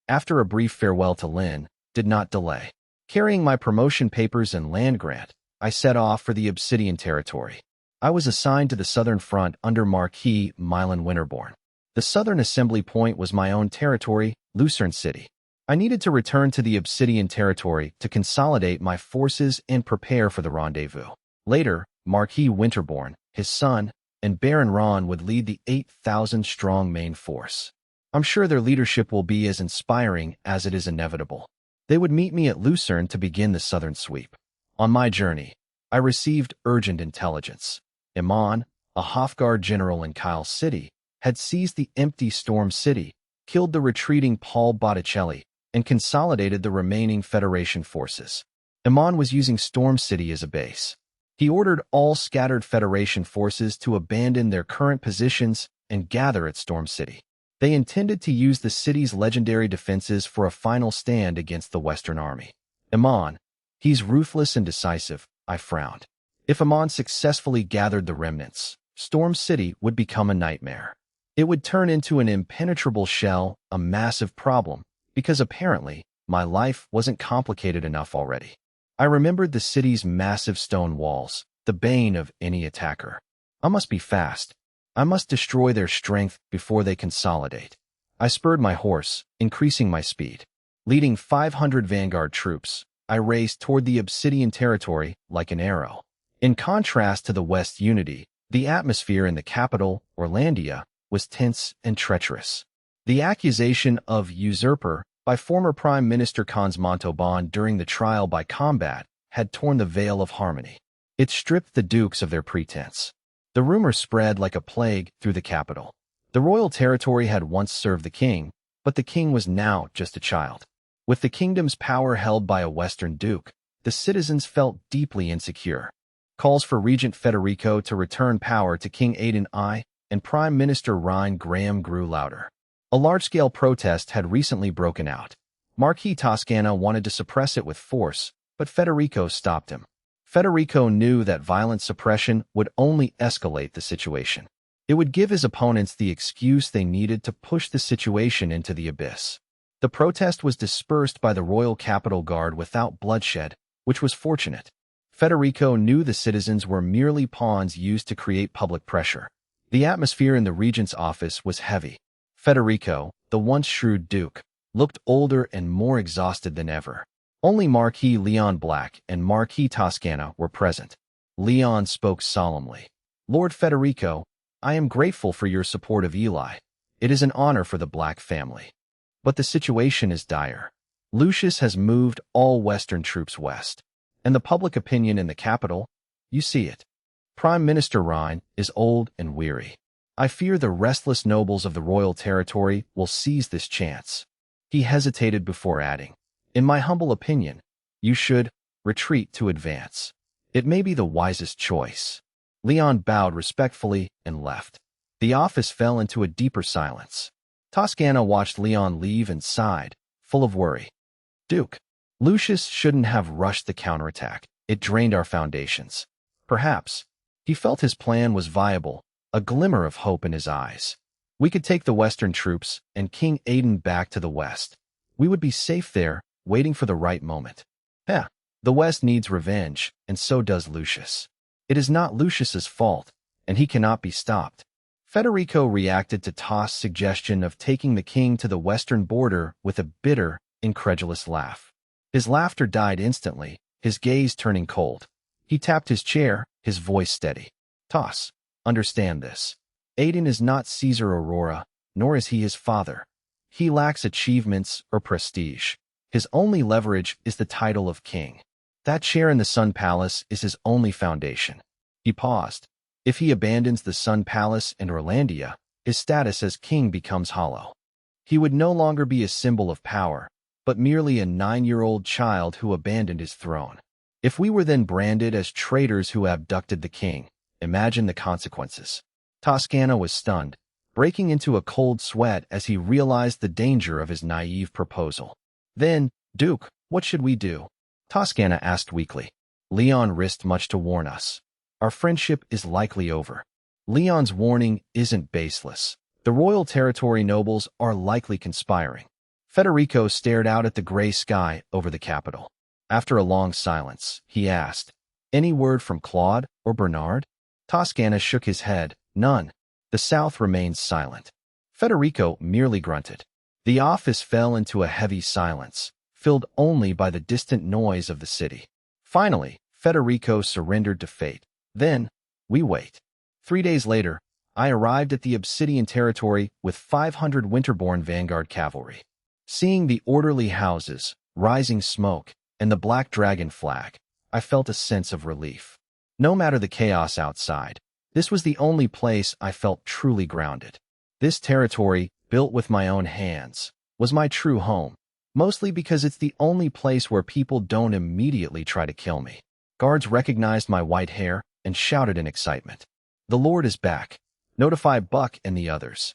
After a brief farewell to Lin, did not delay. Carrying my promotion papers and land grant, I set off for the Obsidian territory. I was assigned to the southern front under Marquis Milan Winterborn. The southern assembly point was my own territory, Lucerne City. I needed to return to the Obsidian territory to consolidate my forces and prepare for the rendezvous. Later, Marquis Winterborn, his son, and Baron Ron would lead the 8,000-strong main force. I'm sure their leadership will be as inspiring as it is inevitable. They would meet me at Lucerne to begin the southern sweep. On my journey, I received urgent intelligence. Iman, a Hofguard general in Kyle City, had seized the empty Storm City, killed the retreating Paul Botticelli, and consolidated the remaining Federation forces. Iman was using Storm City as a base. He ordered all scattered Federation forces to abandon their current positions and gather at Storm City. They intended to use the city's legendary defenses for a final stand against the Western Army. Iman, he's ruthless and decisive, I frowned. If Iman successfully gathered the remnants, Storm City would become a nightmare. It would turn into an impenetrable shell, a massive problem, because apparently my life wasn't complicated enough already. I remembered the city's massive stone walls, the bane of any attacker. I must be fast. I must destroy their strength before they consolidate. I spurred my horse, increasing my speed. Leading 500 vanguard troops, I raced toward the Obsidian territory like an arrow. In contrast to the West's unity, the atmosphere in the capital, Orlandia, was tense and treacherous. The accusation of usurper by former Prime Minister Khans Montauban during the trial by combat had torn the veil of harmony. It stripped the dukes of their pretense. The rumor spread like a plague through the capital. The royal territory had once served the king, but the king was now just a child. With the kingdom's power held by a Western duke, the citizens felt deeply insecure. Calls for Regent Federico to return power to King Aiden I and Prime Minister Ryan Graham grew louder. A large-scale protest had recently broken out. Marquis Toscana wanted to suppress it with force, but Federico stopped him. Federico knew that violent suppression would only escalate the situation. It would give his opponents the excuse they needed to push the situation into the abyss. The protest was dispersed by the Royal Capitol Guard without bloodshed, which was fortunate. Federico knew the citizens were merely pawns used to create public pressure. The atmosphere in the regent's office was heavy. Federico, the once shrewd duke, looked older and more exhausted than ever. Only Marquis Leon Black and Marquis Toscana were present. Leon spoke solemnly. Lord Federico, I am grateful for your support of Eli. It is an honor for the Black family. But the situation is dire. Lucius has moved all Western troops west. And the public opinion in the capital, you see it. Prime Minister Rhine is old and weary. I fear the restless nobles of the royal territory will seize this chance. He hesitated before adding, in my humble opinion, you should retreat to advance. It may be the wisest choice. Leon bowed respectfully and left. The office fell into a deeper silence. Toscana watched Leon leave and sighed, full of worry. Duke, Lucius shouldn't have rushed the counterattack. It drained our foundations. Perhaps. He felt his plan was viable, a glimmer of hope in his eyes. We could take the Western troops and King Aiden back to the West. We would be safe there, waiting for the right moment. The West needs revenge, and so does Lucius. It is not Lucius's fault, and he cannot be stopped. Federico reacted to Toss' suggestion of taking the king to the western border with a bitter, incredulous laugh. His laughter died instantly, his gaze turning cold. He tapped his chair, his voice steady. Toss, understand this. Aiden is not Caesar Aurora, nor is he his father. He lacks achievements or prestige. His only leverage is the title of king. That chair in the Sun Palace is his only foundation. He paused. If he abandons the Sun Palace and Orlandia, his status as king becomes hollow. He would no longer be a symbol of power, but merely a 9-year-old child who abandoned his throne. If we were then branded as traitors who abducted the king, imagine the consequences. Toscana was stunned, breaking into a cold sweat as he realized the danger of his naive proposal. Then, Duke, what should we do? Toscana asked weakly. Leon risked much to warn us. Our friendship is likely over. Leon's warning isn't baseless. The royal territory nobles are likely conspiring. Federico stared out at the gray sky over the capital. After a long silence, he asked, "Any word from Claude or Bernard?" Toscana shook his head. None. The South remains silent. Federico merely grunted. The office fell into a heavy silence, filled only by the distant noise of the city. Finally, Federico surrendered to fate. Then, we wait. 3 days later, I arrived at the Obsidian territory with 500 Winterborn Vanguard cavalry. Seeing the orderly houses, rising smoke, and the Black Dragon flag, I felt a sense of relief. No matter the chaos outside, this was the only place I felt truly grounded. This territory, built with my own hands, was my true home, mostly because it's the only place where people don't immediately try to kill me. Guards recognized my white hair and shouted in excitement. The Lord is back. Notify Buck and the others.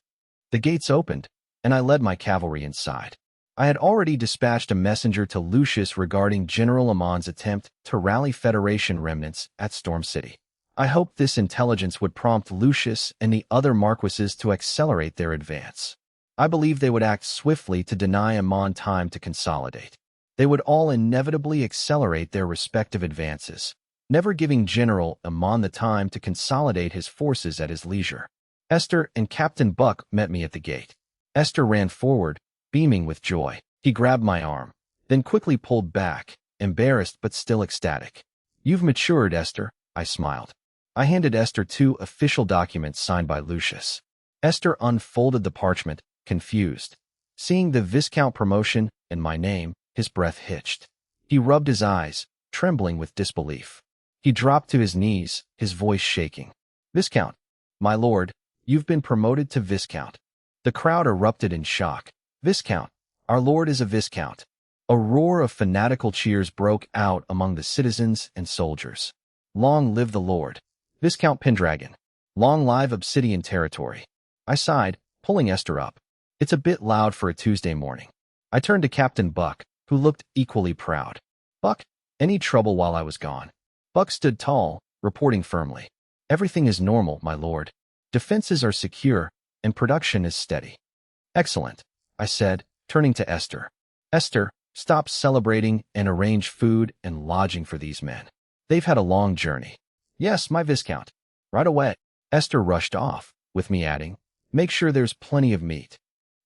The gates opened, and I led my cavalry inside. I had already dispatched a messenger to Lucius regarding General Amon's attempt to rally Federation remnants at Storm City. I hoped this intelligence would prompt Lucius and the other marquises to accelerate their advance. I believed they would act swiftly to deny Amon time to consolidate. They would all inevitably accelerate their respective advances, never giving General Amon the time to consolidate his forces at his leisure. Esther and Captain Buck met me at the gate. Esther ran forward, beaming with joy. He grabbed my arm, then quickly pulled back, embarrassed but still ecstatic. "You've matured, Esther," I smiled. I handed Esther 2 official documents signed by Lucius. Esther unfolded the parchment, confused. Seeing the Viscount promotion and my name, his breath hitched. He rubbed his eyes, trembling with disbelief. He dropped to his knees, his voice shaking. "Viscount, my lord, you've been promoted to Viscount." The crowd erupted in shock. "Viscount, our lord is a Viscount." A roar of fanatical cheers broke out among the citizens and soldiers. "Long live the lord. Viscount Pendragon. Long live Obsidian territory." I sighed, pulling Esther up. "It's a bit loud for a Tuesday morning." I turned to Captain Buck, who looked equally proud. "Buck, any trouble while I was gone?" Buck stood tall, reporting firmly. "Everything is normal, my lord. Defenses are secure, and production is steady." "Excellent," I said, turning to Esther. "Esther, stop celebrating and arrange food and lodging for these men. They've had a long journey." "Yes, my Viscount." "Right away." Esther rushed off, with me adding, "Make sure there's plenty of meat."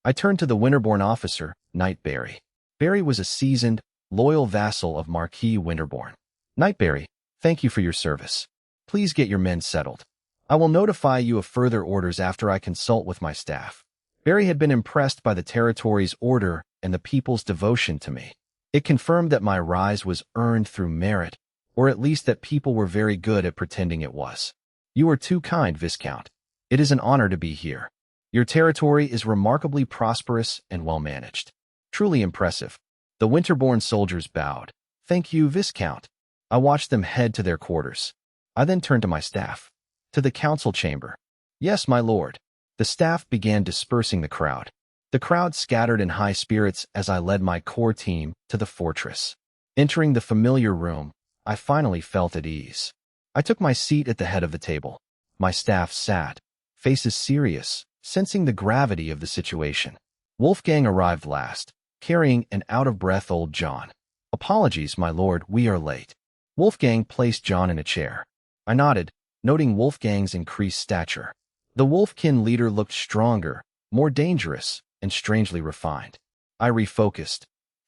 I turned to the Winterborn officer, Knight Barry. Barry was a seasoned, loyal vassal of Marquis Winterborn. "Knight Barry, thank you for your service. Please get your men settled. I will notify you of further orders after I consult with my staff." Barry had been impressed by the territory's order and the people's devotion to me. It confirmed that my rise was earned through merit, or at least that people were very good at pretending it was. "You are too kind, Viscount. It is an honor to be here. Your territory is remarkably prosperous and well-managed. Truly impressive." The Winterborn soldiers bowed. "Thank you, Viscount." I watched them head to their quarters. I then turned to my staff. "To the council chamber." "Yes, my lord." The staff began dispersing the crowd. The crowd scattered in high spirits as I led my core team to the fortress. Entering the familiar room, I finally felt at ease. I took my seat at the head of the table. My staff sat, faces serious, sensing the gravity of the situation. Wolfgang arrived last, carrying an out-of-breath old John. "Apologies, my lord, we are late." Wolfgang placed John in a chair. I nodded, noting Wolfgang's increased stature. The Wolfkin leader looked stronger, more dangerous, and strangely refined. I refocused.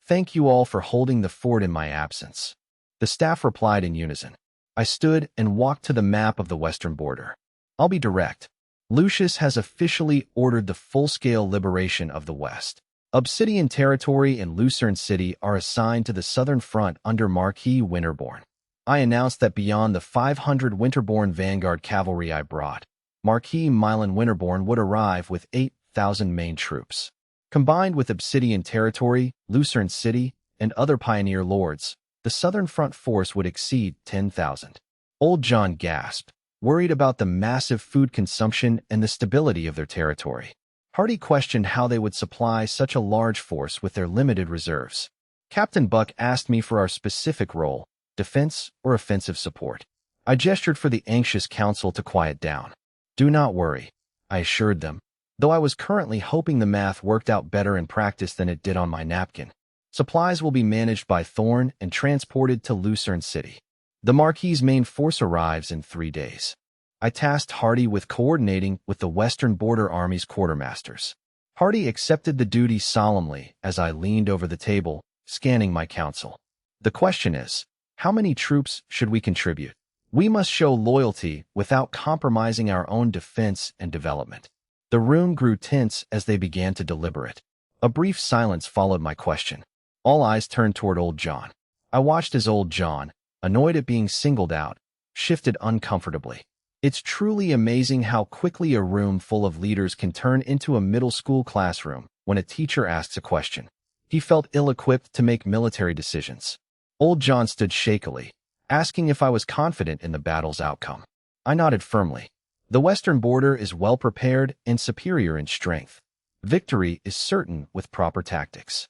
"Thank you all for holding the fort in my absence." The staff replied in unison. I stood and walked to the map of the western border. "I'll be direct. Lucius has officially ordered the full-scale liberation of the West. Obsidian territory and Lucerne City are assigned to the southern front under Marquis Winterborn. I announced that beyond the 500 Winterborn Vanguard cavalry I brought, Marquis Milan Winterborn would arrive with 8,000 main troops. Combined with Obsidian territory, Lucerne City, and other pioneer lords, the southern front force would exceed 10,000. Old John gasped. worried about the massive food consumption and the stability of their territory. Hardy questioned how they would supply such a large force with their limited reserves. Captain Buck asked me for our specific role, defense or offensive support. I gestured for the anxious council to quiet down. Do not worry, I assured them, though I was currently hoping the math worked out better in practice than it did on my napkin. Supplies will be managed by Thorn and transported to Lucerne City. The Marquis's main force arrives in 3 days. I tasked Hardy with coordinating with the Western Border Army's quartermasters. Hardy accepted the duty solemnly as I leaned over the table, scanning my council. The question is, how many troops should we contribute? We must show loyalty without compromising our own defense and development. The room grew tense as they began to deliberate. A brief silence followed my question. All eyes turned toward Old John. I watched as Old John, annoyed at being singled out, shifted uncomfortably. It's truly amazing how quickly a room full of leaders can turn into a middle school classroom when a teacher asks a question. He felt ill-equipped to make military decisions. Old John stood shakily, asking if I was confident in the battle's outcome. I nodded firmly. The Western border is well prepared and superior in strength. Victory is certain with proper tactics.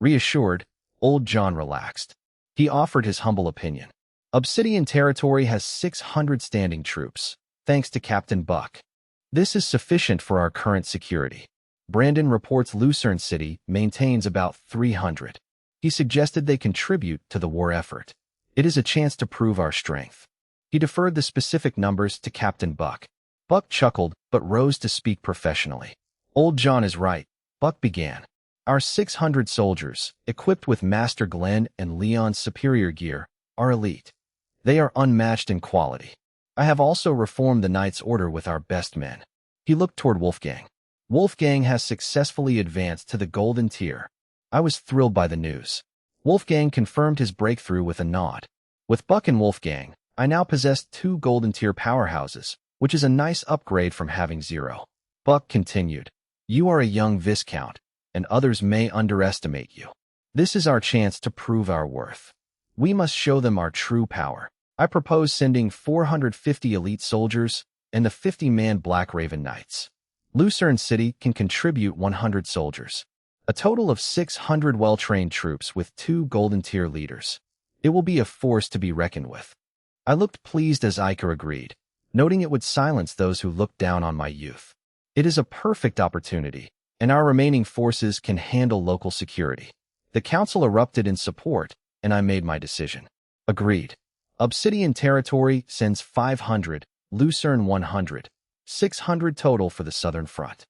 Reassured, Old John relaxed. He offered his humble opinion. Obsidian territory has 600 standing troops, thanks to Captain Buck. This is sufficient for our current security. Brandon reports Lucerne City maintains about 300. He suggested they contribute to the war effort. It is a chance to prove our strength. He deferred the specific numbers to Captain Buck. Buck chuckled, but rose to speak professionally. Old John is right, Buck began. Our 600 soldiers, equipped with Master Glenn and Leon's superior gear, are elite. They are unmatched in quality. I have also reformed the Knight's Order with our best men. He looked toward Wolfgang. Wolfgang has successfully advanced to the Golden Tier. I was thrilled by the news. Wolfgang confirmed his breakthrough with a nod. With Buck and Wolfgang, I now possess 2 Golden Tier powerhouses, which is a nice upgrade from having 0. Buck continued, You are a young Viscount, and others may underestimate you. This is our chance to prove our worth. We must show them our true power. I propose sending 450 elite soldiers and the 50-man Black Raven Knights. Lucerne City can contribute 100 soldiers. A total of 600 well-trained troops with 2 Golden Tier leaders. It will be a force to be reckoned with. I looked pleased as Iker agreed, noting it would silence those who looked down on my youth. It is a perfect opportunity, and our remaining forces can handle local security. The council erupted in support, and I made my decision. Agreed. Obsidian territory sends 500, Lucerne 100, 600 total for the southern front.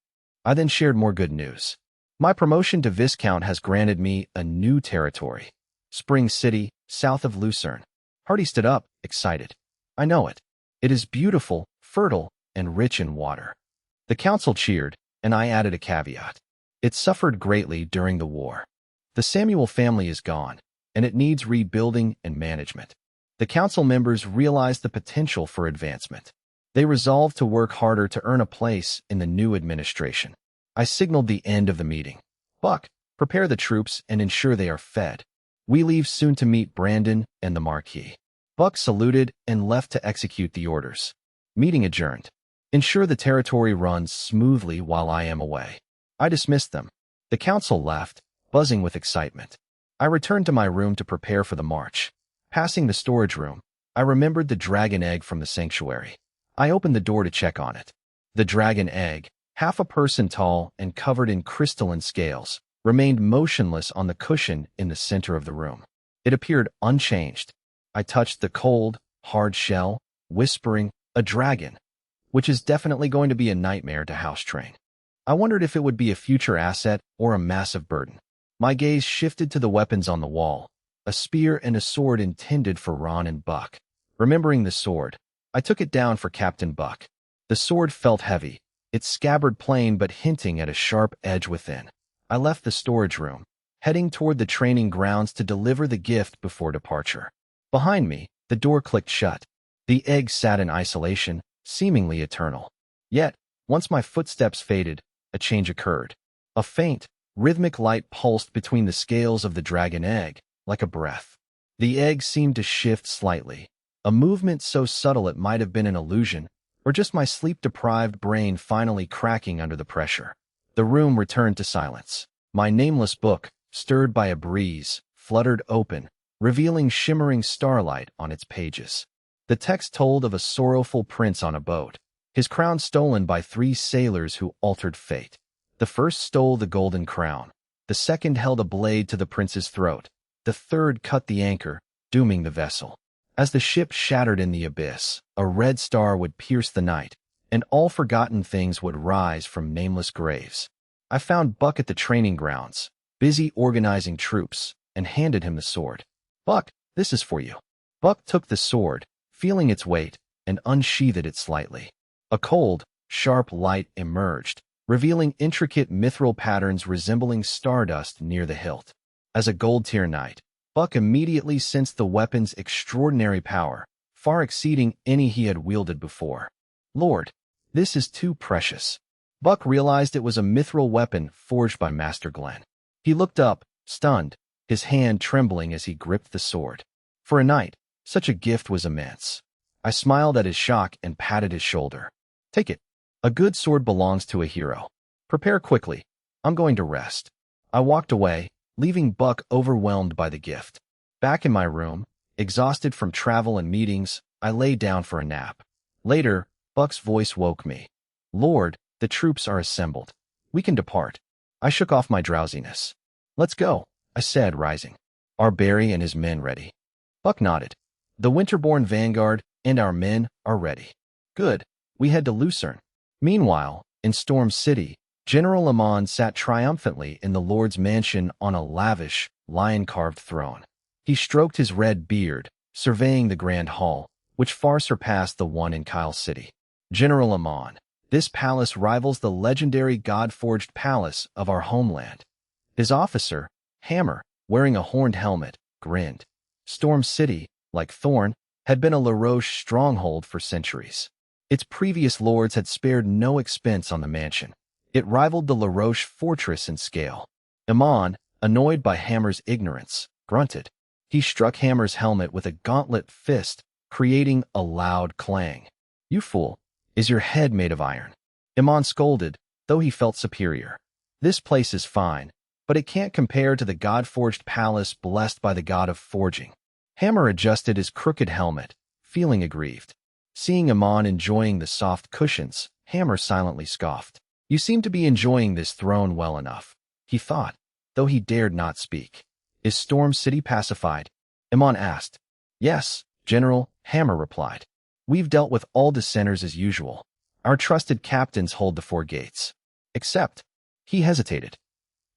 I then shared more good news. My promotion to Viscount has granted me a new territory. Spring City, south of Lucerne. Hardy stood up, excited. I know it. It is beautiful, fertile, and rich in water. The council cheered, and I added a caveat. It suffered greatly during the war. The Samuel family is gone, and it needs rebuilding and management. The council members realized the potential for advancement. They resolved to work harder to earn a place in the new administration. I signaled the end of the meeting. Buck, prepare the troops and ensure they are fed. We leave soon to meet Brandon and the Marquis. Buck saluted and left to execute the orders. Meeting adjourned. Ensure the territory runs smoothly while I am away. I dismissed them. The council left, buzzing with excitement. I returned to my room to prepare for the march. Passing the storage room, I remembered the dragon egg from the sanctuary. I opened the door to check on it. The dragon egg, half a person tall and covered in crystalline scales, remained motionless on the cushion in the center of the room. It appeared unchanged. I touched the cold, hard shell, whispering, a dragon, which is definitely going to be a nightmare to house train. I wondered if it would be a future asset or a massive burden. My gaze shifted to the weapons on the wall, a spear and a sword intended for Ron and Buck. Remembering the sword, I took it down for Captain Buck. The sword felt heavy, its scabbard plain but hinting at a sharp edge within. I left the storage room, heading toward the training grounds to deliver the gift before departure. Behind me, the door clicked shut. The egg sat in isolation, seemingly eternal. Yet, once my footsteps faded, a change occurred. A faint, rhythmic light pulsed between the scales of the dragon egg, like a breath. The egg seemed to shift slightly, a movement so subtle it might have been an illusion, or just my sleep-deprived brain finally cracking under the pressure. The room returned to silence. My nameless book, stirred by a breeze, fluttered open, revealing shimmering starlight on its pages. The text told of a sorrowful prince on a boat, his crown stolen by 3 sailors who altered fate. The first stole the golden crown. The second held a blade to the prince's throat. The third cut the anchor, dooming the vessel. As the ship shattered in the abyss, a red star would pierce the night, and all forgotten things would rise from nameless graves. I found Buck at the training grounds, busy organizing troops, and handed him the sword. "Buck, this is for you." Buck took the sword, feeling its weight, and unsheathed it slightly. A cold, sharp light emerged, revealing intricate mithril patterns resembling stardust near the hilt. As a gold-tier knight, Buck immediately sensed the weapon's extraordinary power, far exceeding any he had wielded before. "Lord, this is too precious." Buck realized it was a mithril weapon forged by Master Glenn. He looked up, stunned, his hand trembling as he gripped the sword. For a knight, such a gift was immense. I smiled at his shock and patted his shoulder. "Take it. A good sword belongs to a hero. Prepare quickly. I'm going to rest." I walked away, leaving Buck overwhelmed by the gift. Back in my room, exhausted from travel and meetings, I lay down for a nap. Later, Buck's voice woke me. "Lord, the troops are assembled. We can depart." I shook off my drowsiness. "Let's go," I said, rising. "Are Barry and his men ready?" Buck nodded. "The Winterborn Vanguard and our men are ready." "Good. We head to Lucerne." Meanwhile, in Storm City, General Amon sat triumphantly in the Lord's mansion on a lavish, lion-carved throne. He stroked his red beard, surveying the grand hall, which far surpassed the one in Kyle City. "General Amon, this palace rivals the legendary god-forged palace of our homeland." His officer, Hammer, wearing a horned helmet, grinned. Storm City, like Thorn, had been a LaRoche stronghold for centuries. Its previous lords had spared no expense on the mansion. It rivaled the LaRoche fortress in scale. Amon, annoyed by Hammer's ignorance, grunted. He struck Hammer's helmet with a gauntlet fist, creating a loud clang. "You fool, is your head made of iron?" Amon scolded, though he felt superior. "This place is fine, but it can't compare to the god-forged palace blessed by the god of forging." Hammer adjusted his crooked helmet, feeling aggrieved. Seeing Amon enjoying the soft cushions, Hammer silently scoffed. "You seem to be enjoying this throne well enough," he thought, though he dared not speak. "Is Storm City pacified?" Amon asked. "Yes, General," Hammer replied. "We've dealt with all dissenters as usual. Our trusted captains hold the 4 gates. Except," he hesitated.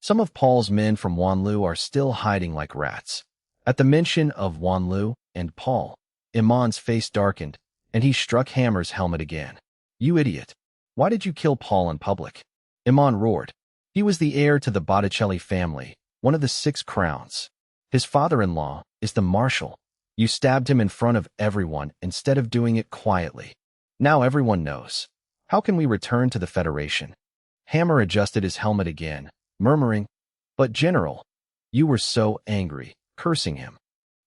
"Some of Paul's men from Wanlu are still hiding like rats." At the mention of Wanlu and Paul, Amon's face darkened, and he struck Hammer's helmet again. "You idiot. Why did you kill Paul in public?" Amon roared. "He was the heir to the Botticelli family, one of the 6 crowns. His father-in-law is the marshal. You stabbed him in front of everyone instead of doing it quietly. Now everyone knows. How can we return to the Federation?" Hammer adjusted his helmet again, murmuring, "But General, you were so angry, cursing him.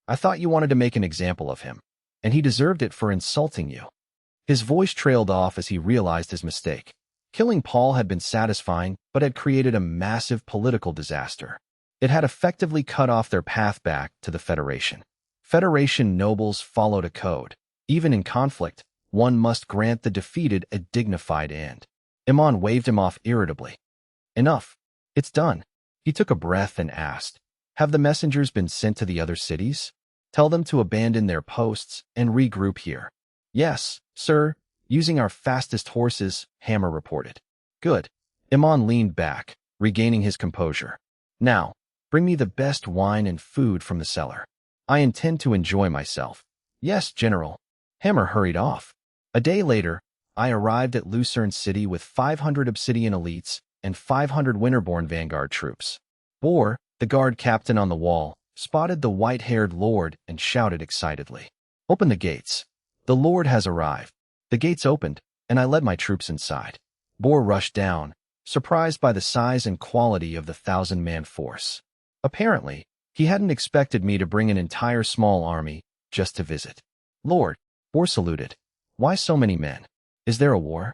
I thought you wanted to make an example of him, and he deserved it for insulting you." His voice trailed off as he realized his mistake. Killing Paul had been satisfying, but had created a massive political disaster. It had effectively cut off their path back to the Federation. Federation nobles followed a code. Even in conflict, one must grant the defeated a dignified end. Amon waved him off irritably. "Enough. It's done." He took a breath and asked, "Have the messengers been sent to the other cities? Tell them to abandon their posts and regroup here." "Yes, sir, using our fastest horses," Hammer reported. "Good." Amon leaned back, regaining his composure. "Now, bring me the best wine and food from the cellar. I intend to enjoy myself." "Yes, General." Hammer hurried off. A day later, I arrived at Lucerne City with 500 Obsidian elites and 500 Winterborn Vanguard troops. Boar, the guard captain on the wall, spotted the white-haired lord and shouted excitedly, "Open the gates. The lord has arrived." The gates opened, and I led my troops inside. Boar rushed down, surprised by the size and quality of the 1,000-man force. Apparently, he hadn't expected me to bring an entire small army just to visit. Lord, Boar saluted. Why so many men? Is there a war?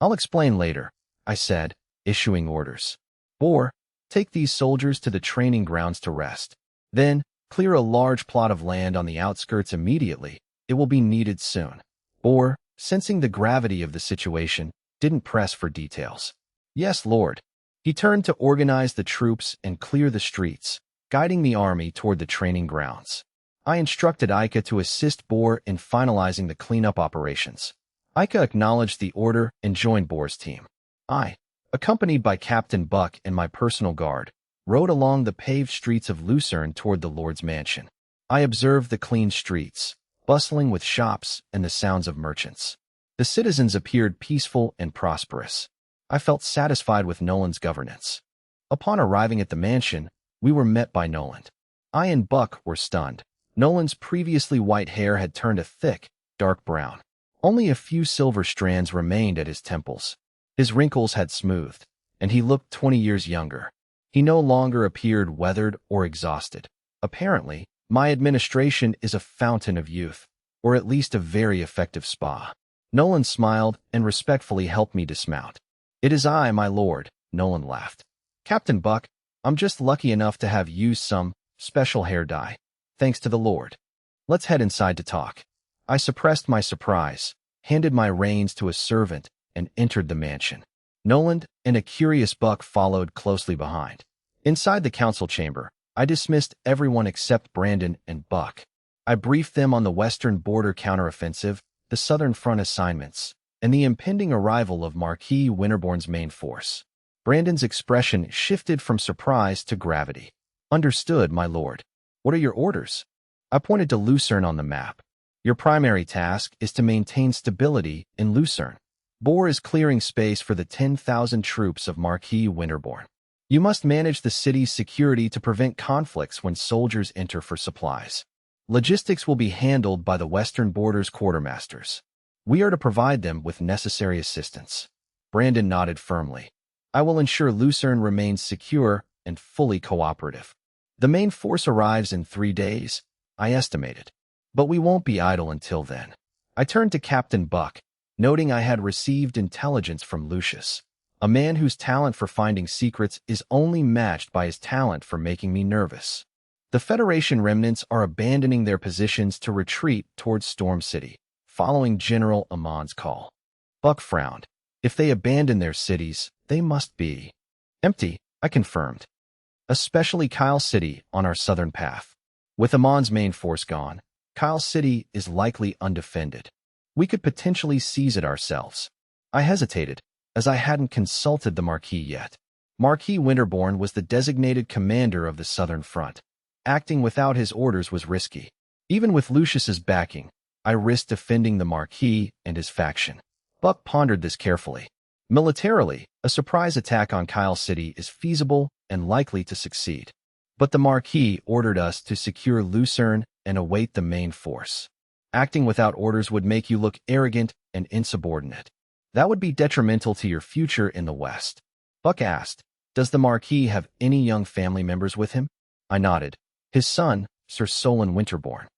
I'll explain later, I said, issuing orders. Boar, take these soldiers to the training grounds to rest. Then, clear a large plot of land on the outskirts immediately. It will be needed soon. Boar, sensing the gravity of the situation, didn't press for details. Yes, Lord. He turned to organize the troops and clear the streets, guiding the army toward the training grounds. I instructed Ika to assist Boar in finalizing the cleanup operations. Ika acknowledged the order and joined Boar's team. I, accompanied by Captain Buck and my personal guard, rode along the paved streets of Lucerne toward the Lord's mansion. I observed the clean streets, bustling with shops and the sounds of merchants. The citizens appeared peaceful and prosperous. I felt satisfied with Nolan's governance. Upon arriving at the mansion, we were met by Nolan. I and Buck were stunned. Nolan's previously white hair had turned a thick, dark brown. Only a few silver strands remained at his temples. His wrinkles had smoothed, and he looked 20 years younger. He no longer appeared weathered or exhausted. Apparently, my administration is a fountain of youth, or at least a very effective spa. Nolan smiled and respectfully helped me dismount. It is I, my lord, Nolan laughed. Captain Buck, I'm just lucky enough to have used some special hair dye. Thanks to the Lord. Let's head inside to talk. I suppressed my surprise, handed my reins to a servant, and entered the mansion. Nolan and a curious Buck followed closely behind. Inside the council chamber, I dismissed everyone except Brandon and Buck. I briefed them on the western border counteroffensive, the southern front assignments, and the impending arrival of Marquis Winterbourne's main force. Brandon's expression shifted from surprise to gravity. Understood, my lord. What are your orders? I pointed to Lucerne on the map. Your primary task is to maintain stability in Lucerne. Boar is clearing space for the 10,000 troops of Marquis Winterbourne. You must manage the city's security to prevent conflicts when soldiers enter for supplies. Logistics will be handled by the western border's quartermasters. We are to provide them with necessary assistance. Brandon nodded firmly. I will ensure Lucerne remains secure and fully cooperative. The main force arrives in 3 days, I estimated. But we won't be idle until then. I turned to Captain Buck, noting I had received intelligence from Lucius, a man whose talent for finding secrets is only matched by his talent for making me nervous. The Federation remnants are abandoning their positions to retreat towards Storm City, following General Amon's call. Buck frowned. If they abandon their cities, they must be empty, I confirmed. Especially Kyle City on our southern path. With Amon's main force gone, Kyle City is likely undefended. We could potentially seize it ourselves. I hesitated, as I hadn't consulted the Marquis yet. Marquis Winterbourne was the designated commander of the southern front. Acting without his orders was risky. Even with Lucius's backing, I risked defending the Marquis and his faction. Buck pondered this carefully. Militarily, a surprise attack on Kyle City is feasible and likely to succeed. But the Marquis ordered us to secure Lucerne and await the main force. Acting without orders would make you look arrogant and insubordinate. That would be detrimental to your future in the West. Buck asked, does the Marquis have any young family members with him? I nodded. His son, Sir Solon Winterbourne.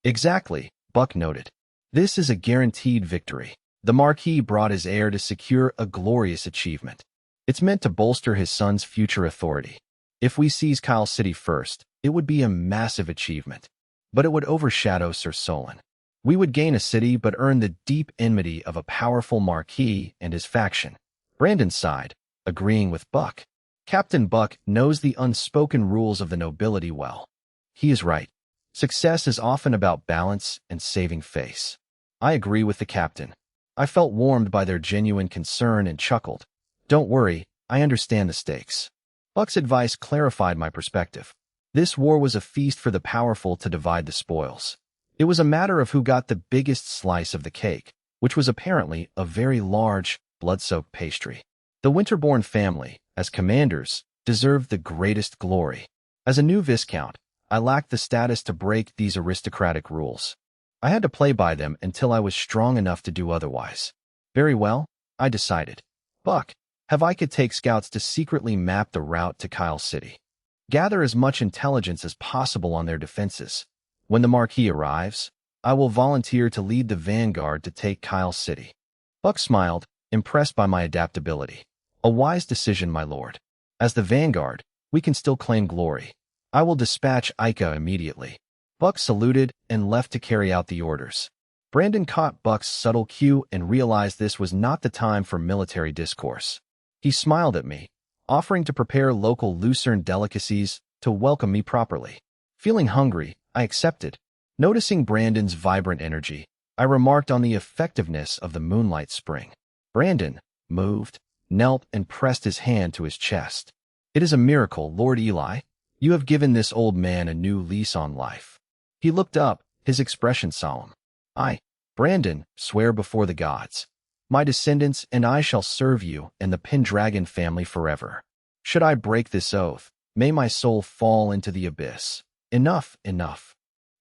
Exactly, Buck noted. This is a guaranteed victory. The Marquis brought his heir to secure a glorious achievement. It's meant to bolster his son's future authority. If we seize Kyle City first, it would be a massive achievement. But it would overshadow Sir Solon. We would gain a city but earn the deep enmity of a powerful Marquis and his faction. Brandon sighed, agreeing with Buck. Captain Buck knows the unspoken rules of the nobility well. He is right. Success is often about balance and saving face. I agree with the captain. I felt warmed by their genuine concern and chuckled. Don't worry, I understand the stakes. Buck's advice clarified my perspective. This war was a feast for the powerful to divide the spoils. It was a matter of who got the biggest slice of the cake, which was apparently a very large, blood-soaked pastry. The Winterbourne family, as commanders, deserved the greatest glory. As a new Viscount, I lacked the status to break these aristocratic rules. I had to play by them until I was strong enough to do otherwise. Very well, I decided. Buck, have I could take scouts to secretly map the route to Kyle City. Gather as much intelligence as possible on their defenses. When the Marquis arrives, I will volunteer to lead the vanguard to take Kyle City. Buck smiled, impressed by my adaptability. A wise decision, my lord. As the vanguard, we can still claim glory. I will dispatch Ica immediately. Buck saluted and left to carry out the orders. Brandon caught Buck's subtle cue and realized this was not the time for military discourse. He smiled at me, offering to prepare local Lucerne delicacies to welcome me properly. Feeling hungry, I accepted. Noticing Brandon's vibrant energy, I remarked on the effectiveness of the moonlight spring. Brandon moved, knelt, and pressed his hand to his chest. It is a miracle, Lord Eli. You have given this old man a new lease on life. He looked up, his expression solemn. I, Brandon, swear before the gods. My descendants and I shall serve you and the Pendragon family forever. Should I break this oath, may my soul fall into the abyss. Enough, enough.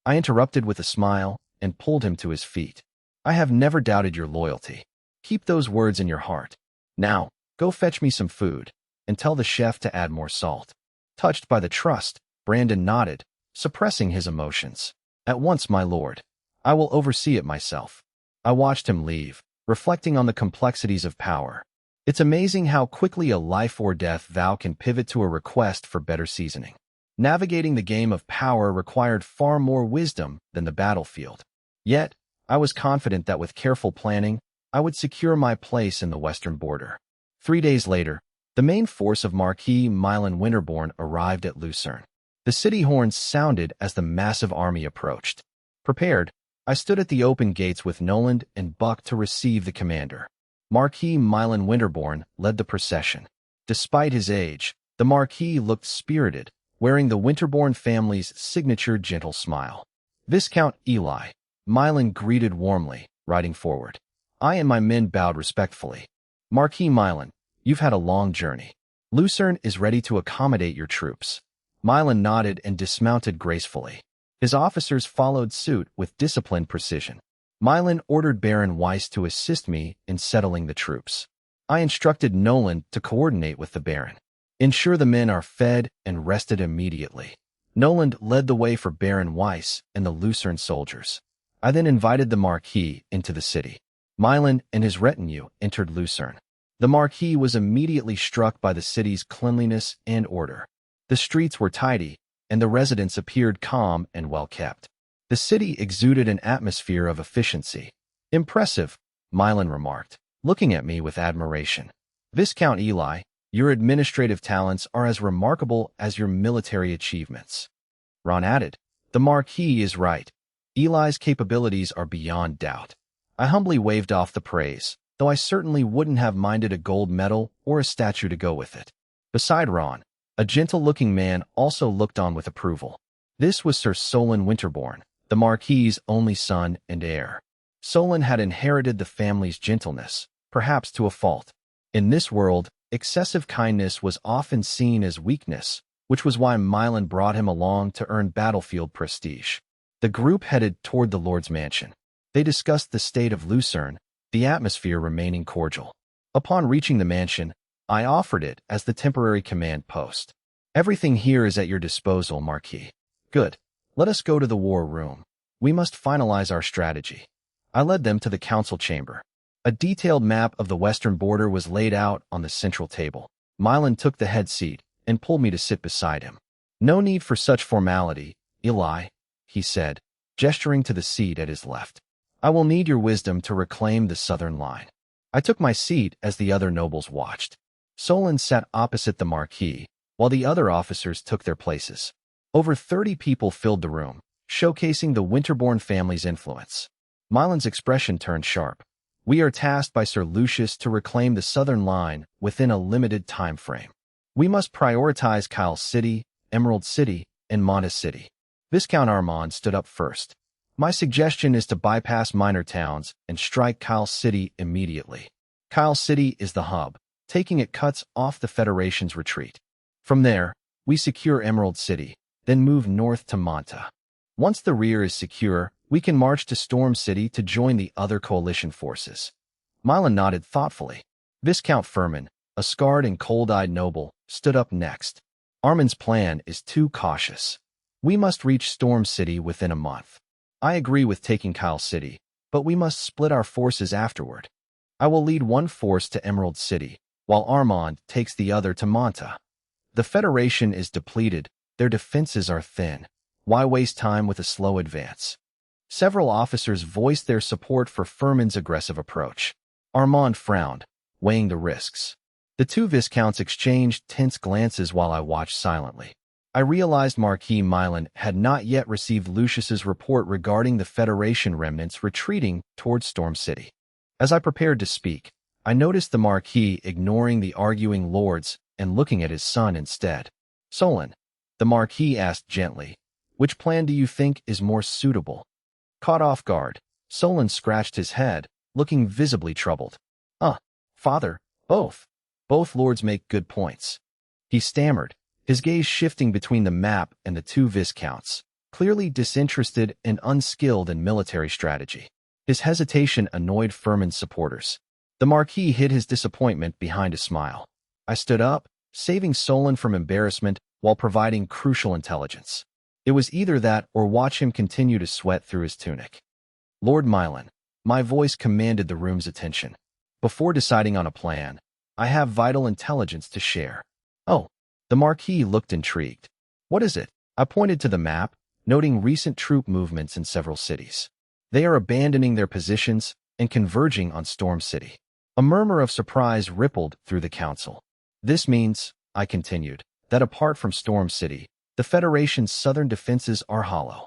I interrupted with a smile and pulled him to his feet. I have never doubted your loyalty. Keep those words in your heart. Now, go fetch me some food, and tell the chef to add more salt. Touched by the trust, Brandon nodded, suppressing his emotions. At once, my lord. I will oversee it myself. I watched him leave, reflecting on the complexities of power. It's amazing how quickly a life or death vow can pivot to a request for better seasoning. Navigating the game of power required far more wisdom than the battlefield. Yet, I was confident that with careful planning, I would secure my place in the western border. 3 days later, the main force of Marquis Milan Winterborn arrived at Lucerne. The city horns sounded as the massive army approached. Prepared, I stood at the open gates with Noland and Buck to receive the commander. Marquis Milan Winterborn led the procession. Despite his age, the Marquis looked spirited, wearing the Winterborn family's signature gentle smile. Viscount Eli, Milan greeted warmly, riding forward. I and my men bowed respectfully. Marquis Milan, you've had a long journey. Lucerne is ready to accommodate your troops. Milan nodded and dismounted gracefully. His officers followed suit with disciplined precision. Milan ordered Baron Weiss to assist me in settling the troops. I instructed Noland to coordinate with the Baron. Ensure the men are fed and rested immediately. Noland led the way for Baron Weiss and the Lucerne soldiers. I then invited the Marquis into the city. Milan and his retinue entered Lucerne. The Marquis was immediately struck by the city's cleanliness and order. The streets were tidy, and the residents appeared calm and well-kept. The city exuded an atmosphere of efficiency. Impressive, Milan remarked, looking at me with admiration. Viscount Eli, your administrative talents are as remarkable as your military achievements. Ron added, the Marquis is right. Eli's capabilities are beyond doubt. I humbly waved off the praise, though I certainly wouldn't have minded a gold medal or a statue to go with it. Beside Ron, a gentle-looking man also looked on with approval. This was Sir Solon Winterborn, the Marquis's only son and heir. Solon had inherited the family's gentleness, perhaps to a fault. In this world, excessive kindness was often seen as weakness, which was why Milan brought him along to earn battlefield prestige. The group headed toward the Lord's mansion. They discussed the state of Lucerne, the atmosphere remaining cordial. Upon reaching the mansion, I offered it as the temporary command post. Everything here is at your disposal, Marquis. Good. Let us go to the war room. We must finalize our strategy. I led them to the council chamber. A detailed map of the western border was laid out on the central table. Milan took the head seat and pulled me to sit beside him. No need for such formality, Eli, he said, gesturing to the seat at his left. I will need your wisdom to reclaim the southern line. I took my seat as the other nobles watched. Solon sat opposite the Marquis, while the other officers took their places. Over 30 people filled the room, showcasing the Winterborn family's influence. Milan's expression turned sharp. We are tasked by Sir Lucius to reclaim the southern line within a limited time frame. We must prioritize Kyle City, Emerald City, and Manta City. Viscount Armand stood up first. My suggestion is to bypass minor towns and strike Kyle City immediately. Kyle City is the hub, taking it cuts off the Federation's retreat. From there, we secure Emerald City, then move north to Manta. Once the rear is secure, we can march to Storm City to join the other coalition forces. Milan nodded thoughtfully. Viscount Furman, a scarred and cold-eyed noble, stood up next. Armand's plan is too cautious. We must reach Storm City within a month. I agree with taking Kyle City, but we must split our forces afterward. I will lead one force to Emerald City, while Armand takes the other to Manta. The Federation is depleted, their defenses are thin. Why waste time with a slow advance? Several officers voiced their support for Furman's aggressive approach. Armand frowned, weighing the risks. The two viscounts exchanged tense glances while I watched silently. I realized Marquis Milan had not yet received Lucius's report regarding the Federation remnants retreating towards Storm City. As I prepared to speak, I noticed the Marquis ignoring the arguing lords and looking at his son instead. Solon, the Marquis asked gently, which plan do you think is more suitable? Caught off guard, Solon scratched his head, looking visibly troubled. Father, both. Both lords make good points. He stammered, his gaze shifting between the map and the two viscounts, clearly disinterested and unskilled in military strategy. His hesitation annoyed Furman's supporters. The Marquis hid his disappointment behind a smile. I stood up, saving Solon from embarrassment while providing crucial intelligence. It was either that or watch him continue to sweat through his tunic. Lord Milan, my voice commanded the room's attention. Before deciding on a plan, I have vital intelligence to share. Oh, the Marquis looked intrigued. What is it? I pointed to the map, noting recent troop movements in several cities. They are abandoning their positions and converging on Storm City. A murmur of surprise rippled through the council. This means, I continued, that apart from Storm City, the Federation's southern defenses are hollow.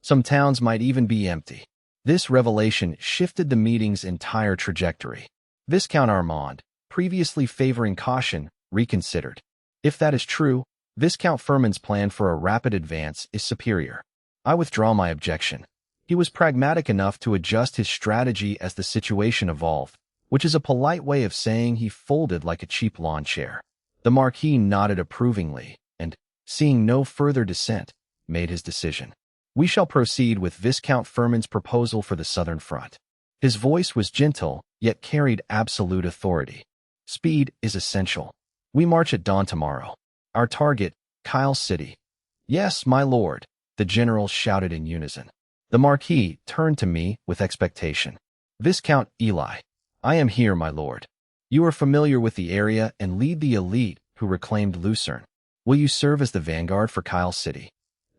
Some towns might even be empty. This revelation shifted the meeting's entire trajectory. Viscount Armand, previously favoring caution, reconsidered. If that is true, Viscount Furman's plan for a rapid advance is superior. I withdraw my objection. He was pragmatic enough to adjust his strategy as the situation evolved, which is a polite way of saying he folded like a cheap lawn chair. The Marquis nodded approvingly and, seeing no further dissent, made his decision. We shall proceed with Viscount Furman's proposal for the southern front. His voice was gentle, yet carried absolute authority. Speed is essential. We march at dawn tomorrow. Our target, Kyle City. Yes, my lord, the generals shouted in unison. The Marquis turned to me with expectation. Viscount Eli, I am here, my lord. You are familiar with the area and lead the elite who reclaimed Lucerne. Will you serve as the vanguard for Kyle City?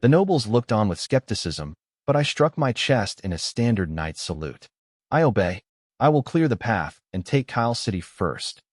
The nobles looked on with skepticism, but I struck my chest in a standard knight's salute. I obey. I will clear the path and take Kyle City first.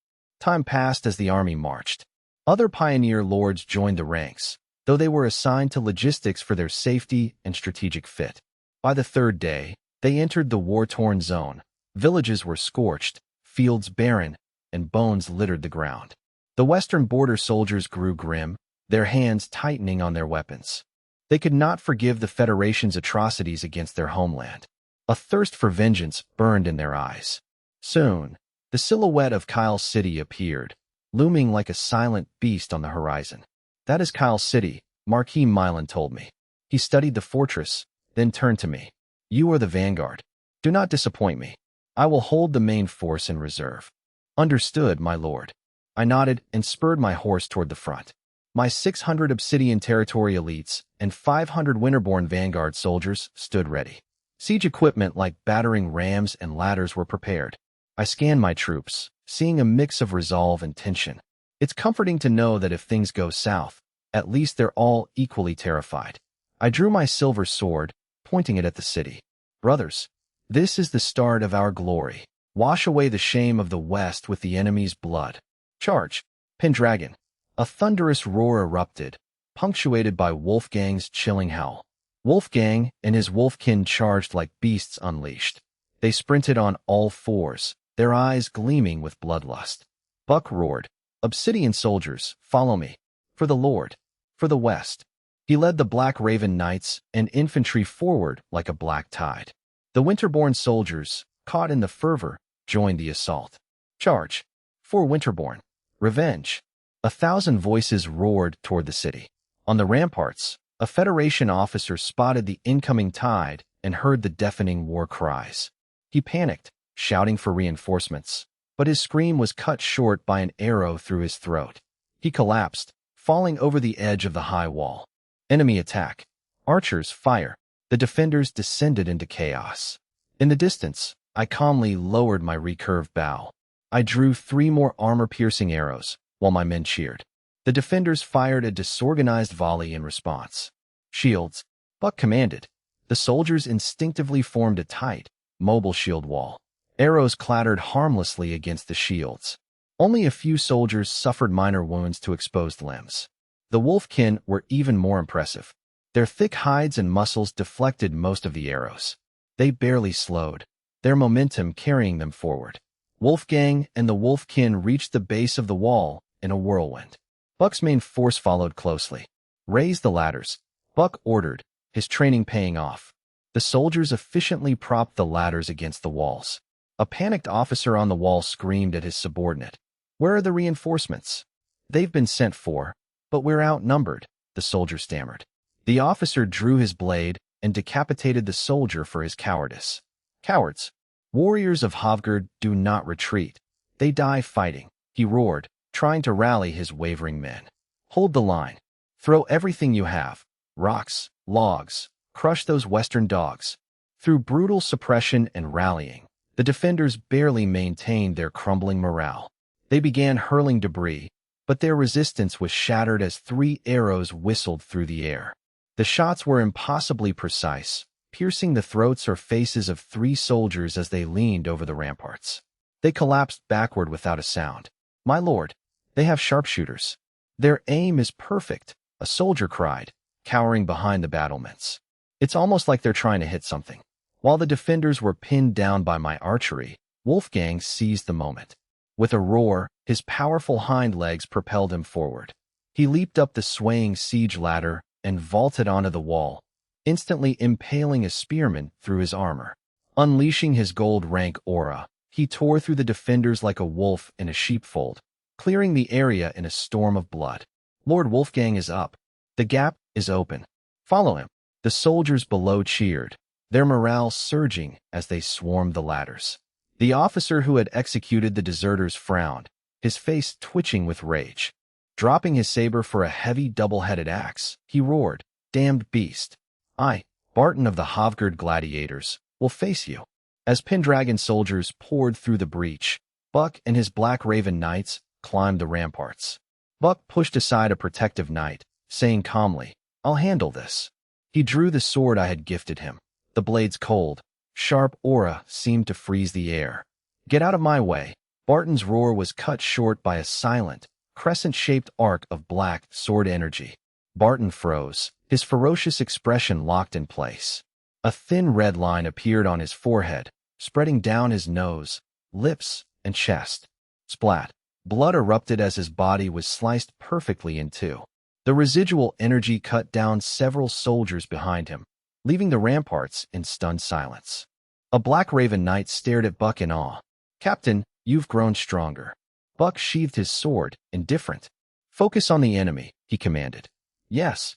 Time passed as the army marched. Other pioneer lords joined the ranks, though they were assigned to logistics for their safety and strategic fit. By the third day, they entered the war-torn zone. Villages were scorched, fields barren, and bones littered the ground. The western border soldiers grew grim, their hands tightening on their weapons. They could not forgive the Federation's atrocities against their homeland. A thirst for vengeance burned in their eyes. Soon, the silhouette of Kyle City appeared, looming like a silent beast on the horizon. That is Kyle City, Marquis Milan told me. He studied the fortress, then turned to me. You are the vanguard. Do not disappoint me. I will hold the main force in reserve. Understood, my lord. I nodded and spurred my horse toward the front. My 600 Obsidian Territory elites and 500 Winterborn Vanguard soldiers stood ready. Siege equipment like battering rams and ladders were prepared. I scanned my troops, seeing a mix of resolve and tension. It's comforting to know that if things go south, at least they're all equally terrified. I drew my silver sword, pointing it at the city. Brothers, this is the start of our glory. Wash away the shame of the West with the enemy's blood. Charge, Pendragon. A thunderous roar erupted, punctuated by Wolfgang's chilling howl. Wolfgang and his wolfkin charged like beasts unleashed. They sprinted on all fours, their eyes gleaming with bloodlust. Buck roared, Obsidian soldiers, follow me. For the Lord. For the West. He led the Black Raven Knights and infantry forward like a black tide. The Winterborn soldiers, caught in the fervor, joined the assault. Charge. For Winterborn. Revenge. 1,000 voices roared toward the city. On the ramparts, a Federation officer spotted the incoming tide and heard the deafening war cries. He panicked, shouting for reinforcements, but his scream was cut short by an arrow through his throat. He collapsed, falling over the edge of the high wall. Enemy attack. Archers, fire. The defenders descended into chaos. In the distance, I calmly lowered my recurved bow. I drew 3 more armor-piercing arrows, while my men cheered. The defenders fired a disorganized volley in response. Shields, Buck commanded. The soldiers instinctively formed a tight, mobile shield wall. Arrows clattered harmlessly against the shields. Only a few soldiers suffered minor wounds to exposed limbs. The wolfkin were even more impressive. Their thick hides and muscles deflected most of the arrows. They barely slowed, their momentum carrying them forward. Wolfgang and the wolfkin reached the base of the wall in a whirlwind. Buck's main force followed closely. Raise the ladders, Buck ordered, his training paying off. The soldiers efficiently propped the ladders against the walls. A panicked officer on the wall screamed at his subordinate. "Where are the reinforcements?" "They've been sent for, but we're outnumbered," the soldier stammered. The officer drew his blade and decapitated the soldier for his cowardice. "Cowards! Warriors of Hovgard do not retreat. They die fighting," he roared, trying to rally his wavering men. "Hold the line. Throw everything you have. Rocks, logs, crush those western dogs." Through brutal suppression and rallying, the defenders barely maintained their crumbling morale. They began hurling debris, but their resistance was shattered as 3 arrows whistled through the air. The shots were impossibly precise, piercing the throats or faces of 3 soldiers as they leaned over the ramparts. They collapsed backward without a sound. "My lord, they have sharpshooters. Their aim is perfect," a soldier cried, cowering behind the battlements. "It's almost like they're trying to hit something." While the defenders were pinned down by my archery, Wolfgang seized the moment. With a roar, his powerful hind legs propelled him forward. He leaped up the swaying siege ladder and vaulted onto the wall, instantly impaling a spearman through his armor. Unleashing his gold rank aura, he tore through the defenders like a wolf in a sheepfold, clearing the area in a storm of blood. "Lord Wolfgang is up. The gap is open. Follow him." The soldiers below cheered, their morale surging as they swarmed the ladders. The officer who had executed the deserters frowned, his face twitching with rage. Dropping his saber for a heavy double-headed axe, he roared, "Damned beast! I, Barton of the Hovgard gladiators, will face you." As Pendragon soldiers poured through the breach, Buck and his Black Raven knights climbed the ramparts. Buck pushed aside a protective knight, saying calmly, "I'll handle this." He drew the sword I had gifted him. The blade's cold, sharp aura seemed to freeze the air. "Get out of my way." Barton's roar was cut short by a silent, crescent-shaped arc of black sword energy. Barton froze, his ferocious expression locked in place. A thin red line appeared on his forehead, spreading down his nose, lips, and chest. Splat! Blood erupted as his body was sliced perfectly in 2. The residual energy cut down several soldiers behind him, leaving the ramparts in stunned silence. A Black Raven knight stared at Buck in awe. "Captain, you've grown stronger." Buck sheathed his sword, indifferent. "Focus on the enemy," he commanded. "Yes."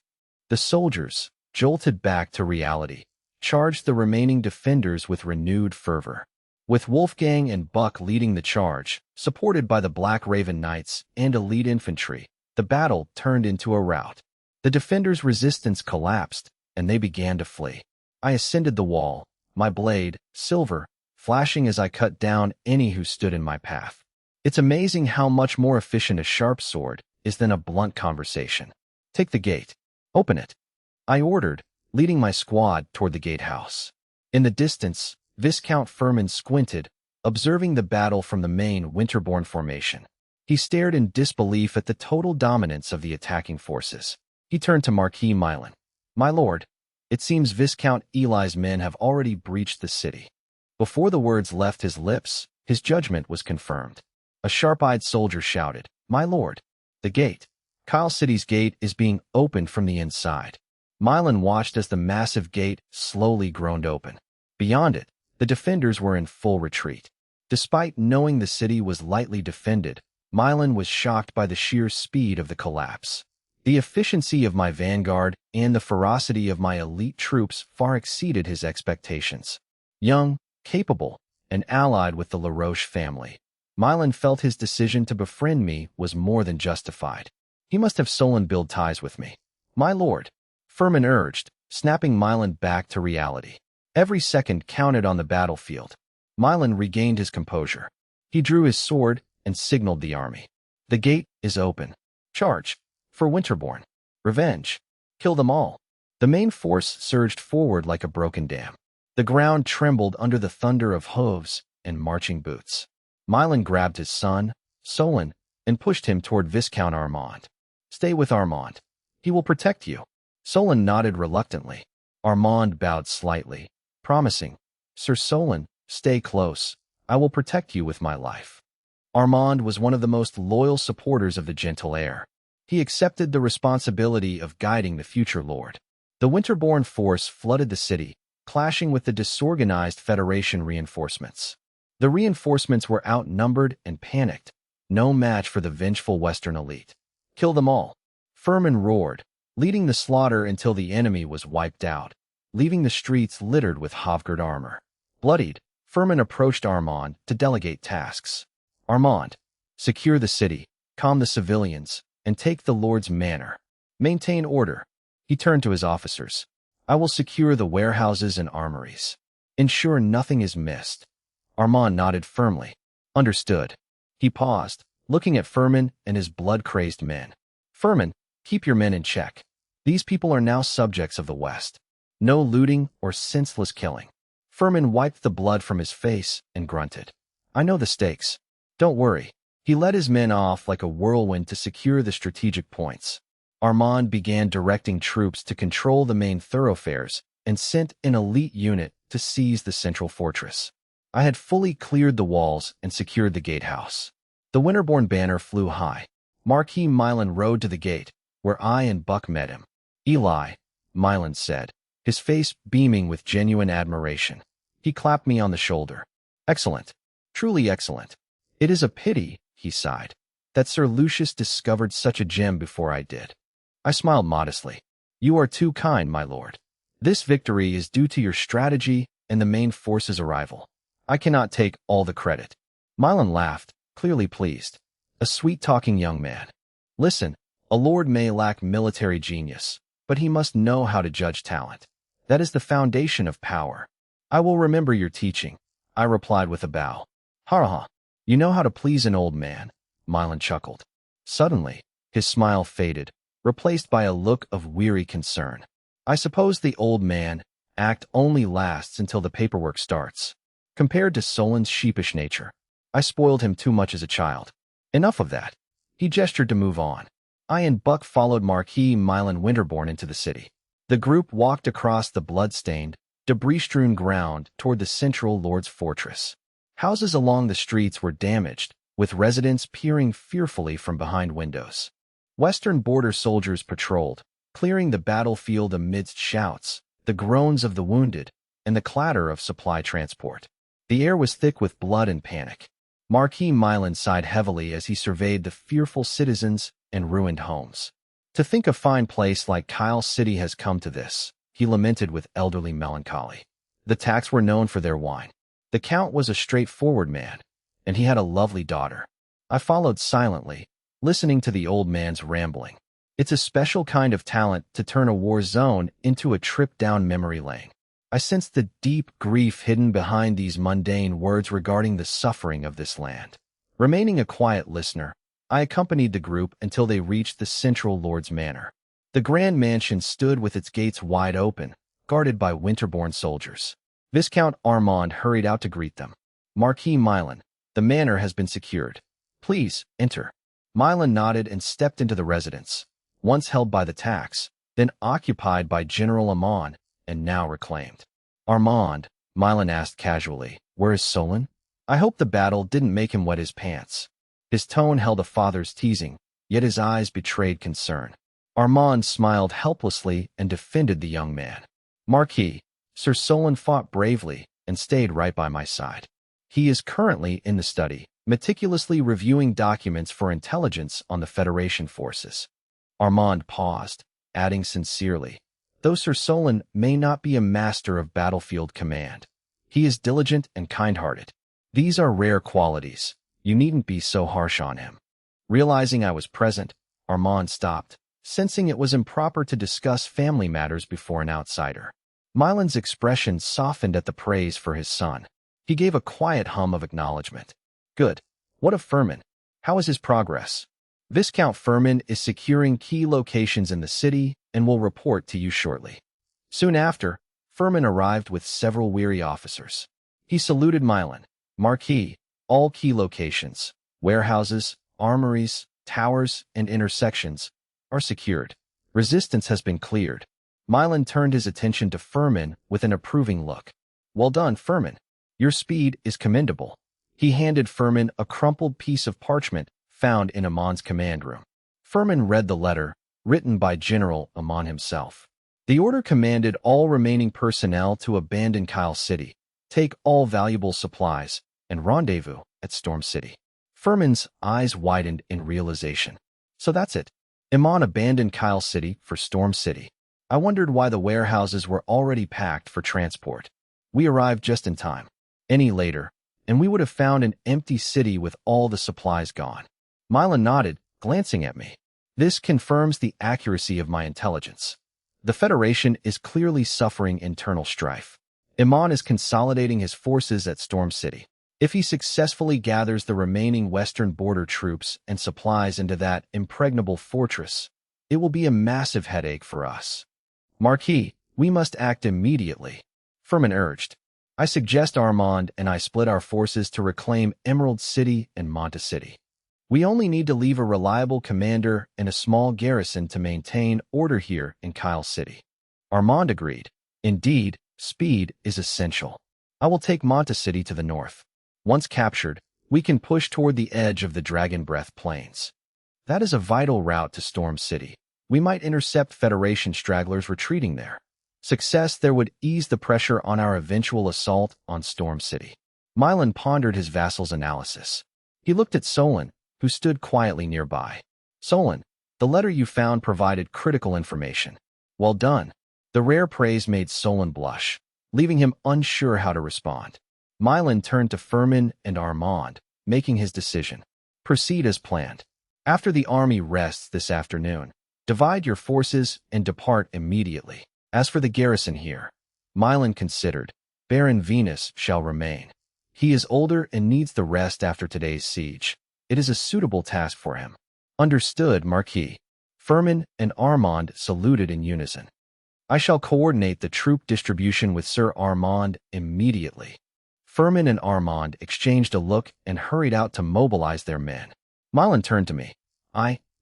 The soldiers, jolted back to reality, charged the remaining defenders with renewed fervor. With Wolfgang and Buck leading the charge, supported by the Black Raven knights and elite infantry, the battle turned into a rout. The defenders' resistance collapsed, and they began to flee. I ascended the wall, my blade, silver, flashing as I cut down any who stood in my path. It's amazing how much more efficient a sharp sword is than a blunt conversation. "Take the gate. Open it," I ordered, leading my squad toward the gatehouse. In the distance, Viscount Furman squinted, observing the battle from the main Winterborn formation. He stared in disbelief at the total dominance of the attacking forces. He turned to Marquis Milan. "My lord, it seems Viscount Eli's men have already breached the city." Before the words left his lips, his judgment was confirmed. A sharp-eyed soldier shouted, "My lord, the gate. Kyle City's gate is being opened from the inside." Milan watched as the massive gate slowly groaned open. Beyond it, the defenders were in full retreat. Despite knowing the city was lightly defended, Milan was shocked by the sheer speed of the collapse. The efficiency of my vanguard and the ferocity of my elite troops far exceeded his expectations. Young, capable, and allied with the LaRoche family, Milan felt his decision to befriend me was more than justified. He must have stolen build ties with me. "My lord," Furman urged, snapping Mylan back to reality. Every second counted on the battlefield. Mylan regained his composure. He drew his sword and signaled the army. The gate is open. Charge. For Winterborn. Revenge. Kill them all. The main force surged forward like a broken dam. The ground trembled under the thunder of hooves and marching boots. Mylan grabbed his son, Solon, and pushed him toward Viscount Armand. Stay with Armand. He will protect you. Solon nodded reluctantly. Armand bowed slightly, promising, Sir Solon, stay close. I will protect you with my life. Armand was one of the most loyal supporters of the gentle heir. He accepted the responsibility of guiding the future lord. The Winterborn force flooded the city, clashing with the disorganized Federation reinforcements. The reinforcements were outnumbered and panicked, no match for the vengeful Western elite. Kill them all. Furman roared, leading the slaughter until the enemy was wiped out, leaving the streets littered with Hovgard armor. Bloodied, Furman approached Armand to delegate tasks. Armand, secure the city, calm the civilians, and take the Lord's manor. Maintain order. He turned to his officers. I will secure the warehouses and armories. Ensure nothing is missed. Armand nodded firmly. Understood. He paused, looking at Furman and his blood-crazed men. Furman, keep your men in check. These people are now subjects of the West. No looting or senseless killing. Furman wiped the blood from his face and grunted. I know the stakes. Don't worry. He led his men off like a whirlwind to secure the strategic points. Armand began directing troops to control the main thoroughfares and sent an elite unit to seize the central fortress. I had fully cleared the walls and secured the gatehouse. The Winterborn banner flew high. Marquis Mylan rode to the gate, where I and Buck met him. Eli, Mylan said, his face beaming with genuine admiration. He clapped me on the shoulder. Excellent. Truly excellent. It is a pity, he sighed, that Sir Lucius discovered such a gem before I did. I smiled modestly. You are too kind, my lord. This victory is due to your strategy and the main force's arrival. I cannot take all the credit. Mylan laughed, clearly pleased. A sweet-talking young man. Listen, a lord may lack military genius, but he must know how to judge talent. That is the foundation of power. I will remember your teaching, I replied with a bow. Ha. You know how to please an old man, Mylan chuckled. Suddenly, his smile faded, replaced by a look of weary concern. I suppose the old man act only lasts until the paperwork starts. Compared to Solon's sheepish nature, I spoiled him too much as a child. Enough of that. He gestured to move on. I and Buck followed Marquis Mylan Winterborn into the city. The group walked across the blood-stained, debris-strewn ground toward the central lord's fortress. Houses along the streets were damaged, with residents peering fearfully from behind windows. Western border soldiers patrolled, clearing the battlefield amidst shouts, the groans of the wounded, and the clatter of supply transport. The air was thick with blood and panic. Marquis Mylan sighed heavily as he surveyed the fearful citizens and ruined homes. To think a fine place like Kyle City has come to this, he lamented with elderly melancholy. The Tacks were known for their wine. The Count was a straightforward man, and he had a lovely daughter. I followed silently, listening to the old man's rambling. It's a special kind of talent to turn a war zone into a trip down memory lane. I sensed the deep grief hidden behind these mundane words regarding the suffering of this land. Remaining a quiet listener, I accompanied the group until they reached the central lord's manor. The grand mansion stood with its gates wide open, guarded by Winterborn soldiers. Viscount Armand hurried out to greet them. Marquis Mylan, the manor has been secured. Please, enter. Mylan nodded and stepped into the residence, once held by the Tacks, then occupied by General Amon, and now reclaimed. Armand, Mylan asked casually, where is Solon? I hope the battle didn't make him wet his pants. His tone held a father's teasing, yet his eyes betrayed concern. Armand smiled helplessly and defended the young man. Marquis, Sir Solon fought bravely and stayed right by my side. He is currently in the study, meticulously reviewing documents for intelligence on the Federation forces. Armand paused, adding sincerely, though Sir Solon may not be a master of battlefield command, he is diligent and kind-hearted. These are rare qualities. You needn't be so harsh on him. Realizing I was present, Armand stopped, sensing it was improper to discuss family matters before an outsider. Milan's expression softened at the praise for his son. He gave a quiet hum of acknowledgement. Good. What of Furman? How is his progress? Viscount Furman is securing key locations in the city and will report to you shortly. Soon after, Furman arrived with several weary officers. He saluted Milan. Marquis, all key locations, warehouses, armories, towers, and intersections are secured. Resistance has been cleared. Milan turned his attention to Furman with an approving look. Well done, Furman. Your speed is commendable. He handed Furman a crumpled piece of parchment found in Amon's command room. Furman read the letter, written by General Amon himself. The order commanded all remaining personnel to abandon Kyle City, take all valuable supplies, and rendezvous at Storm City. Furman's eyes widened in realization. So that's it. Amon abandoned Kyle City for Storm City. I wondered why the warehouses were already packed for transport. We arrived just in time. Any later, and we would have found an empty city with all the supplies gone. Milan nodded, glancing at me. This confirms the accuracy of my intelligence. The Federation is clearly suffering internal strife. Amon is consolidating his forces at Storm City. If he successfully gathers the remaining western border troops and supplies into that impregnable fortress, it will be a massive headache for us. Marquis, we must act immediately, Furman urged. I suggest Armand and I split our forces to reclaim Emerald City and Monta City. We only need to leave a reliable commander and a small garrison to maintain order here in Kyle City. Armand agreed. Indeed, speed is essential. I will take Monta City to the north. Once captured, we can push toward the edge of the Dragon Breath Plains. That is a vital route to Storm City. We might intercept Federation stragglers retreating there. Success there would ease the pressure on our eventual assault on Storm City. Milan pondered his vassal's analysis. He looked at Solon, who stood quietly nearby. Solon, the letter you found provided critical information. Well done. The rare praise made Solon blush, leaving him unsure how to respond. Milan turned to Furman and Armand, making his decision. Proceed as planned. After the army rests this afternoon, divide your forces and depart immediately. As for the garrison here, Milan considered, Baron Venus shall remain. He is older and needs the rest after today's siege. It is a suitable task for him. Understood, Marquis. Furman and Armand saluted in unison. I shall coordinate the troop distribution with Sir Armand immediately. Furman and Armand exchanged a look and hurried out to mobilize their men. Milan turned to me.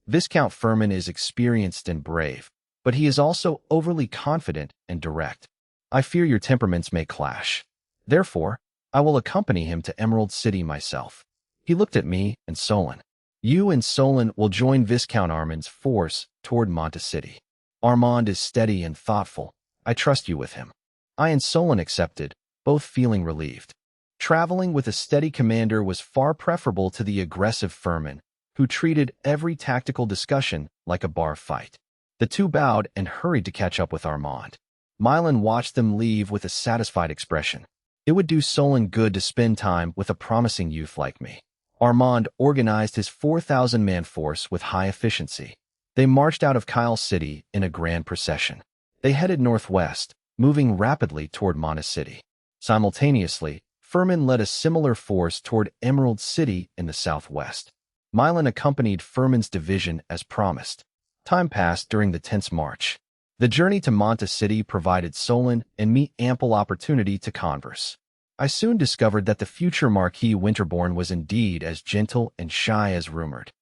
Viscount Furman is experienced and brave, but he is also overly confident and direct. I fear your temperaments may clash. Therefore, I will accompany him to Emerald City myself. He looked at me and Solon. You and Solon will join Viscount Armand's force toward Monta City. Armand is steady and thoughtful. I trust you with him. I and Solon accepted, both feeling relieved. Traveling with a steady commander was far preferable to the aggressive Furman, who treated every tactical discussion like a bar fight. The two bowed and hurried to catch up with Armand. Milan watched them leave with a satisfied expression. It would do Solon good to spend time with a promising youth like me. Armand organized his 4,000-man force with high efficiency. They marched out of Kyle City in a grand procession. They headed northwest, moving rapidly toward Monta City. Simultaneously, Furman led a similar force toward Emerald City in the southwest. Milan accompanied Furman's division as promised. Time passed during the tense march. The journey to Monta City provided Solon and me ample opportunity to converse. I soon discovered that the future Marquis Winterborn was indeed as gentle and shy as rumored.